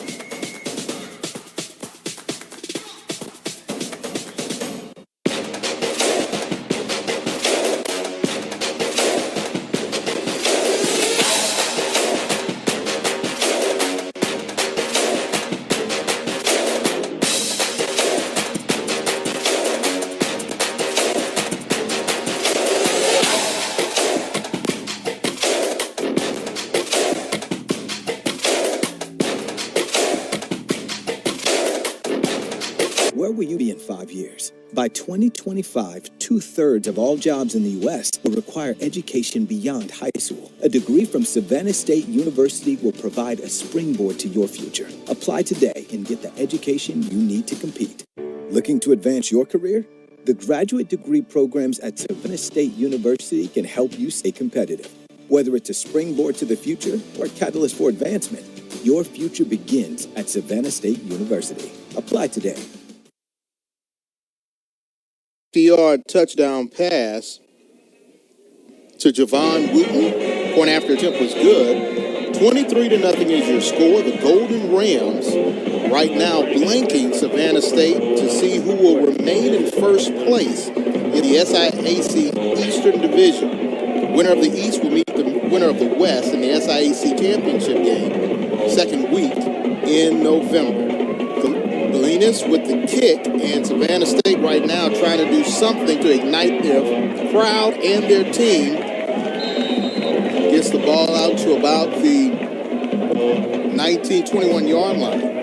Where will you be in 5 years? By 2025, 2/3 of all jobs in the U.S. will require education beyond high school. A degree from Savannah State University will provide a springboard to your future. Apply today and get the education you need to compete. Looking to advance your career? The graduate degree programs at Savannah State University can help you stay competitive. Whether it's a springboard to the future or a catalyst for advancement, your future begins at Savannah State University. Apply today. 50-yard touchdown pass to Javon Wooten. Point after attempt was good. 23-0 is your score. The Golden Rams right now blanking Savannah State to see who will remain in first place in the SIAC Eastern Division. Winner of the East will meet the winner of the West in the SIAC Championship game, second week in November. Galenas with the kick, and Savannah State right now trying to do something to ignite their crowd and their team. Gets the ball out to about the 19-21-yard line.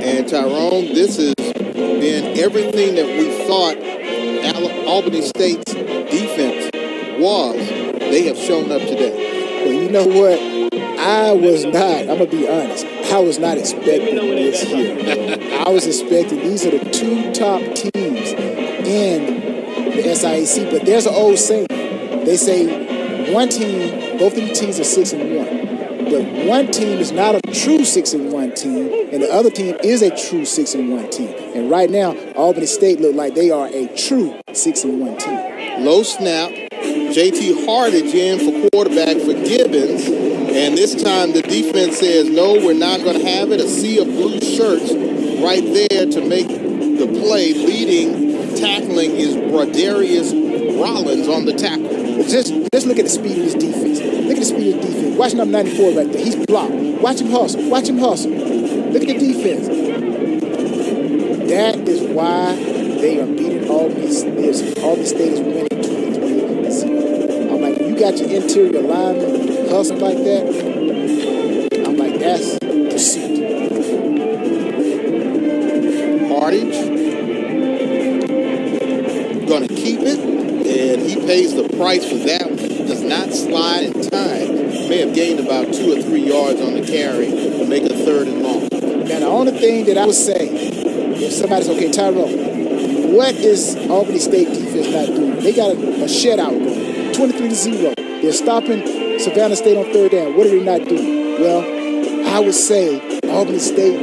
And Tyrone, this has been everything that we thought Albany State's defense was. They have shown up today. Well, you know what? I'm going to be honest, I was not expecting this here. I was expecting these are the two top teams in the SIAC, but there's an old saying. They say one team, both of the teams are 6-1. But one team is not a true 6-1 team, and the other team is a true 6-1 team. And right now, Albany State look like they are a true 6-1 team. Low snap. JT Hardage in for quarterback for Gibbons. And this time the defense says, no, we're not going to have it. A sea of blue shirts right there to make the play. Leading tackling is Broderius Rollins on the tackle. Just look at the speed of his defense. Look at the speed of the defense. Watch number 94 right there. He's blocked. Watch him hustle. Watch him hustle. Look at the defense. That is why they are beating Albany State is winning 23-0. I'm like, you got your interior lineman hustling like that. I'm like, that's pursuit. Hardage going to keep it, and he pays the price for that. Does not slide in time. May have gained about 2 or 3 yards on the carry to make a 3rd and long. Now, the only thing that I would say, if somebody's okay, Tyrone, what is Albany State defense not doing? They got a shutout going, 23-0. They're stopping Savannah State on 3rd down. What are they not doing? Well, I would say Albany State,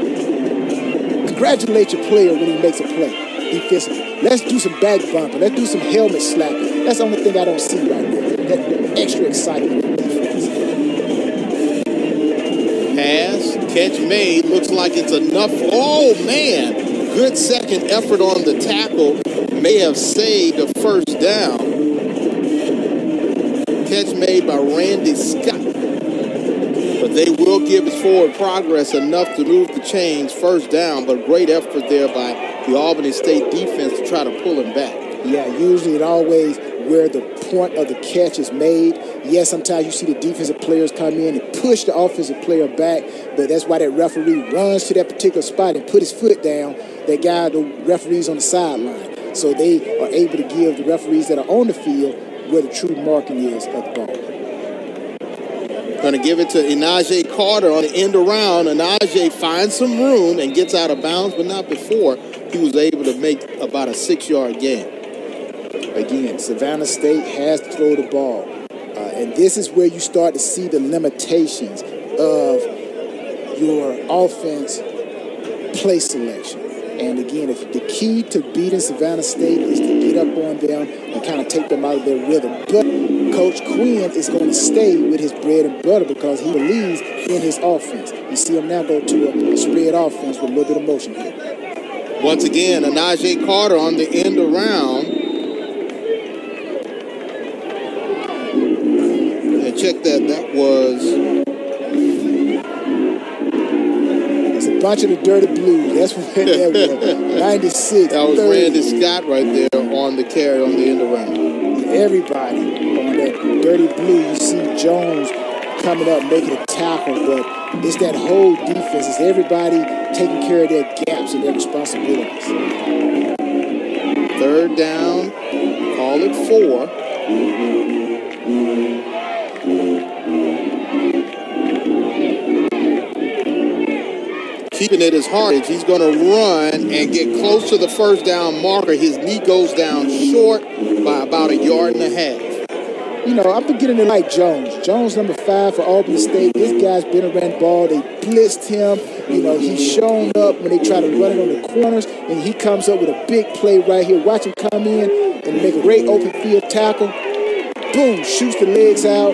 congratulate your player when he makes a play defensively. Let's do some back bumping. Let's do some helmet slapping. That's the only thing I don't see right now. That extra excitement in defense. Pass, catch made. Looks like it's enough. Oh, man. Good second effort on the tackle. May have saved a 1st down. Catch made by Randy Scott. But they will give his forward progress enough to move the chains. 1st down, but great effort there by the Albany State defense to try to pull him back. Yeah, usually it always where the point of the catch is made. Yes, sometimes you see the defensive players come in and push the offensive player back, but that's why that referee runs to that particular spot and put his foot down. That guy, the referees on the sideline. So they are able to give the referees that are on the field where the true marking is of the ball. Going to give it to Inaje Carter on the end around. Inaje finds some room and gets out of bounds, but not before he was able to make about a 6-yard gain. Again, Savannah State has to throw the ball. And this is where you start to see the limitations of your offense play selection. And again, if the key to beating Savannah State is to get up on them and kind of take them out of their rhythm. But Coach Quinn is going to stay with his bread and butter because he believes in his offense. You see him now go to a spread offense with a little bit of motion here. Once again, Inaje Carter on the end around. And check that. That was... Bunch of the Dirty Blues. That's what that was. 96. That was 30. Randy Scott right there on the carry on the end around. Everybody on that Dirty Blue, you see Jones coming up making a tackle, but it's that whole defense. It's everybody taking care of their gaps and their responsibilities. 3rd down. Call it 4. keeping it as hard as he's going to run and get close to the first down marker. His knee goes down short by about 1.5 yards. You know, I'm beginning to like Jones. Jones, number 5 for Albany State. This guy's been around the ball. They blitzed him. You know, he's shown up when they try to run it on the corners, and he comes up with a big play right here. Watch him come in and make a great open field tackle. Boom, shoots the legs out.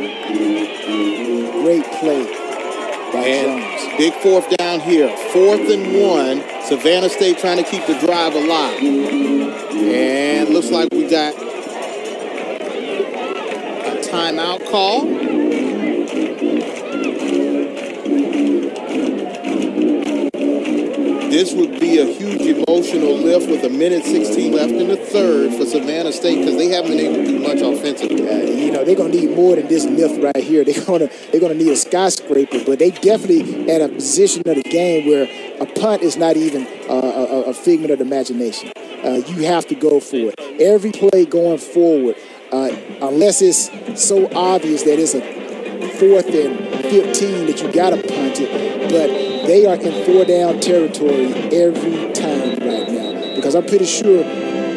Great play by Jones. Big fourth down here. 4th and 1. Savannah State trying to keep the drive alive. And looks like we got timeout call. This would be a huge emotional lift with 1:16 left in the third for Savannah State because they haven't been able to do much offensively. You know, they're going to need more than this lift right here. They're going to need a skyscraper, but they definitely at a position of the game where a punt is not even a figment of the imagination. You have to go for it. Every play going forward, unless it's so obvious that it's a 4th and 15 that you got to punt it, but they are in 4-down territory every time right now because I'm pretty sure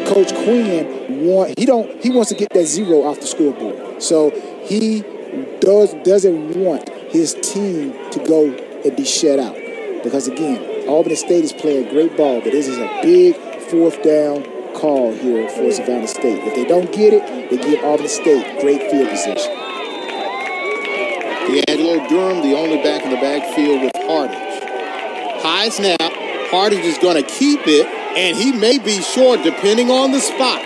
Coach Quinn wants to get that 0 off the scoreboard. So he doesn't want his team to go and be shut out because again, Albany State is playing great ball, but this is a big 4th down call here for Savannah State. If they don't get it, they give Albany State great field position. D'Angelo Durham, the only back in the backfield with Hardage. High snap. Hardage is going to keep it, and he may be short depending on the spot.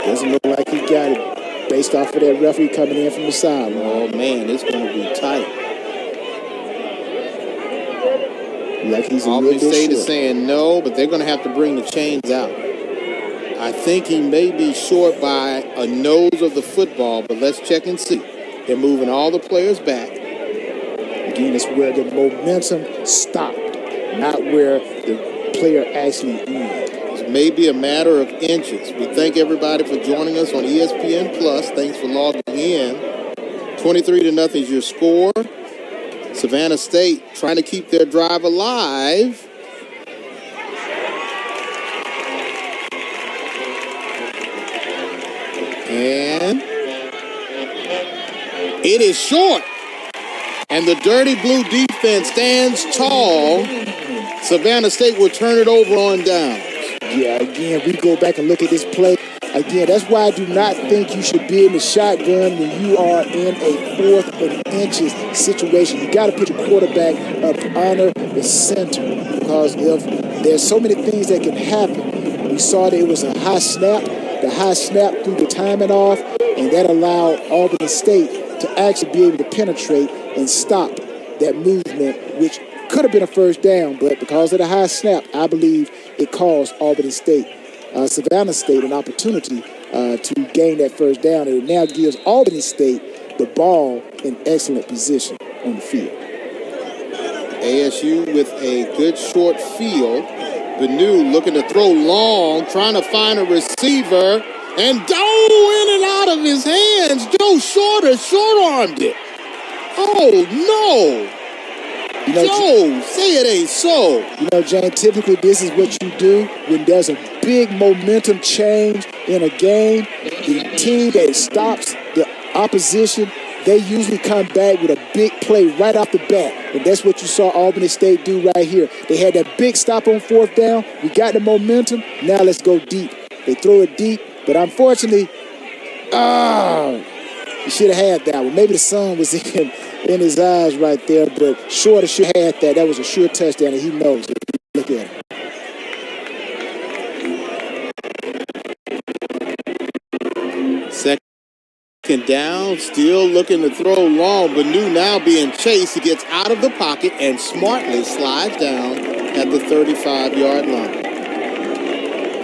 Doesn't look like he got it based off of that referee coming in from the sideline. Oh, man, it's going to be tight. Like he's Albany State is saying no, but they're going to have to bring the chains out. I think he may be short by a nose of the football, but let's check and see. They're moving all the players back. Again, it's where the momentum stopped, not where the player actually ended. It may be a matter of inches. We thank everybody for joining us on ESPN Plus. Thanks for logging in. 23-0 is your score. Savannah State trying to keep their drive alive. And it is short. And the Dirty Blue defense stands tall. Savannah State will turn it over on downs. Yeah, again, we go back and look at this play. Again, that's why I do not think you should be in the shotgun when you are in a 4th and inches situation. You got to put your quarterback up under the center because there's so many things that can happen. We saw that it was a high snap. The high snap threw the timing off, and that allowed Albany State to actually be able to penetrate and stop that movement, which could have been a first down, but because of the high snap, I believe it caused Savannah State an opportunity to gain that first down, and it now gives Albany State the ball in excellent position on the field. ASU with a good short field. Benu looking to throw long, trying to find a receiver, and in and out of his hands. Joe short-armed it. Oh, no. Joe, say it ain't so. You know, Jane, typically this is what you do when there's a big momentum change in a game. The team that stops the opposition, they usually come back with a big play right off the bat. And that's what you saw Albany State do right here. They had that big stop on 4th down. We got the momentum. Now let's go deep. They throw it deep, but unfortunately, you should have had that one. Maybe the sun was in his eyes right there, but Shorter should have had that. That was a sure touchdown, and he knows it. Look at him. Second down, still looking to throw long. Benu now being chased. He gets out of the pocket and smartly slides down at the 35-yard line.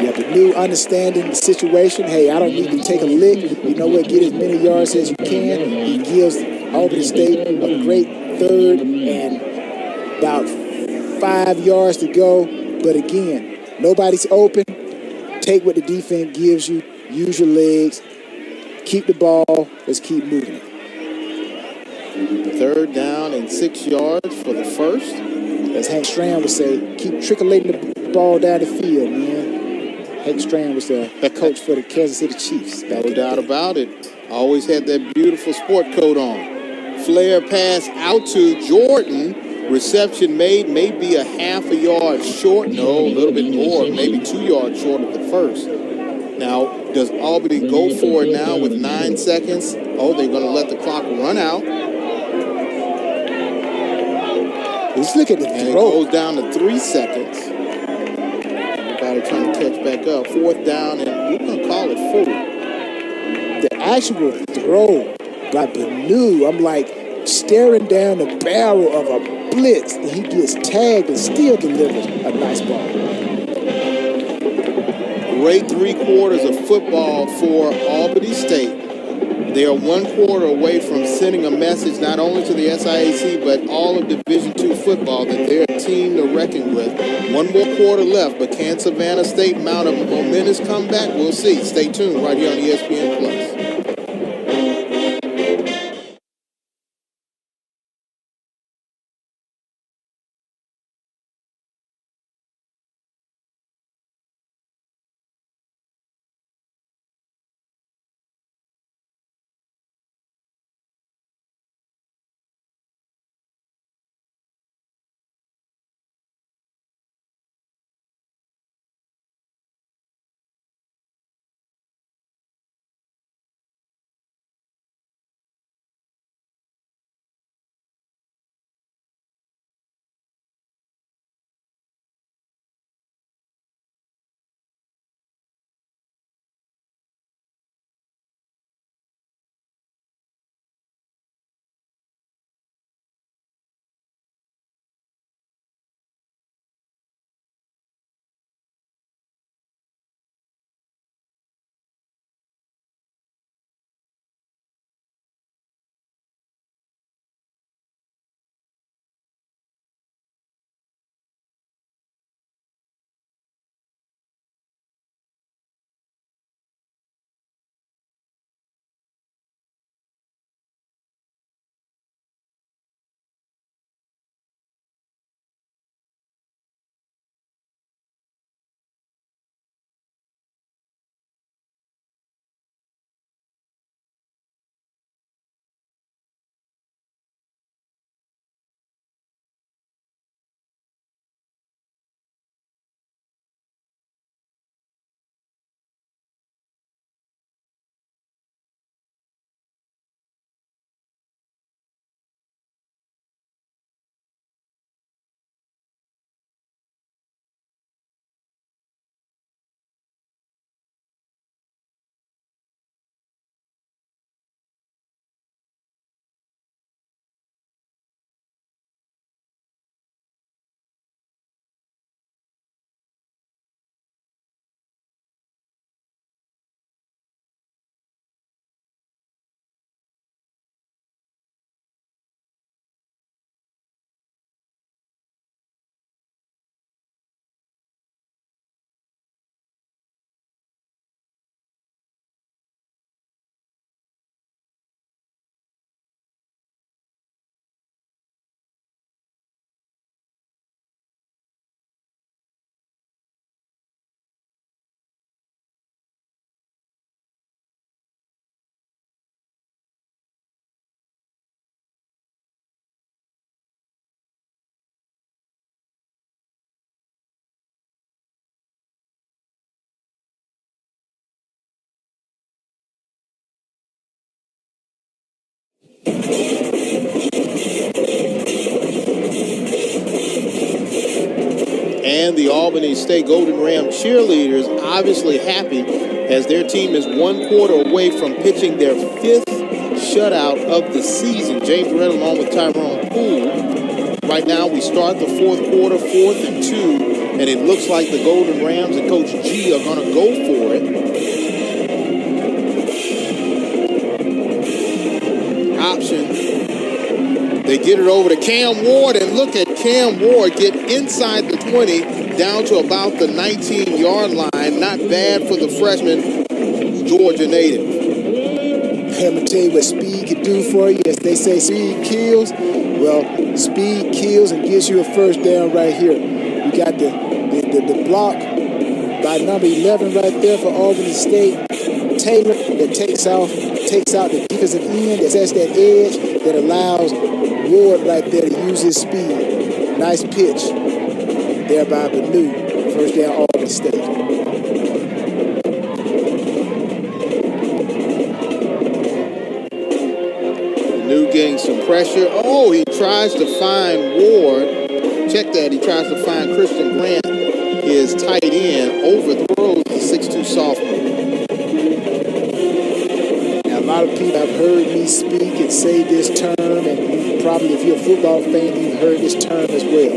Yeah, Benu understanding the situation. Hey, I don't need to take a lick. You know what? Get as many yards as you can. He gives Albany State a great third and about 5 yards to go. But again, nobody's open. Take what the defense gives you. Use your legs. Keep the ball. Let's keep moving. 3rd down and 6 yards for the first. As Hank Strand would say, keep trickling the ball down the field, man. Hank Strand was the coach for the Kansas City Chiefs. No doubt about it. Always had that beautiful sport coat on. Flare pass out to Jordan. Reception made, maybe a half a yard short. No, a little bit more, maybe 2 yards short of the first. Now, does Albany go for it now with 9 seconds? Oh, they're going to let the clock run out. Let's look at the and throw. It goes down to 3 seconds. Everybody trying to catch back up. 4th down, and we're going to call it 4. The actual throw by Benu, I'm like staring down the barrel of a blitz, and he gets tagged and still delivers a nice ball. Great 3 quarters of football for Albany State. They are 1 quarter away from sending a message not only to the SIAC but all of Division II football that they're a team to reckon with. 1 more quarter left, but can Savannah State mount a momentous comeback? We'll see. Stay tuned right here on ESPN Plus. And the Albany State Golden Ram cheerleaders obviously happy as their team is 1 quarter away from pitching their 5th shutout of the season. James Red along with Tyrone Poole. Right now we start the 4th quarter, 4th and 2, and it looks like the Golden Rams and Coach G are going to go for it. Option. They get it over to Cam Ward, and look at Cam Ward get inside the 20 down to about the 19-yard line. Not bad for the freshman, Georgia native. I'm tell you what speed can do for you. As they say, speed kills. Well, speed kills and gives you a first down right here. We got the block by number 11 right there for Albany State. Taylor that takes out the defensive end, that sets that edge, that allows Ward right there to use his speed. Nice pitch there by Banu. First down, Albany State. Banu getting some pressure. Oh, he tries to find Ward. Check that. He tries to find Christian Grant, his tight end, overthrows the 6'2 sophomore. Now, a lot of people have heard me speak and say this term, and probably if you're a football fan, you've heard this term as well.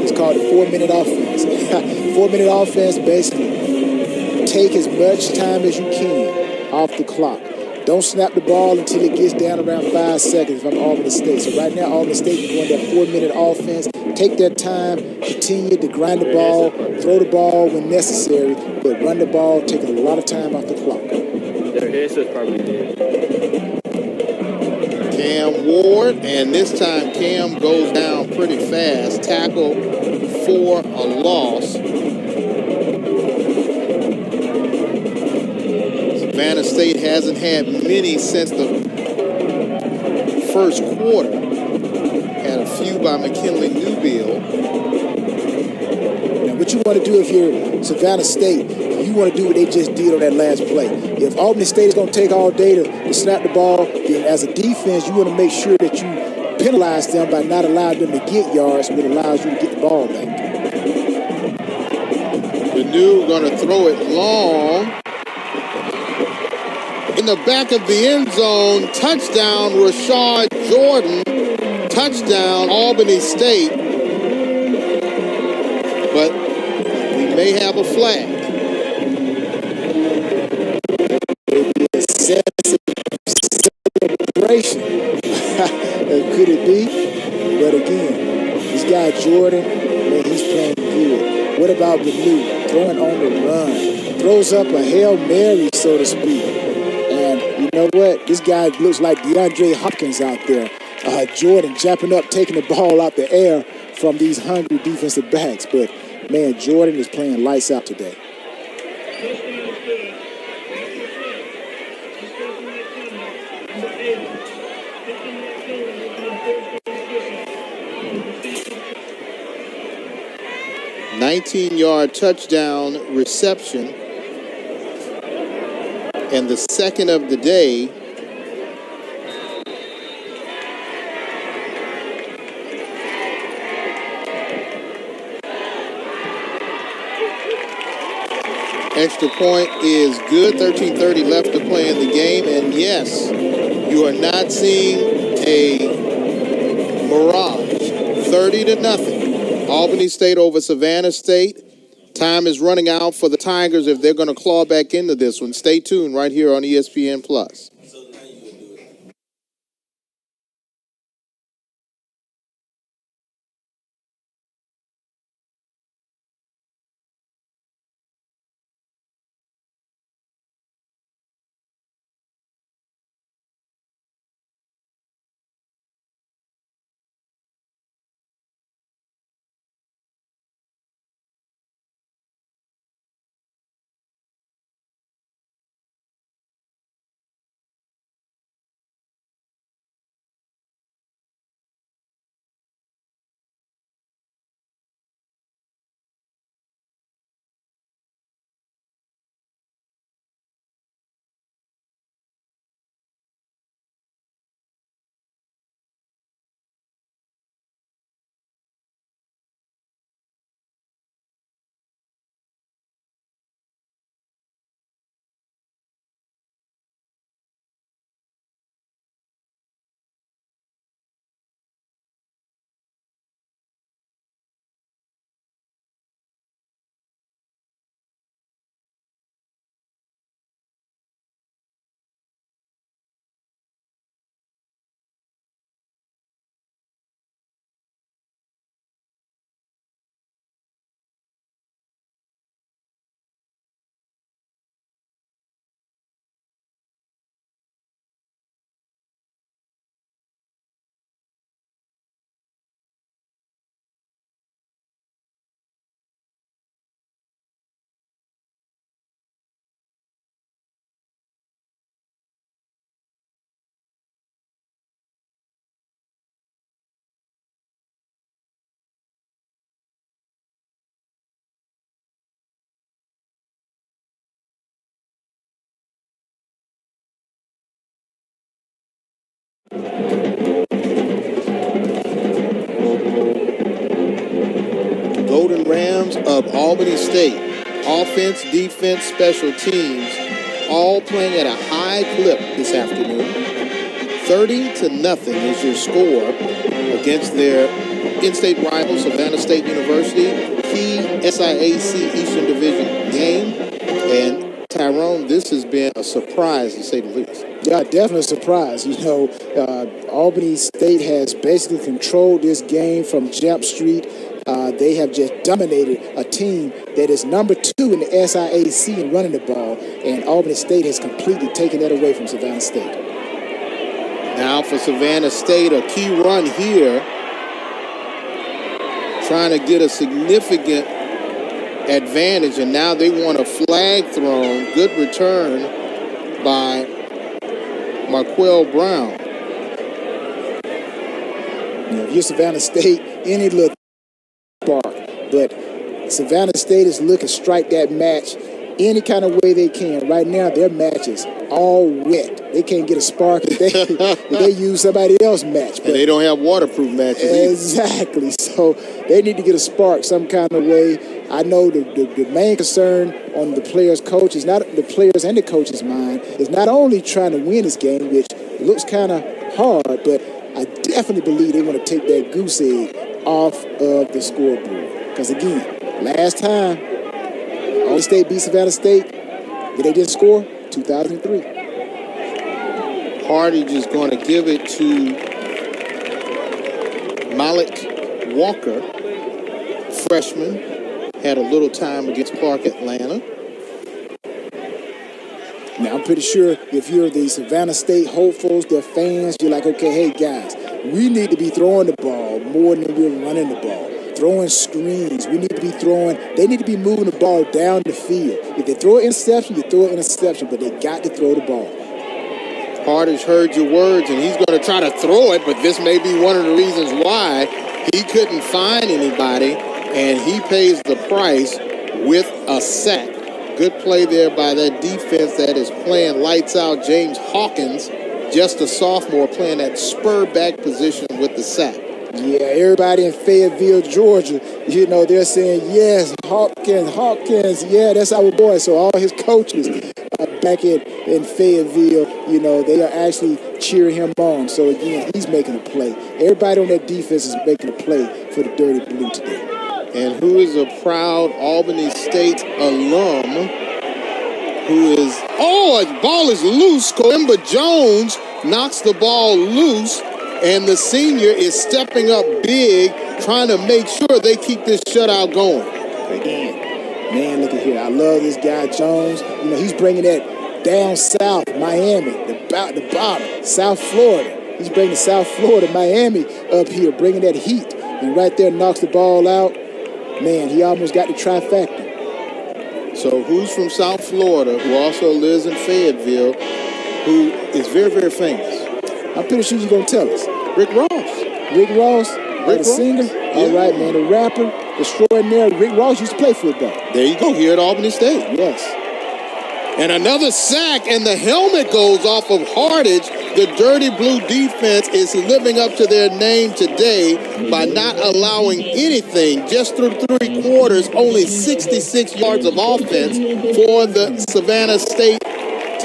It's called the 4-minute offense. 4-minute offense, basically, take as much time as you can off the clock. Don't snap the ball until it gets down around 5 seconds if I'm Albany State. So right now, Albany State is going that 4-minute offense. Take that time, continue to grind the ball, throw the ball when necessary, but run the ball, taking a lot of time off the clock. Their headset's probably dead. Cam Ward, and this time Cam goes down pretty fast. Tackle for a loss. Savannah State hasn't had many since the first quarter. Had a few by McKinley Newbill. Now, what you want to do if you're Savannah State, you want to do what they just did on that last play. If Albany State is going to take all day to snap the ball, then as a defense, you want to make sure that you penalize them by not allowing them to get yards, which allows you to get the ball back. Banu going to throw it long. In the back of the end zone, touchdown, Rashad Jordan. Touchdown, Albany State. But we may have a flag. Celebration. Could it be? But again, this guy Jordan, man, he's playing good. What about Banu? Throwing on the run. Throws up a Hail Mary, so to speak. And you know what? This guy looks like DeAndre Hopkins out there. Jordan jumping up, taking the ball out the air from these hungry defensive backs. But, man, Jordan is playing lights out today. $19-yard touchdown reception. And the second of the day. Extra point is good. 13:30 left to play in the game. And yes, you are not seeing a mirage. 30-0. Albany State over Savannah State. Time is running out for the Tigers if they're going to claw back into this one. Stay tuned right here on ESPN+. Golden Rams of Albany State, offense, defense, special teams, all playing at a high clip this afternoon. 30-0 is your score against their in-state rival, Savannah State University, key SIAC Eastern Division game. And Tyrone, this has been a surprise to say the least. Yeah, definitely a surprise. Albany State has basically controlled this game from Jump Street. They have just dominated a team that is number 2 in the SIAC in running the ball, and Albany State has completely taken that away from Savannah State. Now for Savannah State, a key run here, trying to get a significant advantage, and now they want a flag thrown. Good return by Marquell Brown. If you're Savannah State, any little spark, but Savannah State is looking to strike that match any kind of way they can. Right now, their match is all wet. They can't get a spark if they use somebody else's match. And they don't have waterproof matches exactly. So they need to get a spark some kind of way. I know the main concern on the players' coaches, not the players and the coaches' mind, is not only trying to win this game, which looks kind of hard, but I definitely believe they want to take that goose egg off of the scoreboard. Because again, last time Albany State beat Savannah State, did they just score? 2003. Hardy just going to give it to Malik Walker, freshman. Had a little time against Clark Atlanta. Now, I'm pretty sure if you're the Savannah State hopefuls, their fans, you're like, okay, hey, guys, we need to be throwing the ball more than we're running the ball. Throwing screens. We need to be they need to be moving the ball down the field. If they throw an interception, you throw an interception, but they got to throw the ball. Hardish heard your words, and he's going to try to throw it, but this may be one of the reasons why he couldn't find anybody, and he pays the price with a sack. Good play there by that defense that is playing lights out. James Hawkins, just a sophomore, playing that spur back position with the sack. Yeah, everybody in Fayetteville, Georgia, they're saying, yes, Hawkins, yeah, that's our boy. So all his coaches back in Fayetteville, they are actually cheering him on. So again, he's making a play. Everybody on that defense is making a play for the Dirty Blue today. And who is a proud Albany State alum who is, the ball is loose. Coimba Jones knocks the ball loose. And the senior is stepping up big, trying to make sure they keep this shutout going. Again, man, look at here. I love this guy, Jones. He's bringing that down south, Miami, the bottom, South Florida. He's bringing South Florida, Miami up here, bringing that heat. And right there knocks the ball out. Man, he almost got the trifecta. So who's from South Florida, who also lives in Fayetteville, who is very, very famous? I'm pretty sure you're going to tell us. Rick Ross. The singer? Yeah. All right, man, the rapper, extraordinary. Rick Ross used to play football. There you go, here at Albany State. Yes. And another sack, and the helmet goes off of Hardage. The Dirty Blue defense is living up to their name today by not allowing anything. Just through 3 quarters, only 66 yards of offense for the Savannah State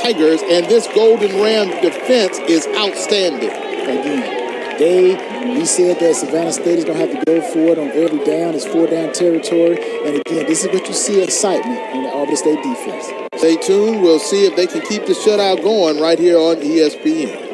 Tigers, and this Golden Ram defense is outstanding. Again, we said that Savannah State is going to have to go for it on every down. It's 4-down territory. And again, this is what you see, excitement in the Albany State defense. Stay tuned. We'll see if they can keep the shutout going right here on ESPN.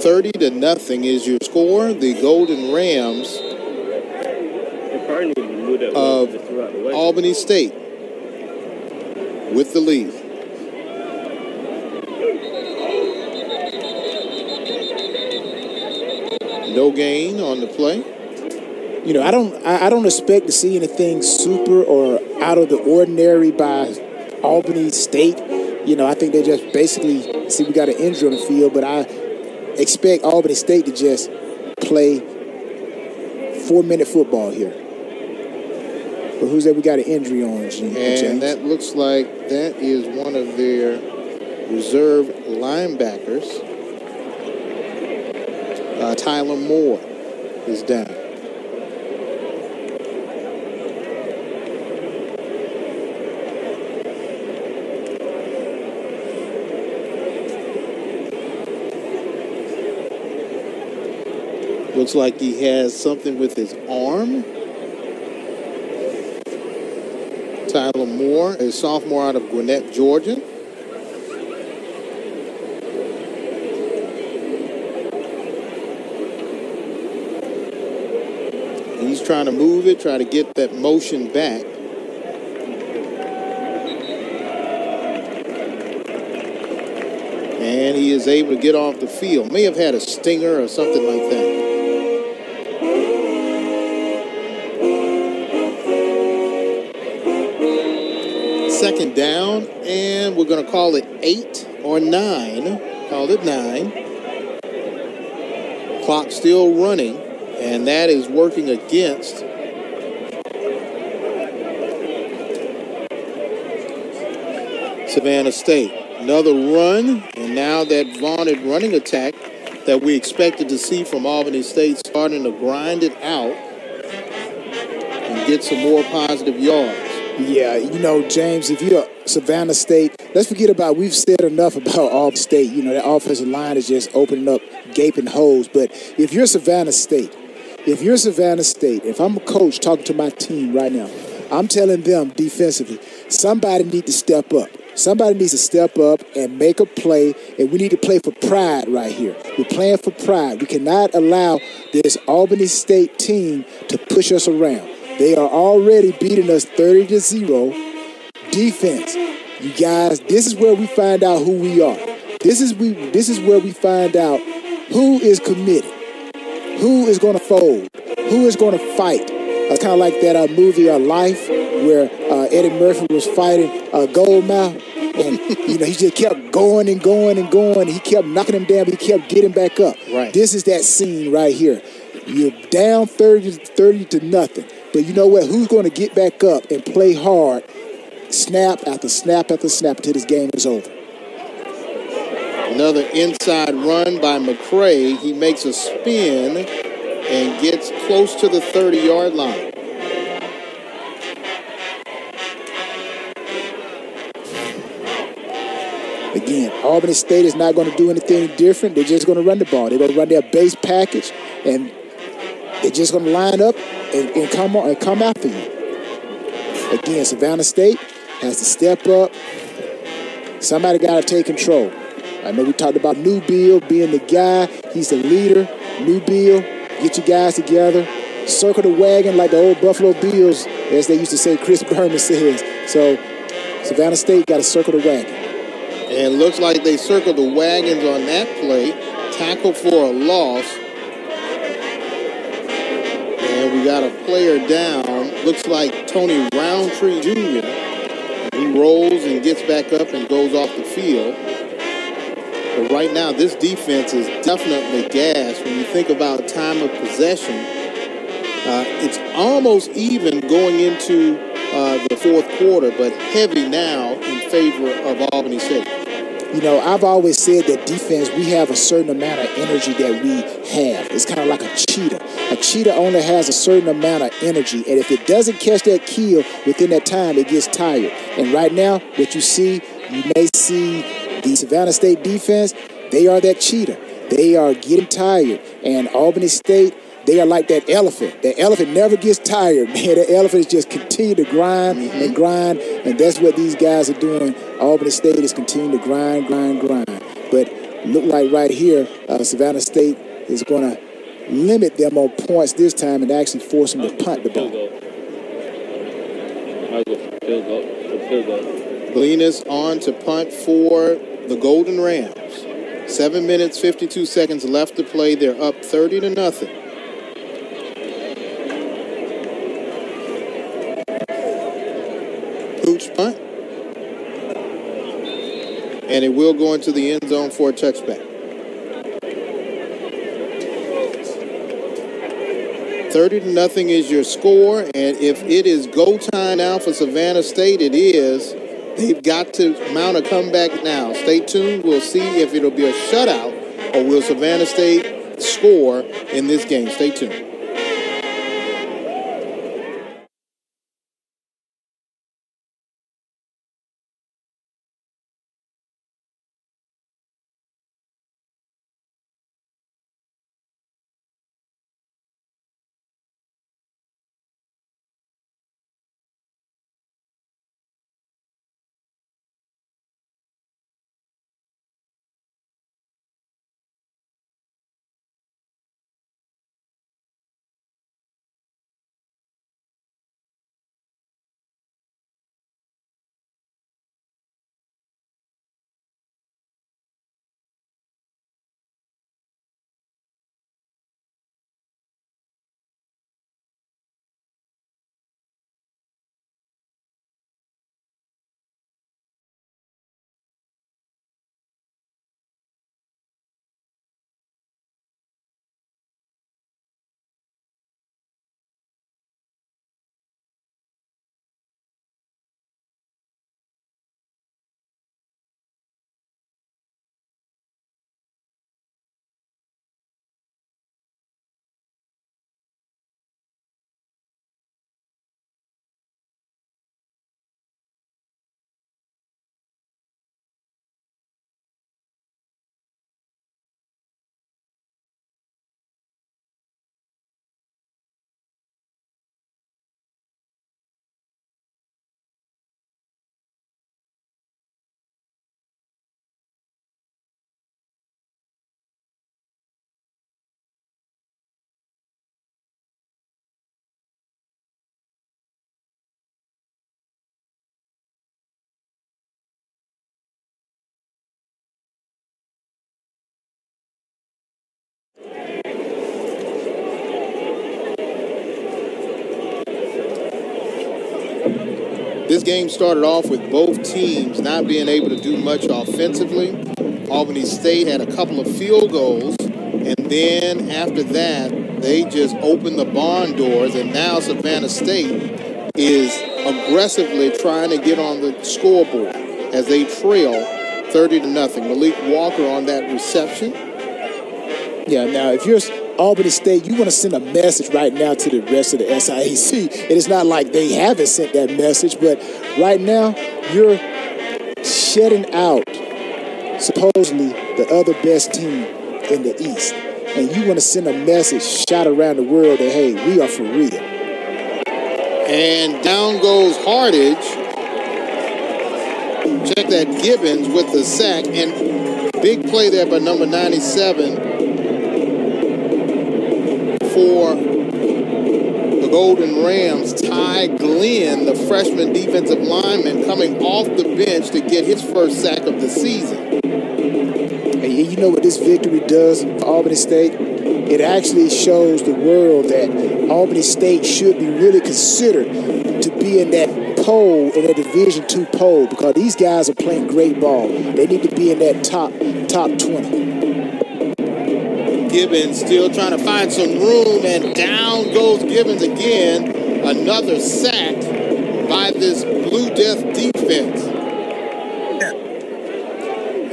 30-0 is your score. The Golden Rams of Albany State with the lead. No gain on the play. You know, I don't expect to see anything super or out of the ordinary by Albany State. You know, I think they just basically see we got an injury on the field, but I expect Albany State to just play 4-minute football here. But who's that we got an injury on, James? And that looks like that is one of their reserve linebackers. Tyler Moore is down. Looks like he has something with his arm. Tyler Moore, a sophomore out of Gwinnett, Georgia. He's trying to move it, try to get that motion back. And he is able to get off the field. May have had a stinger or something like that. Second down, and we're going to call it 8 or 9. Call it 9. Clock still running, and that is working against Savannah State. Another run, and now that vaunted running attack that we expected to see from Albany State starting to grind it out and get some more positive yards. Yeah, you know, James, if you're Savannah State, let's forget about, we've said enough about Albany State. You know, that offensive line is just opening up gaping holes. But if you're Savannah State, if I'm a coach talking to my team right now, I'm telling them defensively, somebody needs to step up. Somebody needs to step up and make a play, and we need to play for pride right here. We're playing for pride. We cannot allow this Albany State team to push us around. They are already beating us 30-0. Defense, you guys, this is where we find out who we are. This is where we find out who is committed, who is going to fold, who is going to fight. Kind of like that movie Life, where Eddie Murphy was fighting Goldmouth, and you know he just kept going and going and going. He kept knocking him down, but he kept getting back up. Right. This is that scene right here. You're down 30-0. But you know what? Who's going to get back up and play hard, snap after snap after snap until this game is over? Another inside run by McCray. He makes a spin and gets close to the 30-yard line. Again, Albany State is not going to do anything different. They're just going to run the ball. They're going to run their base package, and they're just going to line up and come after you. Again, Savannah State has to step up. Somebody got to take control. I know we talked about New Bill being the guy. He's the leader. New Bill, get you guys together. Circle the wagon like the old Buffalo Bills, as they used to say, Chris Berman says. So Savannah State got to circle the wagon. And looks like they circled the wagons on that play. Tackle for a loss. And we got a player down. Looks like Tony Roundtree Jr. He rolls and gets back up and goes off the field. But right now, this defense is definitely gassed. When you think about time of possession, it's almost even going into the fourth quarter, but heavy now in favor of Albany State. You know, I've always said that defense, we have a certain amount of energy that we have. It's kind of like a cheetah. A cheetah only has a certain amount of energy, and if it doesn't catch that kill within that time, it gets tired. And right now, what you may see the Savannah State defense, they are that cheetah. They are getting tired. And Albany State, they are like that elephant. That elephant never gets tired, man. That elephant just continue to grind and grind, and that's what these guys are doing. Albany State is continuing to grind. But look like right here, Savannah State is going to limit them on points this time and actually force them to punt the ball. Field goal. Gleanis on to punt for the Golden Rams. 7 minutes, 52 seconds left to play. They're up 30-0. Pooch punt. And it will go into the end zone for a touchback. 30-0 is your score, and if it is go time now for Savannah State, it is. They've got to mount a comeback now. Stay tuned. We'll see if it'll be a shutout or will Savannah State score in this game. Stay tuned. This game started off with both teams not being able to do much offensively. Albany State had a couple of field goals, and then after that, they just opened the barn doors, and now Savannah State is aggressively trying to get on the scoreboard as they trail 30-0. Malik Walker on that reception. Yeah, now if you're Albany State, you want to send a message right now to the rest of the SIAC. And it's not like they haven't sent that message, but right now you're shutting out supposedly the other best team in the East. And you want to send a message shot around the world that, hey, we are for real. And down goes Hardage. Check that, Gibbons with the sack. And big play there by number 97 for the Golden Rams. Ty Glenn, the freshman defensive lineman, coming off the bench to get his first sack of the season. And you know what this victory does for Albany State? It actually shows the world that Albany State should be really considered to be in that poll, in that Division II poll, because these guys are playing great ball. They need to be in that top 20. Gibbons still trying to find some room, and down goes Gibbons again. Another sack by this Blue Death defense.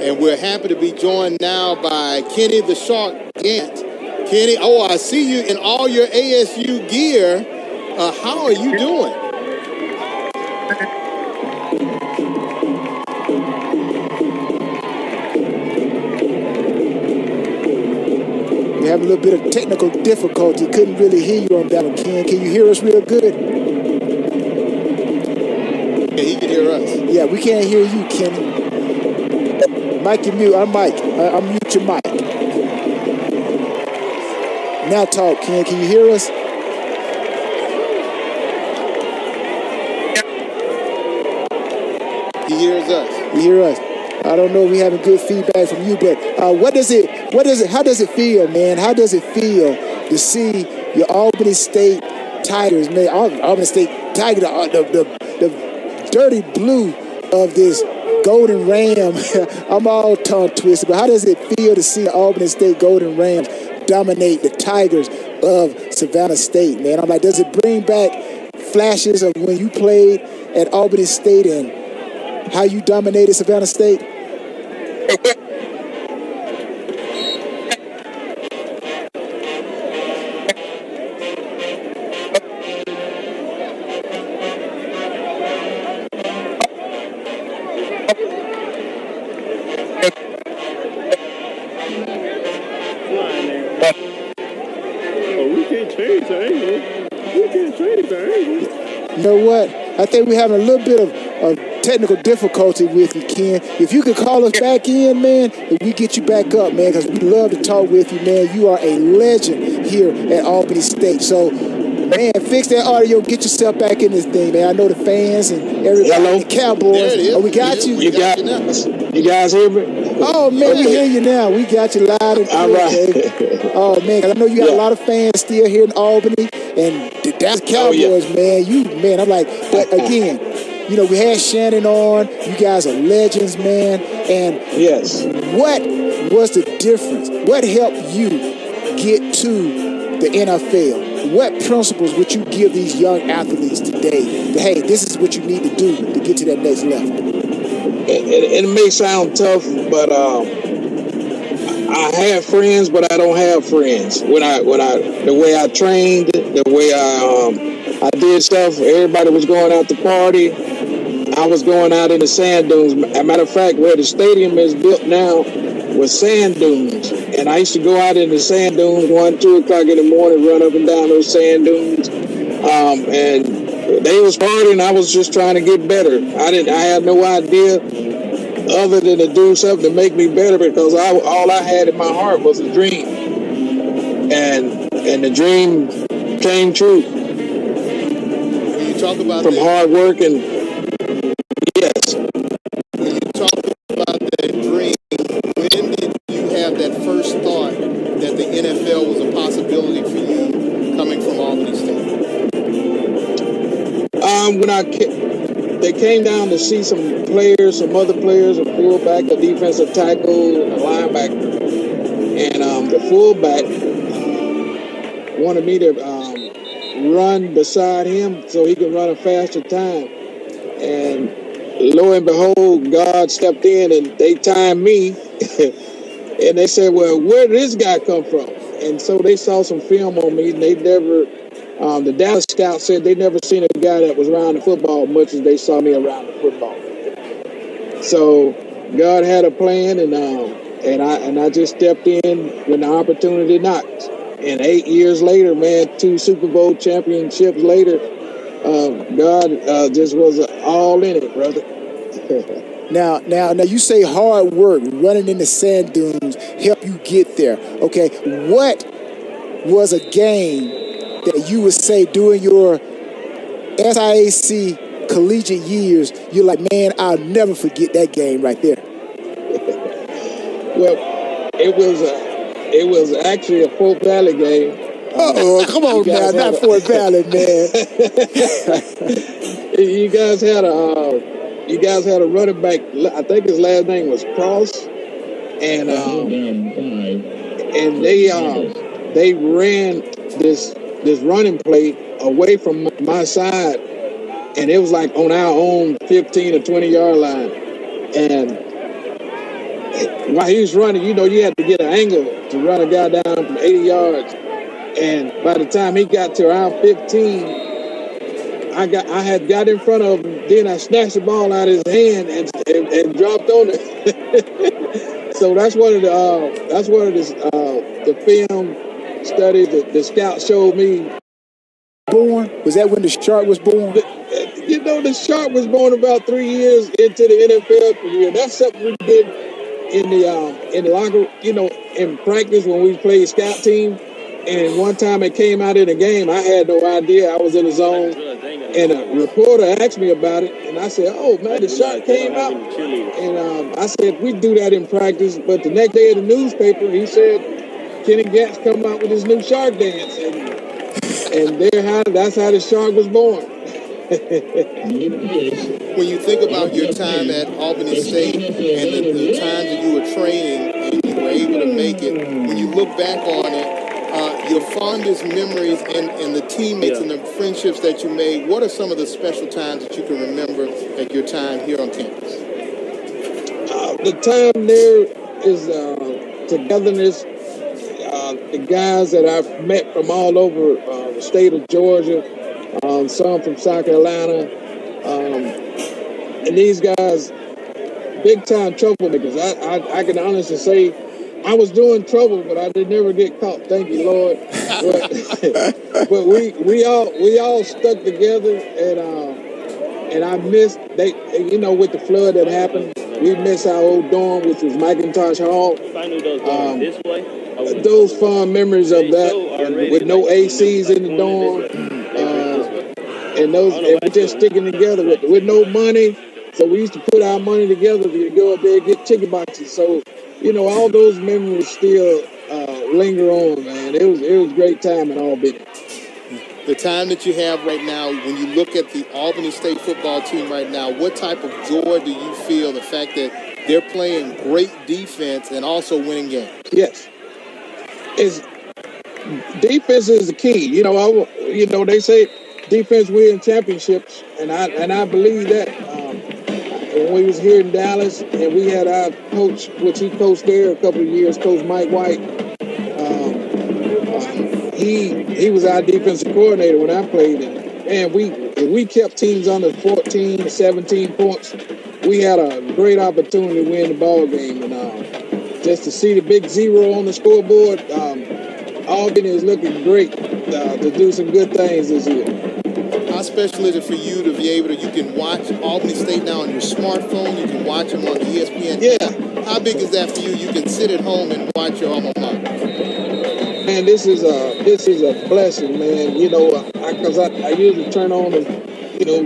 And we're happy to be joined now by Kenny the Shark Gant. Kenny, oh, I see you in all your ASU gear. How are you doing? We have a little bit of technical difficulty. Couldn't really hear you on that one, Ken. Can you hear us real good? Yeah, he can hear us. Yeah, we can't hear you, Kenny. Mike, you mute. I'm Mike. I'm mute your mic. Now talk, Ken. Can you hear us? He hears us. You hear us? I don't know if we're having good feedback from you, but how does it feel, man? How does it feel to see your Albany State Tigers, man? Albany State Tigers, the dirty blue of this Golden Ram. I'm all tongue twisted, but how does it feel to see the Albany State Golden Rams dominate the Tigers of Savannah State, man? I'm like, does it bring back flashes of when you played at Albany State and how you dominated Savannah State? You know what? I think we're having a little bit of technical difficulty with you, Ken. If you could call us back in, man, and we get you back up, man, because we love to talk with you, man. You are a legend here at Albany State. So, man, fix that audio, get yourself back in this thing, man. I know the fans and everybody, the Cowboys. Oh, we got you. You guys hear me? Oh, man, we hear you now. We got you loud and clear, all right. baby. Oh, man, 'cause I know you got a lot of fans still here in Albany, and that's Cowboys, man. I'm like, but again, you know, we had Shannon on. You guys are legends, man. And yes, what was the difference? What helped you get to the NFL? What principles would you give these young athletes today? That, hey, this is what you need to do to get to that next level. It may sound tough, but I have friends, but I don't have friends. The way I trained, the way I did stuff, everybody was going out to party. I was going out in the sand dunes. As a matter of fact, where the stadium is built now was sand dunes. And I used to go out in the sand dunes 1, 2 o'clock in the morning, run up and down those sand dunes. And they was partying. I was just trying to get better. I had no idea other than to do something to make me better, because all I had in my heart was a dream. And the dream came true. When you talk about from hard work and yes. When you talk about that dream, when did you have that first thought that the NFL was a possibility for you coming from Albany State? When they came down to see some other players, a fullback, a defensive tackle, and a linebacker. And the fullback wanted me to run beside him so he could run a faster time. And lo and behold, God stepped in and they timed me. And they said, well, where did this guy come from? And so they saw some film on me, and they never... the Dallas scouts said they never seen a guy that was around the football much as they saw me around the football. So God had a plan, and I just stepped in when the opportunity knocked. And 8 years later, man, 2 Super Bowl championships later, God just was all in it, brother. Now, you say hard work, running in the sand dunes, help you get there. Okay, what was a game that you would say during your SIAC collegiate years, you're like, man, I'll never forget that game right there? Well, it was actually a Fort Valley game. Oh, come on now, not Fort Valley, man. You guys had a running back. I think his last name was Cross, and they ran this running play away from my side, and it was like on our own 15 or 20 yard line. And while he was running, you had to get an angle to run a guy down from 80 yards. And by the time he got to around 15, I had got in front of him. Then I snatched the ball out of his hand and dropped on it. So that's one of the film studies that the scout showed me. Born? Was that when the Shark was born? The Shark was born about 3 years into the NFL career. That's something we did in the locker, in practice when we played scout team. And one time it came out in a game, I had no idea. I was in the zone, and a reporter asked me about it, and I said, "Oh man, the shark came out." And I said, "We do that in practice." But the next day in the newspaper, he said, "Kenny Gatt's come out with his new shark dance," and that's how the shark was born. When you think about your time at Albany State and the times that you were training and you were able to make it, when you look back on it, your fondest memories and the teammates and the friendships that you made, what are some of the special times that you can remember at your time here on campus? The time there is togetherness. The guys that I've met from all over the state of Georgia, some from South Carolina, and these guys, big time troublemakers. I can honestly say I was doing trouble, but I did never get caught. Thank you, Lord. But we all stuck together, and I missed with the flood that happened. We missed our old dorm, which was McIntosh Hall. Those fond memories of that, with no ACs in the dorm, and we just sticking together with no money. So we used to put our money together to go up there and get chicken boxes. So, all those memories still linger on, man. It was a great time in Albany. The time that you have right now, when you look at the Albany State football team right now, what type of joy do you feel the fact that they're playing great defense and also winning games? Yes. Defense is the key. They say defense wins championships, and I believe that. When we was here in Dallas, and we had our coach, which he coached there a couple of years, Coach Mike White. He was our defensive coordinator when I played, and we kept teams under 14, 17 points. We had a great opportunity to win the ball game, and just to see the big 0 on the scoreboard, Albany is looking great to do some good things this year. How special is it for you to be able to, you can watch Albany State now on your smartphone, you can watch them on the ESPN. Yeah. How big is that for you? You can sit at home and watch your alma mater. Man, this is a blessing, man. Because I usually turn on and,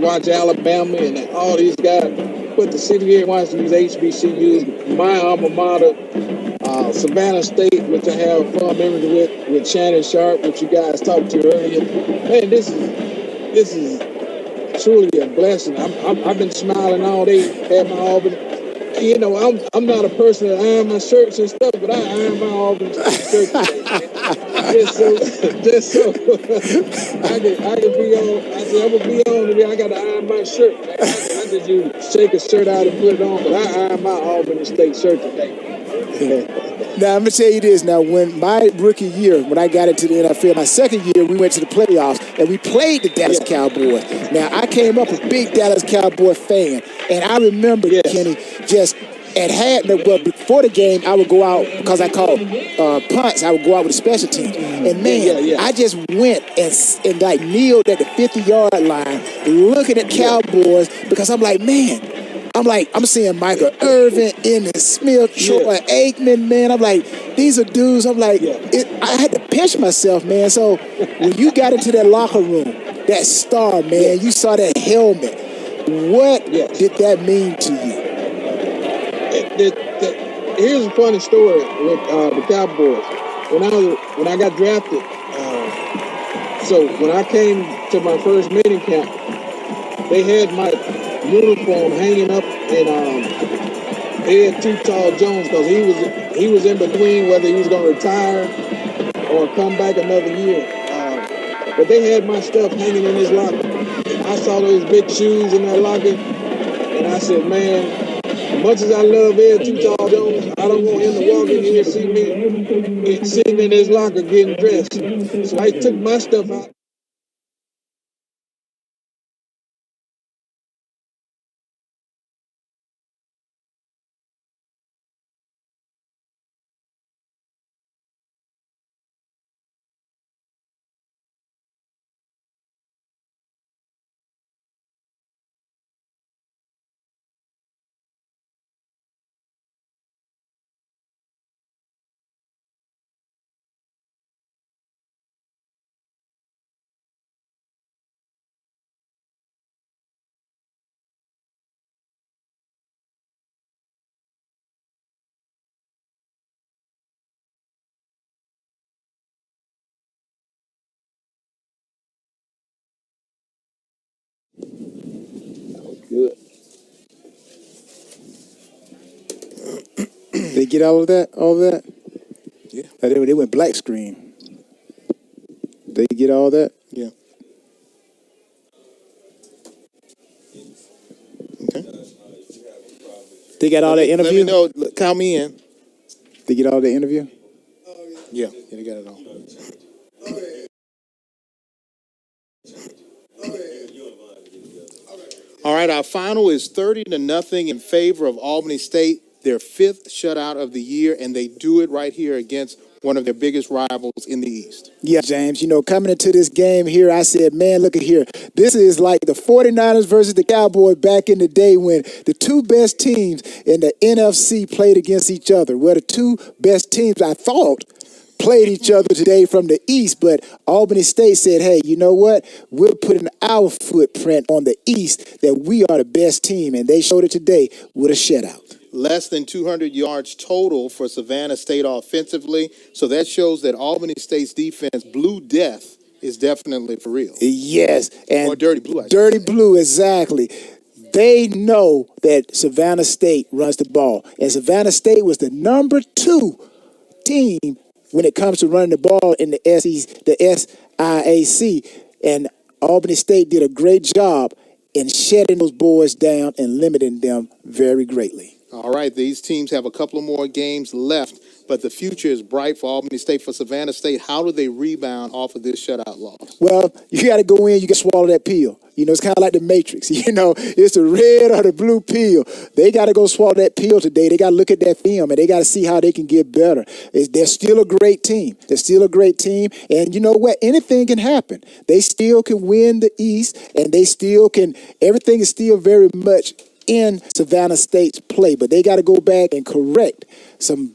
watch Alabama and all these guys. But to sit here and watch these HBCUs, my alma mater, Savannah State, which I have fond memories with Shannon Sharp, which you guys talked to earlier. Man, this is truly a blessing. I've been smiling all day at my Albany. I'm not a person that iron my shirts and stuff, but I iron my Albany shirt today, man. just so I can be on. I said I'm gonna be on today. I got to iron my shirt, man. I just use shake a shirt out and put it on, but I iron my Albany State shirt today. Now, I'm going to tell you this. Now, when my rookie year, when I got into the NFL, my second year, we went to the playoffs, and we played the Dallas Cowboys. Now, I came up a big Dallas Cowboy fan, and I remember, Kenny, just before the game, I would go out, because I called punts, I would go out with the special team. And, man, I just went and like, kneeled at the 50-yard line looking at Cowboys, because I'm like, man, I'm seeing Michael Irvin, Emmitt Smith, Troy Aikman, man. I'm like, these are dudes. I'm like, I had to pinch myself, man. So when you got into that locker room, that star, man, you saw that helmet. What did that mean to you? Here's a funny story with the Cowboys. When I got drafted, so when I came to my first meeting camp, they had my uniform hanging up, and they had Too Tall Jones, because he was in between whether he was going to retire or come back another year. But they had my stuff hanging in his locker. And I saw those big shoes in that locker, and I said, man, as much as I love Ed Too Tall Jones, I don't want him to walk in here and see me sitting in his locker getting dressed. So I took my stuff out. good. They get all of that? All of that? Yeah. They went black screen. They get all that? Yeah. Okay. They got all that interview? Let me know. Count me in. They get all the interview? Yeah, they got it all. All right, our final is 30-0 in favor of Albany State, their fifth shutout of the year, and they do it right here against one of their biggest rivals in the East. Yeah, James. Coming into this game here, I said, man, look at here. This is like the 49ers versus the Cowboys back in the day when the two best teams in the NFC played against each other. Well, the two best teams, I thought, played each other today from the East, but Albany State said, hey, you know what? We're putting our footprint on the East that we are the best team, and they showed it today with a shutout. Less than 200 yards total for Savannah State offensively, so that shows that Albany State's defense, Blue Death, is definitely for real. Yes. And or Dirty Blue, Dirty Blue, exactly. They know that Savannah State runs the ball, and Savannah State was the number 2 team when it comes to running the ball in the SIAC, and Albany State did a great job in shutting those boys down and limiting them very greatly. All right, these teams have a couple of more games left, but the future is bright for Albany State. For Savannah State, how do they rebound off of this shutout loss? Well, you got to go in, you got to swallow that pill. It's kind of like the Matrix. It's the red or the blue pill. They got to go swallow that pill today. They got to look at that film, and they got to see how they can get better. They're still a great team. They're still a great team. And you know what? Anything can happen. They still can win the East, and they still can. Everything is still very much in Savannah State's play. But they got to go back and correct some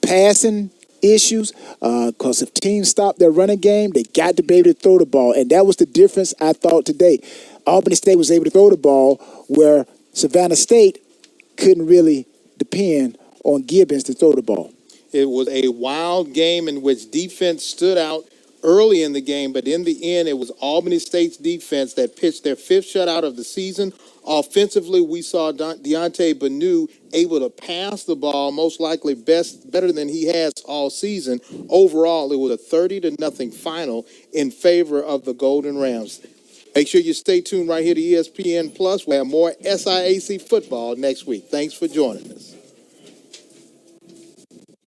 passing issues, because if teams stop their running game, they got to be able to throw the ball, and that was the difference I thought today. Albany State was able to throw the ball where Savannah State couldn't really depend on Gibbons to throw the ball. It was a wild game in which defense stood out early in the game, but in the end, it was Albany State's defense that pitched their fifth shutout of the season. Offensively, we saw Deontay Banu able to pass the ball, most likely better than he has all season. Overall, it was a 30-0 final in favor of the Golden Rams. Make sure you stay tuned right here to ESPN Plus. We'll have more SIAC football next week. Thanks for joining us.